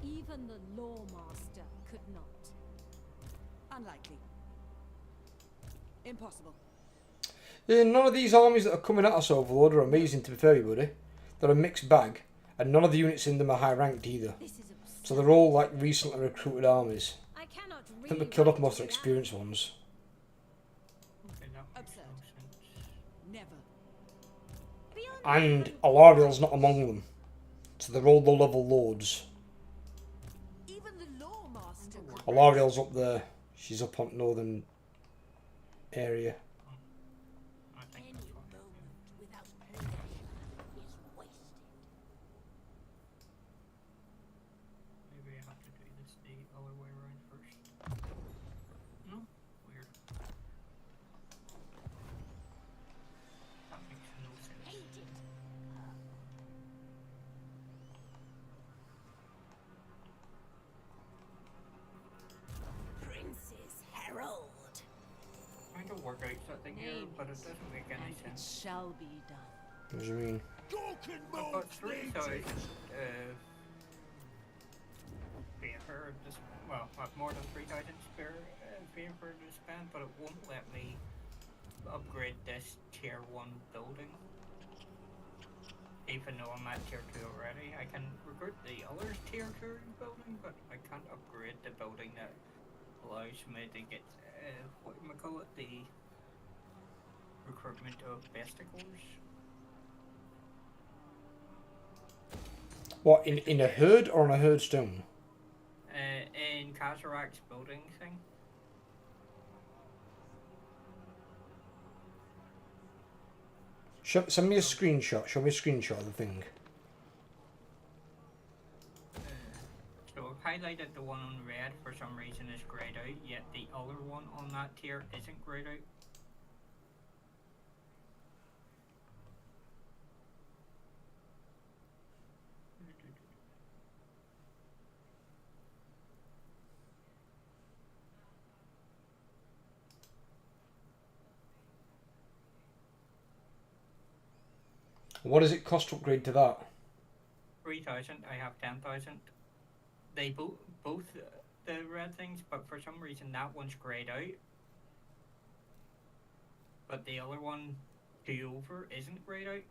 Even the Lawmaster could not. Unlikely. Impossible. None of these armies that are coming at us, Overlord, are amazing to be fair, buddy. They're a mixed bag, and none of the units in them are high ranked either. This is absurd. So they're all like recently recruited armies. I cannot I think we killed off most of the experienced ones. Okay, that makes Absurd. no sense. Never. And Alariel's not among them. So they're all low-level lords. Even the Lawmaster could Alariel's up there. She's up on northern area. I think Any that's what. moment without pleasure is wasted. Maybe I have to do this the other way around first. No? Weird. That makes no sense. Hate it. Prince's Herald. Trying to work out something here, but it doesn't make any and it sense. shall be done. What do you mean? Talking I've got about 3,000 paper to well, I've more than 3,000 spare paper to spend, but it won't let me upgrade this tier 1 building. Even though I'm at tier 2 already, I can recruit the other tier 2 building, but I can't upgrade the building that allows me to get, what do we call it, the recruitment of besticles. What, in a herd or on a herd stone? In Kazarak's building thing. Send me a screenshot. Show me a screenshot of the thing. highlighted the one on red for some reason is grayed out, yet the other one on that tier isn't grayed out. What does it cost to upgrade to that? 3,000. I have 10,000. They both the red things, but for some reason that one's grayed out. But the other one, 2 over, isn't grayed out.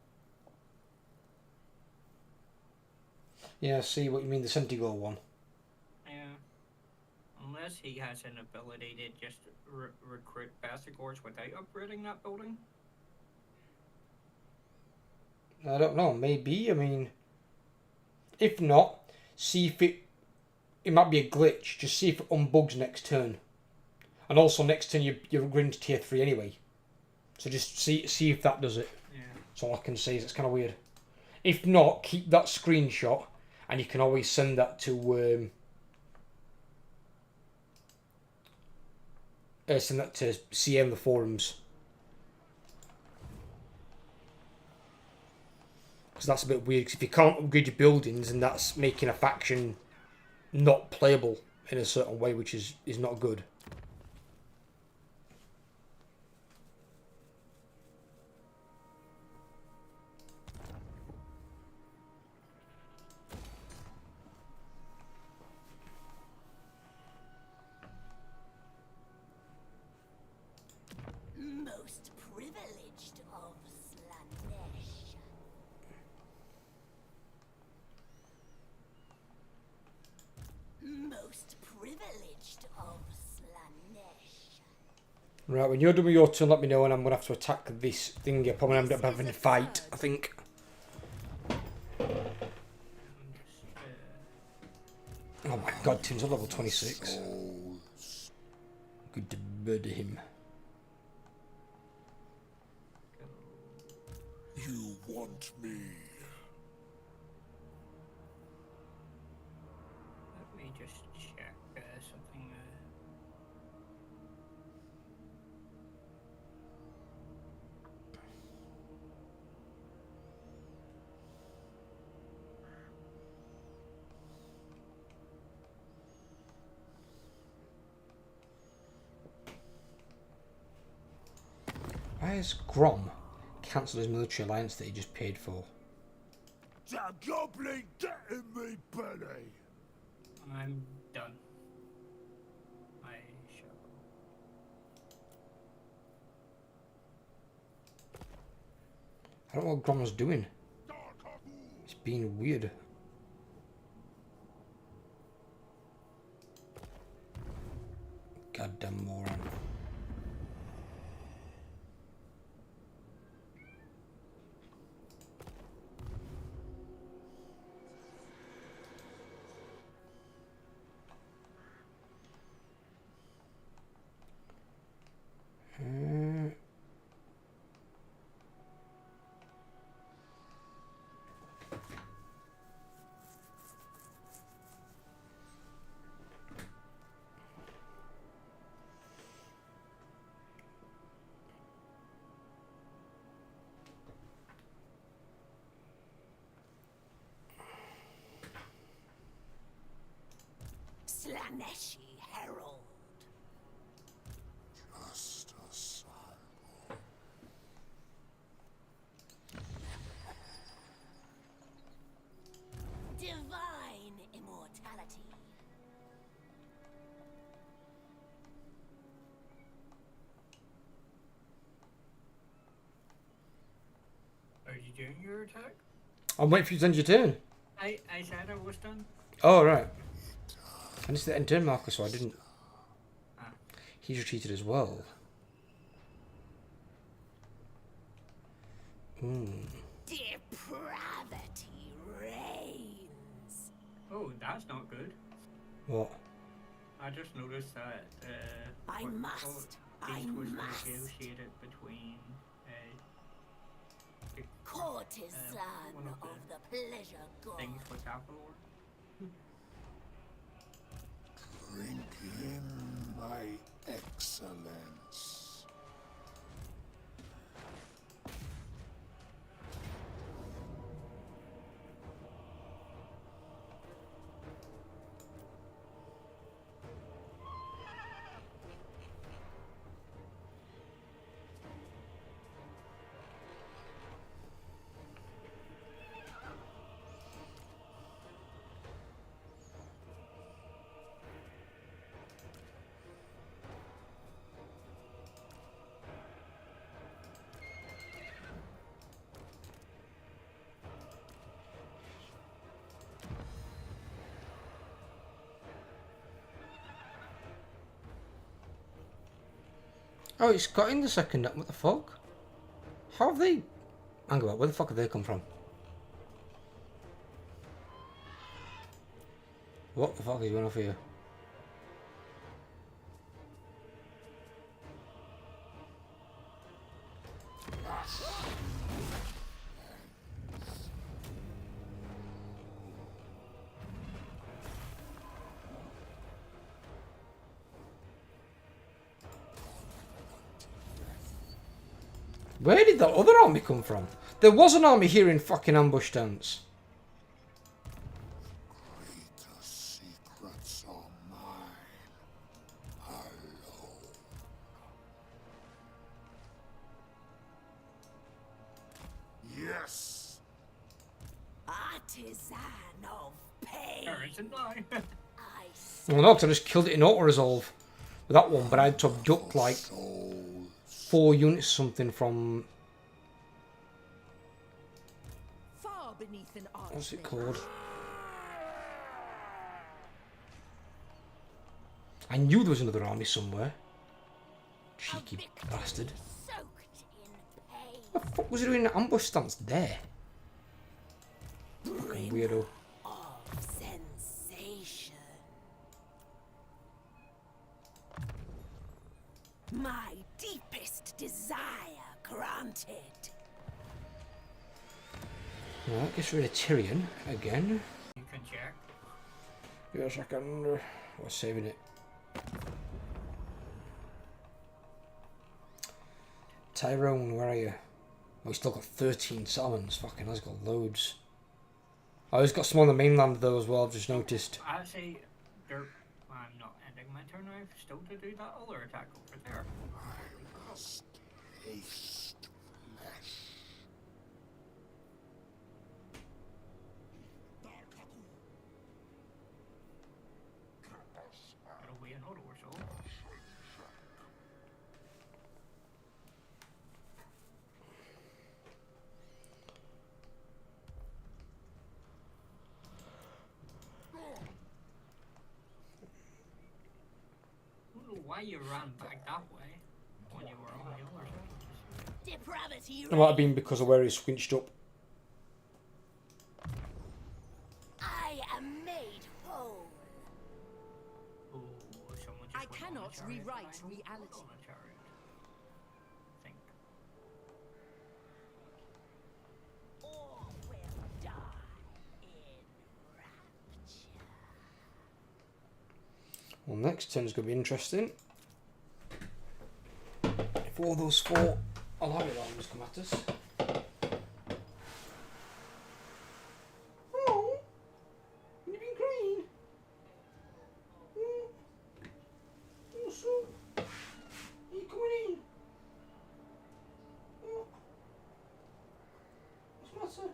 Yeah, I see what you mean, the Centigo one. Yeah. Unless he has an ability to just recruit Bastigors without upgrading that building. I don't know, maybe, I mean... If not, see if it might be a glitch, just see if it unbugs next turn. And also next turn you're upgrading to tier 3 anyway. So just see if that does it. Yeah. That's all I can say, is it's kind of weird. If not, keep that screenshot, and you can always send that to CM the forums. Because that's a bit weird, because if you can't upgrade your buildings, and that's making a faction not playable in a certain way, which is not good. Most privileged of Slanesh. Most privileged of Slanesh. Right, when you're done with your turn, let me know, and I'm going to have to attack this thing. You're probably end up having a fight, I think. Oh my god, Tim's on level 26. Souls. Good to murder him. You want me? Let me just check something. Why has Grom cancelled his military alliance that he just paid for? The goblin getting me belly. I'm done. I shall. I don't know what Grom's doing. It's being weird. Goddamn moron. Slaneshi Herald. Just a cycle. Divine immortality. Are you doing your attack? I'm waiting for you to end your turn. I said I was done. Oh, right. I missed the end turn marker, so I didn't. Ah. He's retreated as well. Depravity reigns. Oh, that's not good. What? I just noticed that I must. I peace was must. negotiated between the Courtesan one of of the pleasure god. things with Appalore. Drink in my excellence. Oh, it's got in the second. What the fuck? How have they... Hang on, where the fuck have they come from? What the fuck is going off here? Where did that other army come from? There was an army here in fucking ambush stance. Greater secrets are mine alone. Yes! Artisan of pain. There isn't I. I Well, no, 'cause I just killed it in auto-resolve with that one, but I had to abduct like Souls 4 units or something from... Far beneath an arch. What's it called? I knew there was another army somewhere. Cheeky bastard. soaked in pain. What the fuck was he doing in an ambush stance there? Fucking weirdo. Of sensation. My deepest desire granted. Right, gets rid of Tyrion again. You can check. Yes, I can. We're saving it. Tyrone, where are you? Oh, he's still got 13 summons. Fucking hell, he's got loads. Oh, he's got some on the mainland though as well, I've just noticed. I say, I'm not ending my turn. I have still to do that other attack over there. I must taste flesh. It'll be an auto or so. I don't know why you ran back that way when you were on the other side. Depravity It might have been because of where he's squinched up. I am made whole. Ooh, someone just I went on a cannot chariot. rewrite I don't reality. go on a chariot. Think. All will die in rapture. Well, next turn's going to be interesting. If all those 4 alarm alarms come at us. Oh, you've been crying. Oh, so, are you coming in? Oh, what's the matter?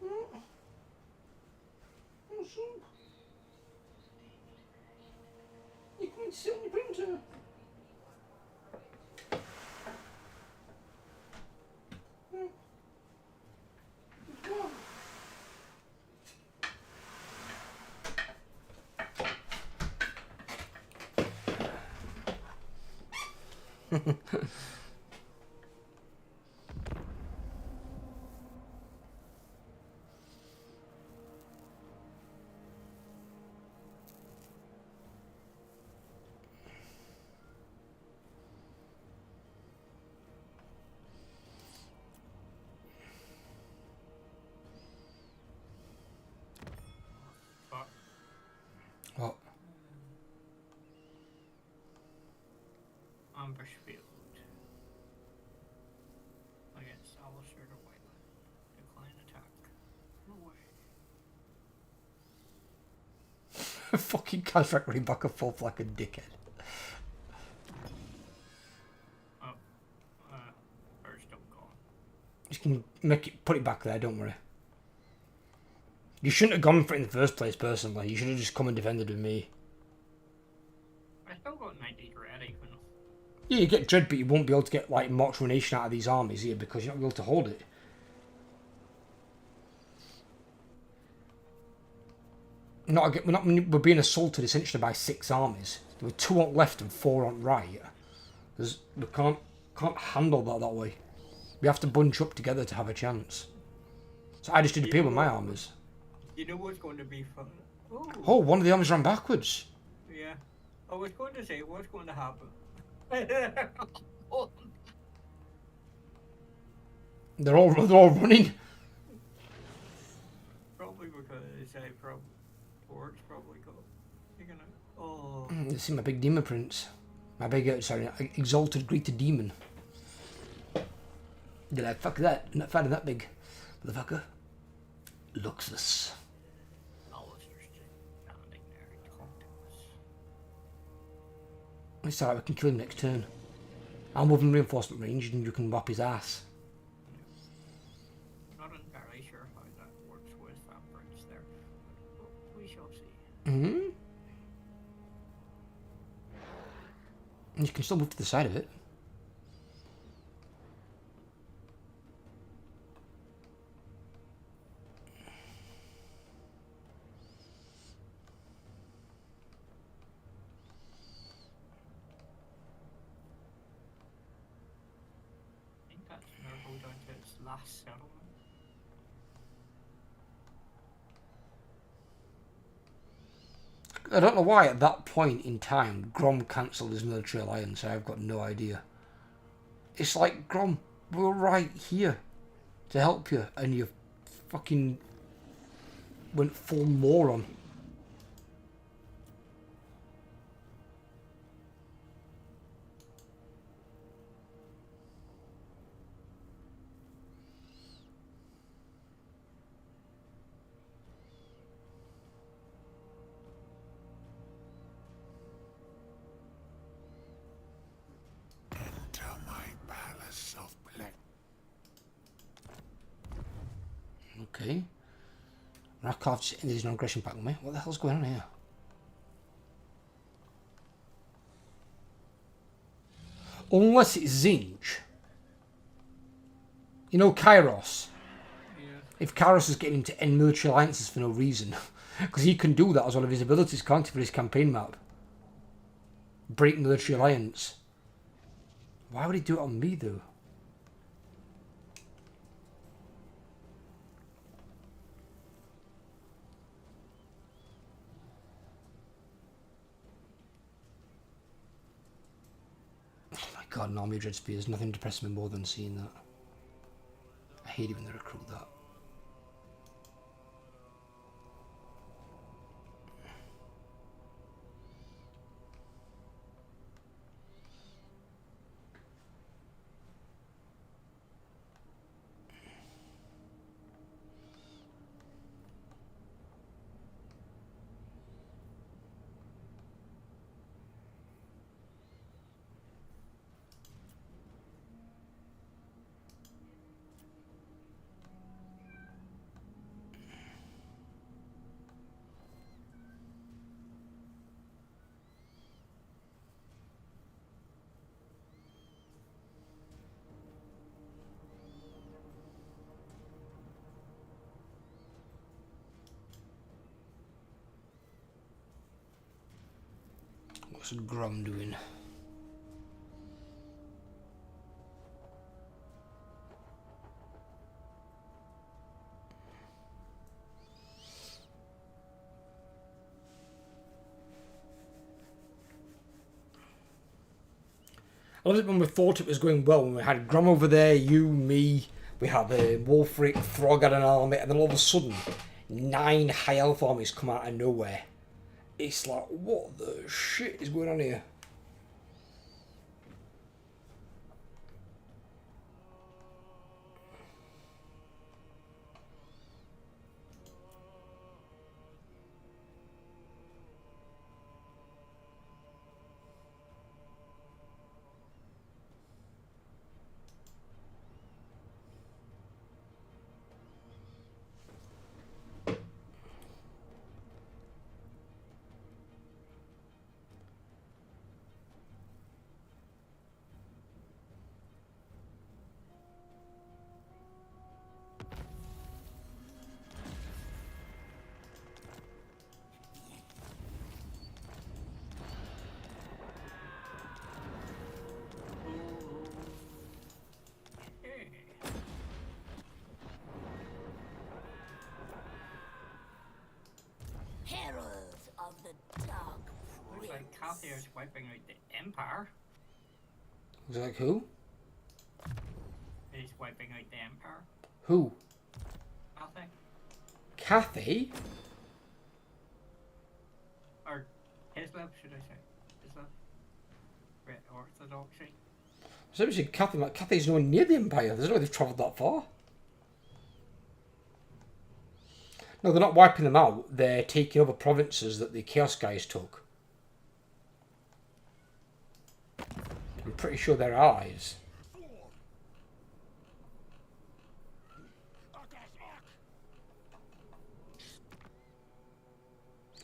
Oh, so, you coming to sit on your printer? Fuck. What? ambush field. Against Alistair the Whiteland. Decline attack. No way. Fucking Kazrak running back and forth like a dickhead. Oh. First don't call. You can put it back there, don't worry. You shouldn't have gone for it in the first place, personally. You should have just come and defended with me. I still got 90 ready, you know. Yeah, you get Dread, but you won't be able to get, like, Mox Ruination out of these armies here because you're not able to hold it. We're being assaulted essentially by 6 armies. There were 2 on left and 4 on right. We can't handle that way. We have to bunch up together to have a chance. So I just did appeal with my armies. You know what's going to be fun? Oh, one of the armies ran backwards. Yeah. I was going to say, what's going to happen? They're all running. Probably because Orcs probably got taken out. Oh. You see my big demon prince. My big, exalted greater demon. They're like, fuck that. I'm not finding that big. Motherfucker. Luxus. It's alright, we can kill him next turn. I'll move in reinforcement range and you can whop his ass. Not entirely sure how that works with fabrics there, but we shall see. And you can still move to the side of it. Last settlement. I don't know why at that point in time Grom cancelled his military alliance. I've got no idea. It's like, Grom, we're right here to help you and you fucking went full moron. Okay. Rakov's there's no aggression pact with me. What the hell's going on here? Unless it's Zinj. You know Kairos? Yeah. If Kairos is getting him to end military alliances for no reason. Because he can do that as one of his abilities, can't he, for his campaign map? Break military alliance. Why would he do it on me, though? God, an army of Dread Spears. Nothing depresses me more than seeing that. I hate it when they recruit that. What's Grom doing? I love it when we thought it was going well, when we had Grom over there, you, me, we had Wolfric, Throg had an army, and then all of a sudden, 9 high elf armies come out of nowhere. It's like, what the shit is going on here? Cathy is wiping out the Empire. Was it like who? He's wiping out the Empire. Who? Cathy. Kathy? Or Hislop, should I say? Hislop? Right, Orthodoxy. So you said Kathy, like Kathy's nowhere near the Empire. There's no way they've travelled that far. No, they're not wiping them out. They're taking over provinces that the Chaos guys took. I'm pretty sure they're allies.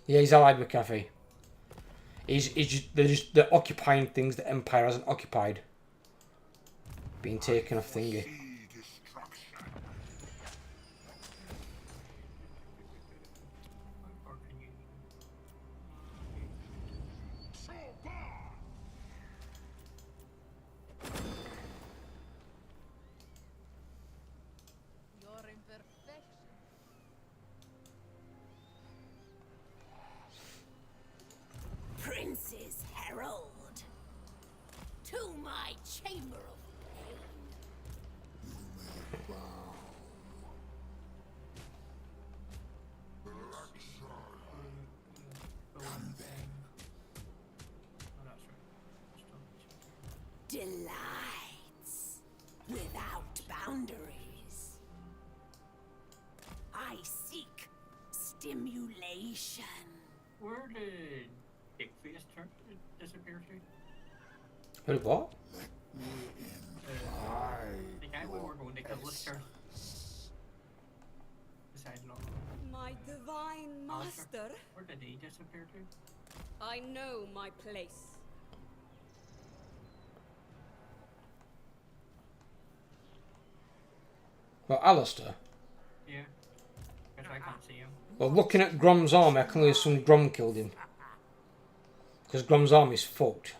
Yeah, he's allied with Kathy. They're occupying things the Empire hasn't occupied. Being taken off thingy. Or can you... Your imperfection. Prince's Herald. To my chamber of pain. Delights without boundaries. I seek stimulation. Where did Dickface disappear to? Who what? The guy we were going to kill Lister. Beside Law. My divine master, Where did he disappear to? I know my place. Well, Alistair. Yeah. Because I can't see him. Well, looking at Grom's army, I can only assume Grom killed him. Because Grom's army's fucked.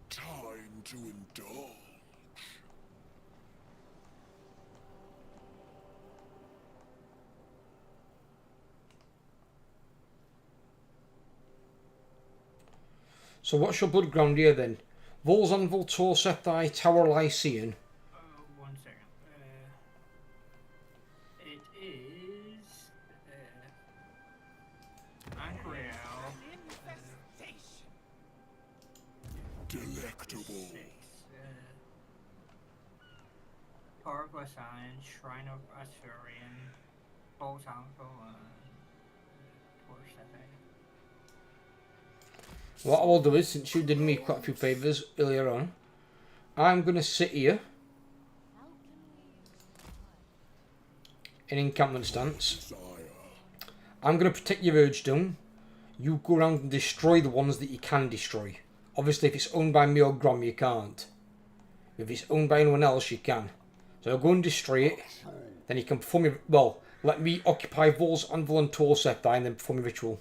Time to indulge. So what's your blood ground here then? Vols Anvil, Tor Sethai, Tower Lycian. One second. It is... Ancriel. Delectable. Power of Science, Shrine of Assyrian, Bolt Anvil, and Tor Sethai. What I will do is, since you did me quite a few favours earlier on, I'm going to sit here in encampment stance. I'm going to protect your Urge Stone. You go around and destroy the ones that you can destroy. Obviously, if it's owned by me or Grom, you can't. If it's owned by anyone else, you can. So I'll go and destroy it. Then you can perform your... Well, let me occupy Vols, Anvil and Tor Sethai and then perform your ritual.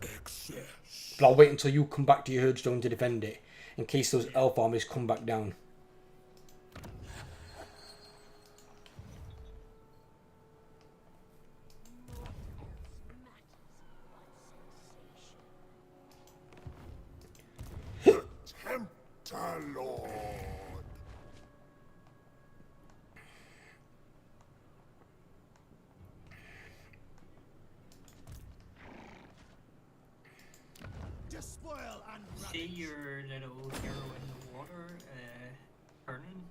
But I'll wait until you come back to your Herdstone to defend it, in case those elf armies come back down. Temptalord. See your little hero in the water, turning?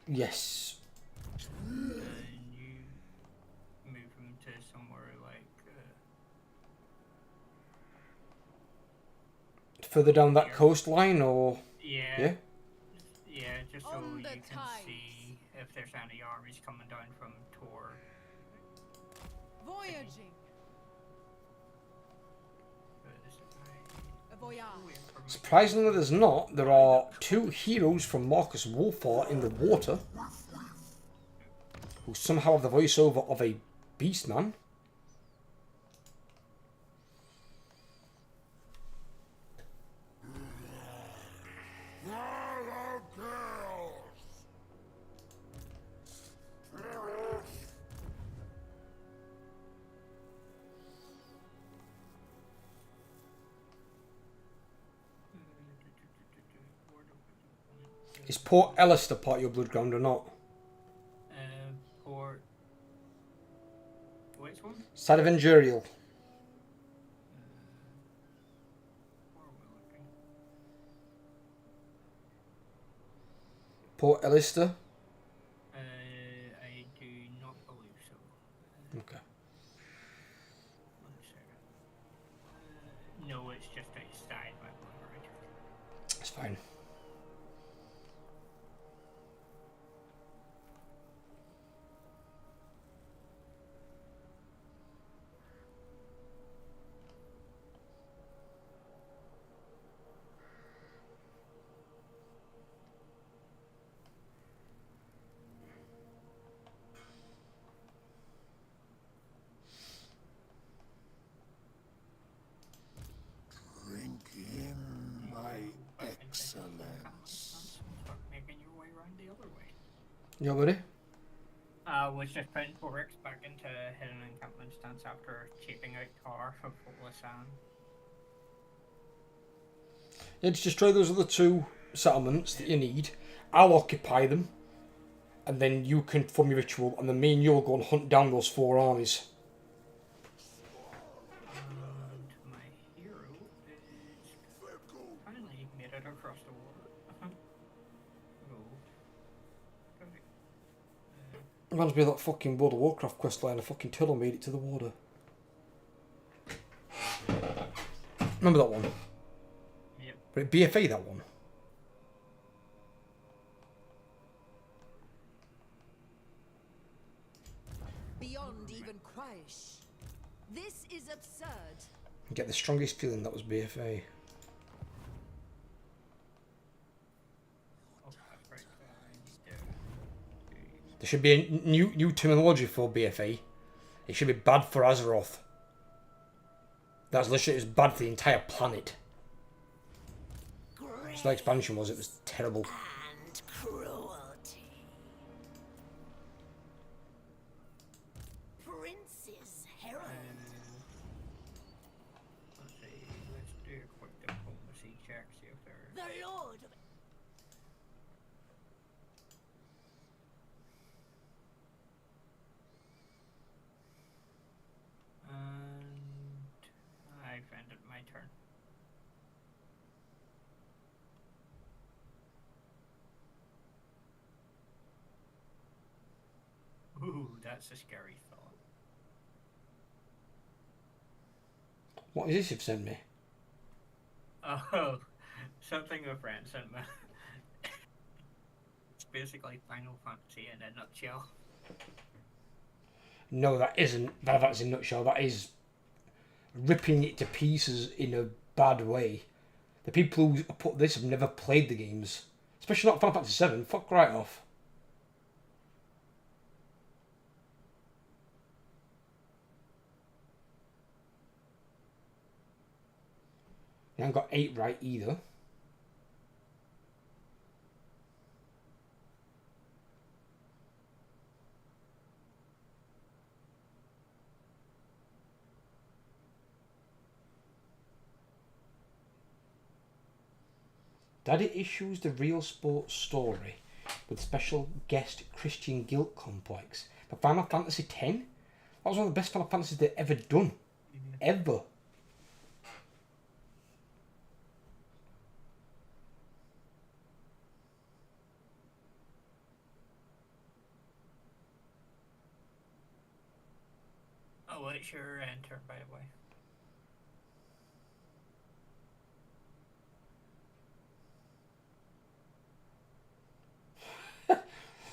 Yes. And you move him to somewhere like... Further down that coastline, or... yeah. Yeah? Yeah, just so On you the can tides. see if there's any armies coming down from Tor. Voyaging. A voyage. Surprisingly, there's not. There are 2 heroes from Marcus Wolfar in the water, who somehow have the voiceover of a beastman. Is Port Ellister part of your blood ground or not? Port. Which one? Side of Endurial. Where are we looking? Port Ellister? I do not believe so. Okay. One second. No, it's just outside my blood right. It's fine. Drink in my excellence. Start making your way around the other way. You ready? Was just putting Torix back into hidden encampment stance after chipping out Tar for full of sand. Yeah, just destroy those other 2 settlements that you need. I'll occupy them. And then you can form your ritual, and then me and you will go and hunt down those 4 armies. And my hero is finally made it across the water. Reminds me of that fucking World of Warcraft questline. A fucking turtle made it to the water. Remember that one? Yep. But it BFA, that one. Beyond even Quraysh. This is absurd. I get the strongest feeling that was BFA. Oh, that's right. There should be a new terminology for BFA. It should be bad for Azeroth. That's literally, it was bad for the entire planet. So the expansion was, it was terrible. And cruelty. Prince's Herald. Let's see. Let's do a quick diplomacy check. See if there's. The Lord of And I've ended my turn. Ooh, that's a scary thought. What is this you've sent me? Oh, something a friend sent me. It's basically Final Fantasy in a nutshell. No, that isn't. That's in a nutshell. That is ripping it to pieces in a bad way. The people who put this have never played the games. Especially not Final Fantasy 7. Fuck right off. You haven't got 8 right either. Daddy issues the real sports story with special guest Christian guilt complex. But Final Fantasy X? That was one of the best Final Fantasies they've ever done. Ever. Oh, it's your enter, by the way.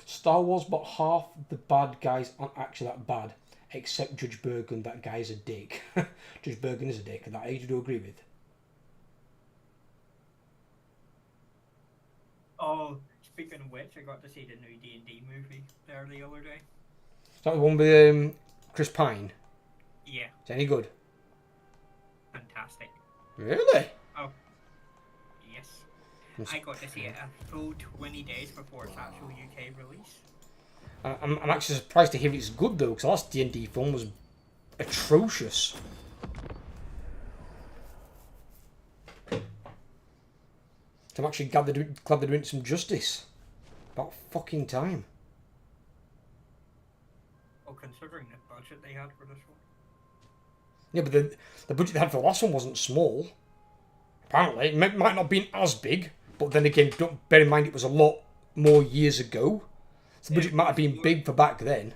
Star Wars, but half the bad guys aren't actually that bad, except Judge Bergen. That guy's a dick. Judge Bergen is a dick, and that I do agree with. Oh, speaking of which, I got to see the new D&D movie there the other day. Is that the one with Chris Pine? Yeah, Is it any good? fantastic. Really? Oh, yes. I got to see it a full 20 days before its actual UK release. I'm actually surprised to hear it's good though, because the last D&D film was atrocious. I'm actually glad they're doing some justice. About fucking time. Well, considering the budget they had for this one. Yeah, but the budget they had for the last one wasn't small. Apparently, it might not have been as big, but then again, don't bear in mind it was a lot more years ago. So the budget might have been big for back then.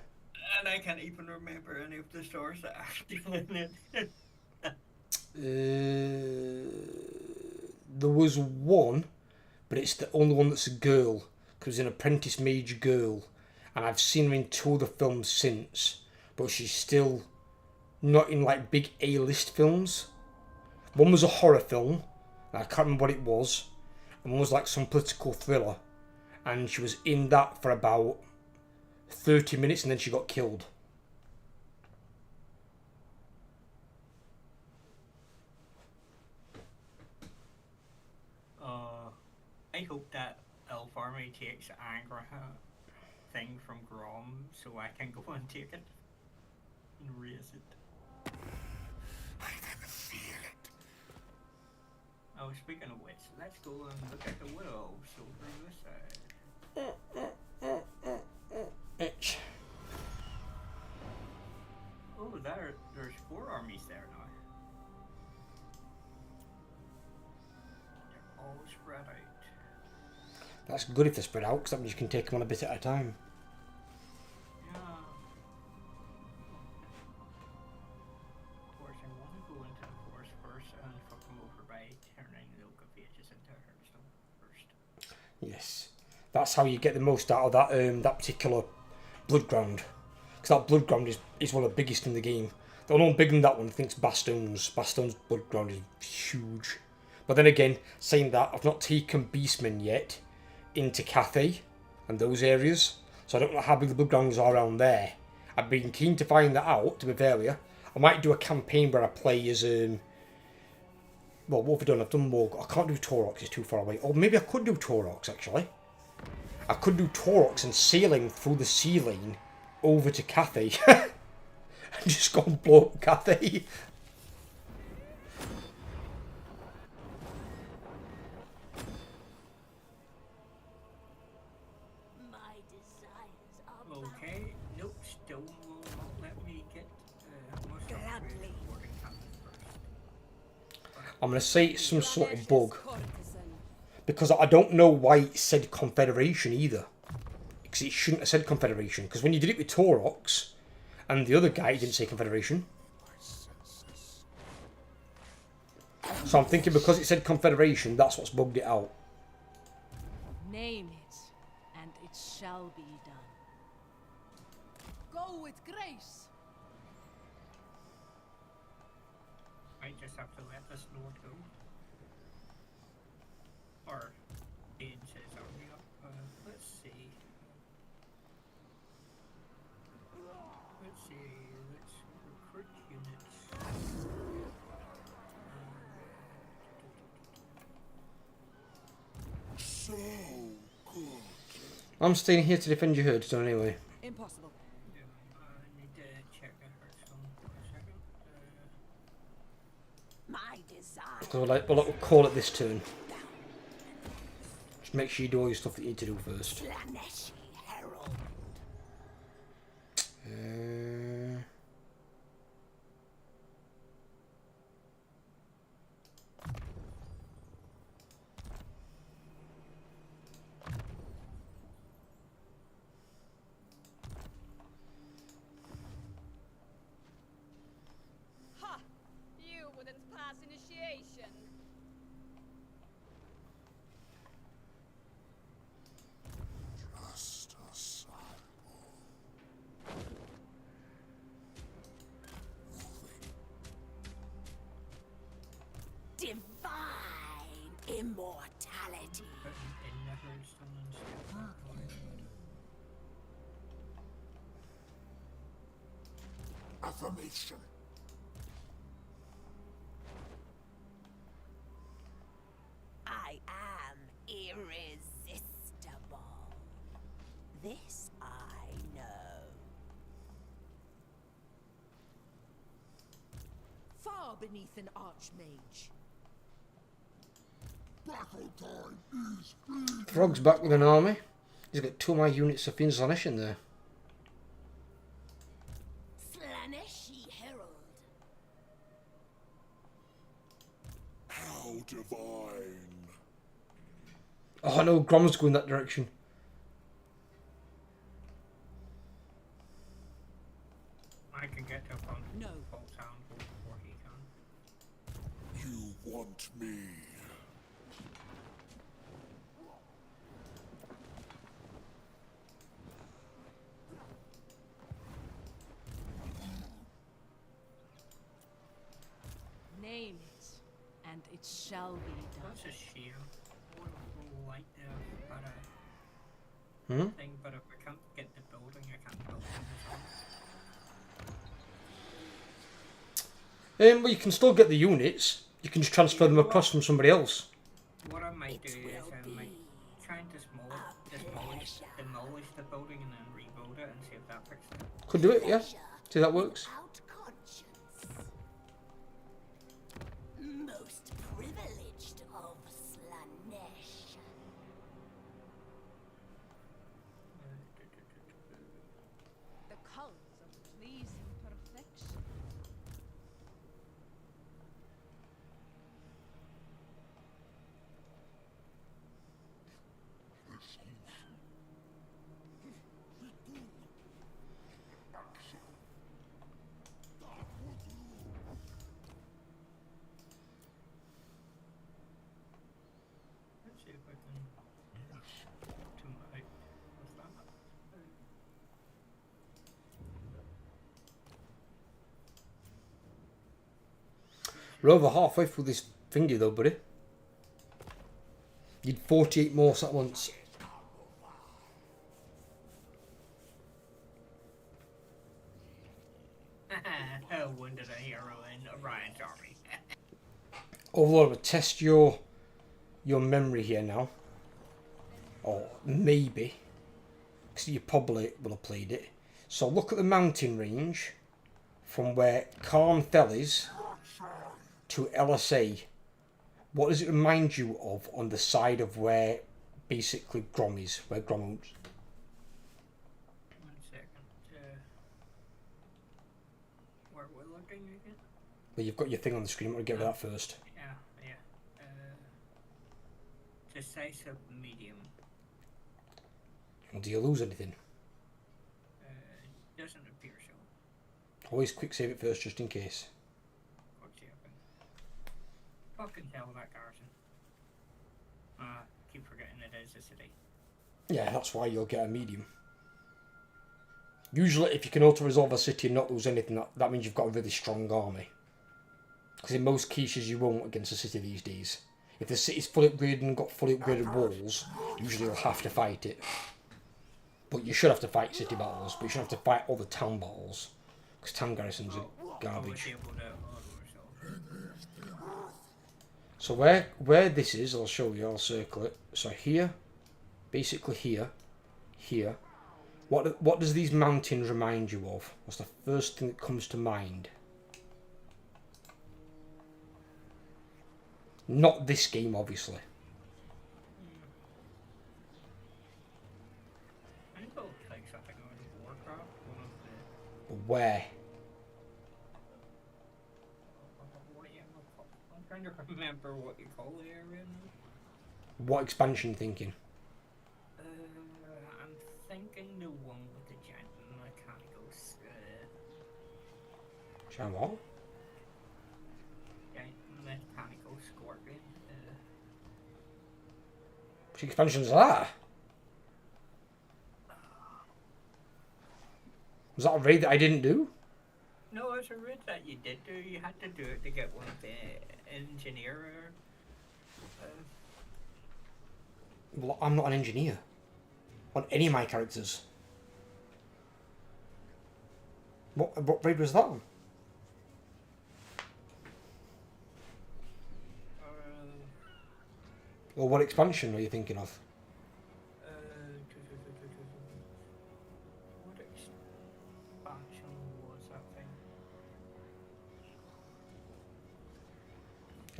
And I can't even remember any of the stars that actually in it. There was one, but it's the only one that's a girl. Because an apprentice mage girl. And I've seen her in 2 other films since. But she's still not in like big A-list films. One was a horror film. I can't remember what it was. And one was like some political thriller. And she was in that for about 30 minutes and then she got killed. I hope that Elf Army takes Angra thing from Grom so I can go and take it and raise it. I can feel it. Oh, speaking of which, let's go and look at the wolves over on this side. Itch. Oh, there's 4 armies there now. They're all spread out. That's good if they're spread out, because that means you can take them on a bit at a time. Yeah. Of course, I want to go into the forest first and fuck them over by turning the Oak of Ages into Hearthstone first. Yes. That's how you get the most out of that that particular blood ground. Because that blood ground is one of the biggest in the game. The only one bigger than that one I think is Bastion's. Bastion's blood ground is huge. But then again, saying that, I've not taken Beastmen yet into Cathay and those areas. So I don't know how big the blood grounds are around there. I've been keen to find that out, to be fair with you. I might do a campaign where I play as well, what have I done? I've done more. I can't do Taurox, it's too far away. Or maybe I could do Taurox actually. I could do Taurox and sailing through the sea lane over to Cathay. And just go and blow up Cathay. My desires are Okay, nope, stone will not let me get most Gladly. I'm going to say it's some sort of bug. Courtesan. Because I don't know why it said Confederation either. Because it shouldn't have said Confederation. Because when you did it with Taurox and the other guy, it didn't say Confederation. So I'm thinking because it said Confederation, that's what's bugged it out. Name it, and it shall be done. Go with grace. I just have to let this Lord go. Or Dean says army up. Let's see. Let's recruit units. So good. I'm staying here to defend your herd, so anyway. Impossible. Yeah, I need to check out Hearthstone for a second. my desire. So we'll call it this turn. Just make sure you do all your stuff that you need to do first. Slaneshi Herald. Ha! You wouldn't pass initiation. Just a cycle. Divine immortality. In the Hearthstone and stuff. Affirmation. I am irresistible. This I know. Far beneath an archmage. Battle time is here. Frog's back with an army. He's got 2 of my units of Slaanesh in there. Slaaneshi Herald. How divine. Oh no, Grom's going that direction. I can get to a front No. full sound before he can. You want me. Name it, and it shall be done. What's a shield? What a light but Hmm? but if I can't get the building, I can't build it. Well, you can still get the units. You can just transfer them across from somebody else. What I might do It is will I might be try and demolish the building and then rebuild it and see if that fixes it. Could do it, yeah. pleasure See if that works. without conscience. Most privileged of Slaanesh. The colours of pleasing perfection. Let's see if I can to my what's that? We're over halfway through this thingy though, buddy. You'd 48 more at once. Oh, wounded a hero in Orion's army. Although I would test your memory here now. Or maybe. Because you probably will have played it. So look at the mountain range from where Calm Fell is to LSA. What does it remind you of on the side of where basically Grom is? Where Grom owns? 1 second. Where we're looking again? Well, you've got your thing on the screen. I'm going to get rid of that first. Yeah. Decisive medium. Do you lose anything? Doesn't appear so. Always quick save it first just in case. What's happening? Fucking hell, that garrison. Keep forgetting it is a city. Yeah, that's why you'll get a medium. Usually, if you can auto-resolve a city and not lose anything, that means you've got a really strong army. Because in most cases, you won't against a city these days. If the city's fully upgraded and got fully upgraded walls, usually you'll have to fight it. But you should have to fight city battles, but you shouldn't have to fight all the town battles. Because town garrisons are garbage. So where this is, I'll show you, I'll circle it. So here, basically here, here. What does these mountains remind you of? What's the first thing that comes to mind? Not this game, obviously. I think it'll take something out of Warcraft. One of the. But where? I'm trying to remember what you call the area now. What expansion thinking? I'm thinking the one with the giant mechanicals. Giant what? Giant mechanical scorpion. Which expansion's that? Was that a raid that I didn't do? No, it's a raid that you did do. You had to do it to get one of the engineer. Well, I'm not an engineer. On any of my characters. What raid was that one? Or what expansion are you thinking of? What expansion was that thing?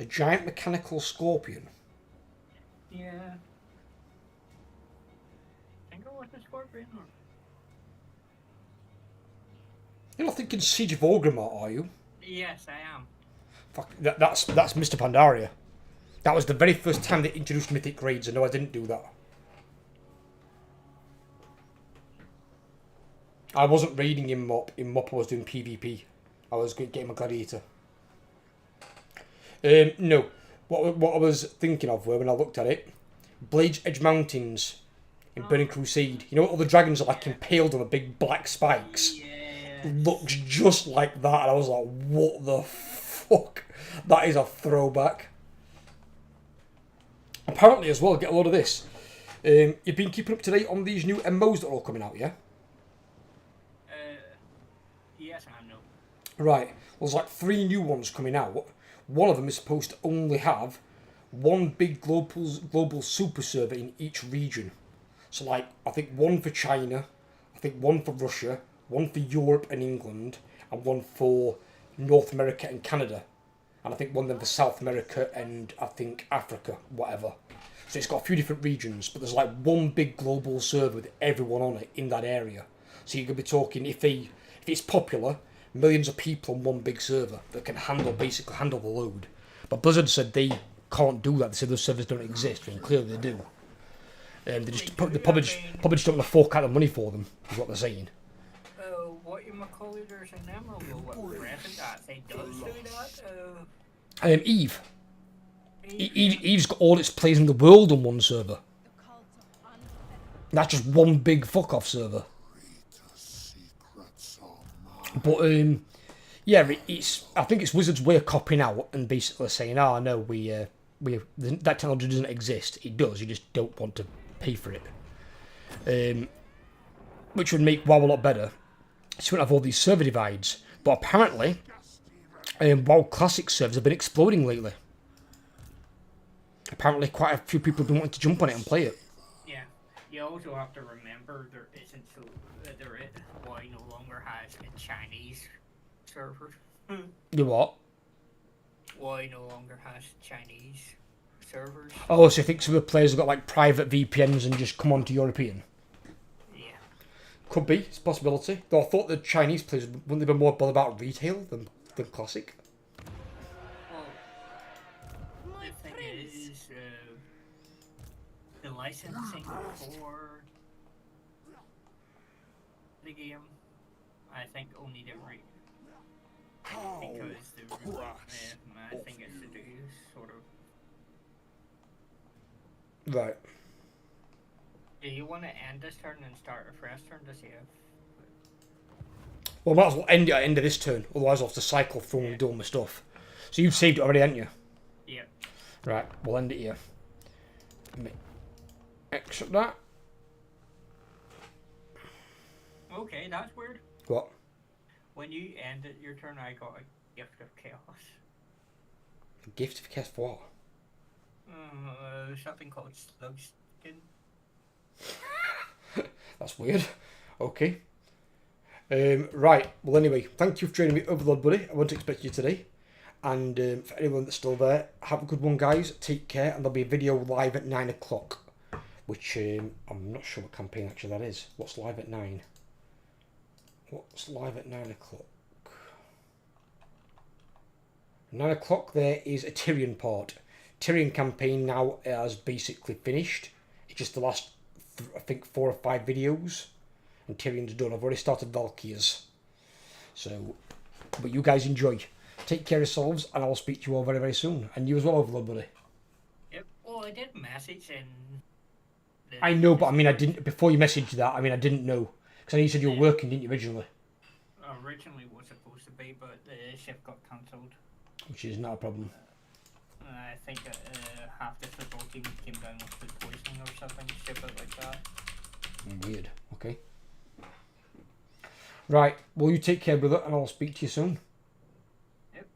A giant mechanical scorpion. Yeah. I think I was a Scorpion. You're not thinking Siege of Orgrimmar, are you? Yes, I am. Fuck, that's Mr. Pandaria. That was the very first time they introduced mythic raids, and no, I didn't do that. I wasn't raiding in MOP. In MOP, I was doing PvP. I was getting my gladiator. No. What I was thinking of were, when I looked at it, Blade's Edge Mountains in Burning Crusade. You know, all the dragons are like impaled on the big black spikes. Yeah. Looks just like that, and I was like, what the fuck? That is a throwback. Apparently, as well, get a load of this. You've been keeping up to date on these new MMOs that are all coming out, yeah? Yes, I know. Right. Well, there's like 3 new ones coming out. One of them is supposed to only have one big global super server in each region. So, like, I think one for China, I think one for Russia, one for Europe and England, and one for North America and Canada. And I think one of them for South America and I think Africa, whatever. So it's got a few different regions, but there's like one big global server with everyone on it in that area. So you're going to be talking, if it's popular, millions of people on one big server that can basically handle the load. But Blizzard said they can't do that. They said those servers don't exist, and clearly they do. They probably just don't want to fork out the money for them, is what they're saying. What you call it, there's an emerald, what present that they does do that? Eve. Eve's got all its plays in the world on one server. That's just one big fuck off server. But yeah, I think it's Wizards' way of copying out and basically saying, "Oh no, that technology doesn't exist. It does. You just don't want to pay for it." Which would make WoW a lot better. So you wouldn't have all these server divides. But apparently, WoW Classic servers have been exploding lately. Apparently, quite a few people have been wanting to jump on it and play it. Yeah. You also have to remember there isn't WoW no longer has a Chinese server. You what? WoW no longer has Chinese servers. Oh, so you think some of the players have got like private VPNs and just come on to European? Yeah. Could be, it's a possibility. Though I thought the Chinese players wouldn't they be more bothered about retail than Classic? Well, the thing is, the licensing for the game, I think only the because I think it's to do sort of. Right. Do you want to end this turn and start a fresh turn to see if? Well, I might as well end it at the end of this turn, otherwise I'll have to cycle through and do all my stuff. So you've saved it already, haven't you? Yeah. Right, we'll end it here. Exit that. Okay, that's weird. What? When you ended your turn, I got a gift of chaos. A gift of chaos for what? Something called slug skin. That's weird. Okay. Right, well anyway, thank you for joining me, Overlord Buddy. I wasn't expecting you today. And for anyone that's still there, have a good one guys, take care, and there'll be a video live at 9 o'clock. Which, I'm not sure what campaign actually that is. What's live at 9? What's live at 9 o'clock? 9 o'clock there is a Tyrion part. Tyrion campaign now has basically finished. It's just the last, I think, 4 or 5 videos. And Tyrion's done. I've already started Valkyries. So, but you guys enjoy. Take care of yourselves, and I'll speak to you all very, very soon. And you as well, Overlord Buddy. Yep. Well, I did message in. I know, but I mean, I didn't. Before you messaged that, I mean, I didn't know. Because I know you said you were working, didn't you, originally? Originally was supposed to be, but the shift got cancelled. Which is not a problem. I think half the football team came down with food poisoning or something, shit like that. Weird. Okay. Right. Well, you take care, brother, and I'll speak to you soon.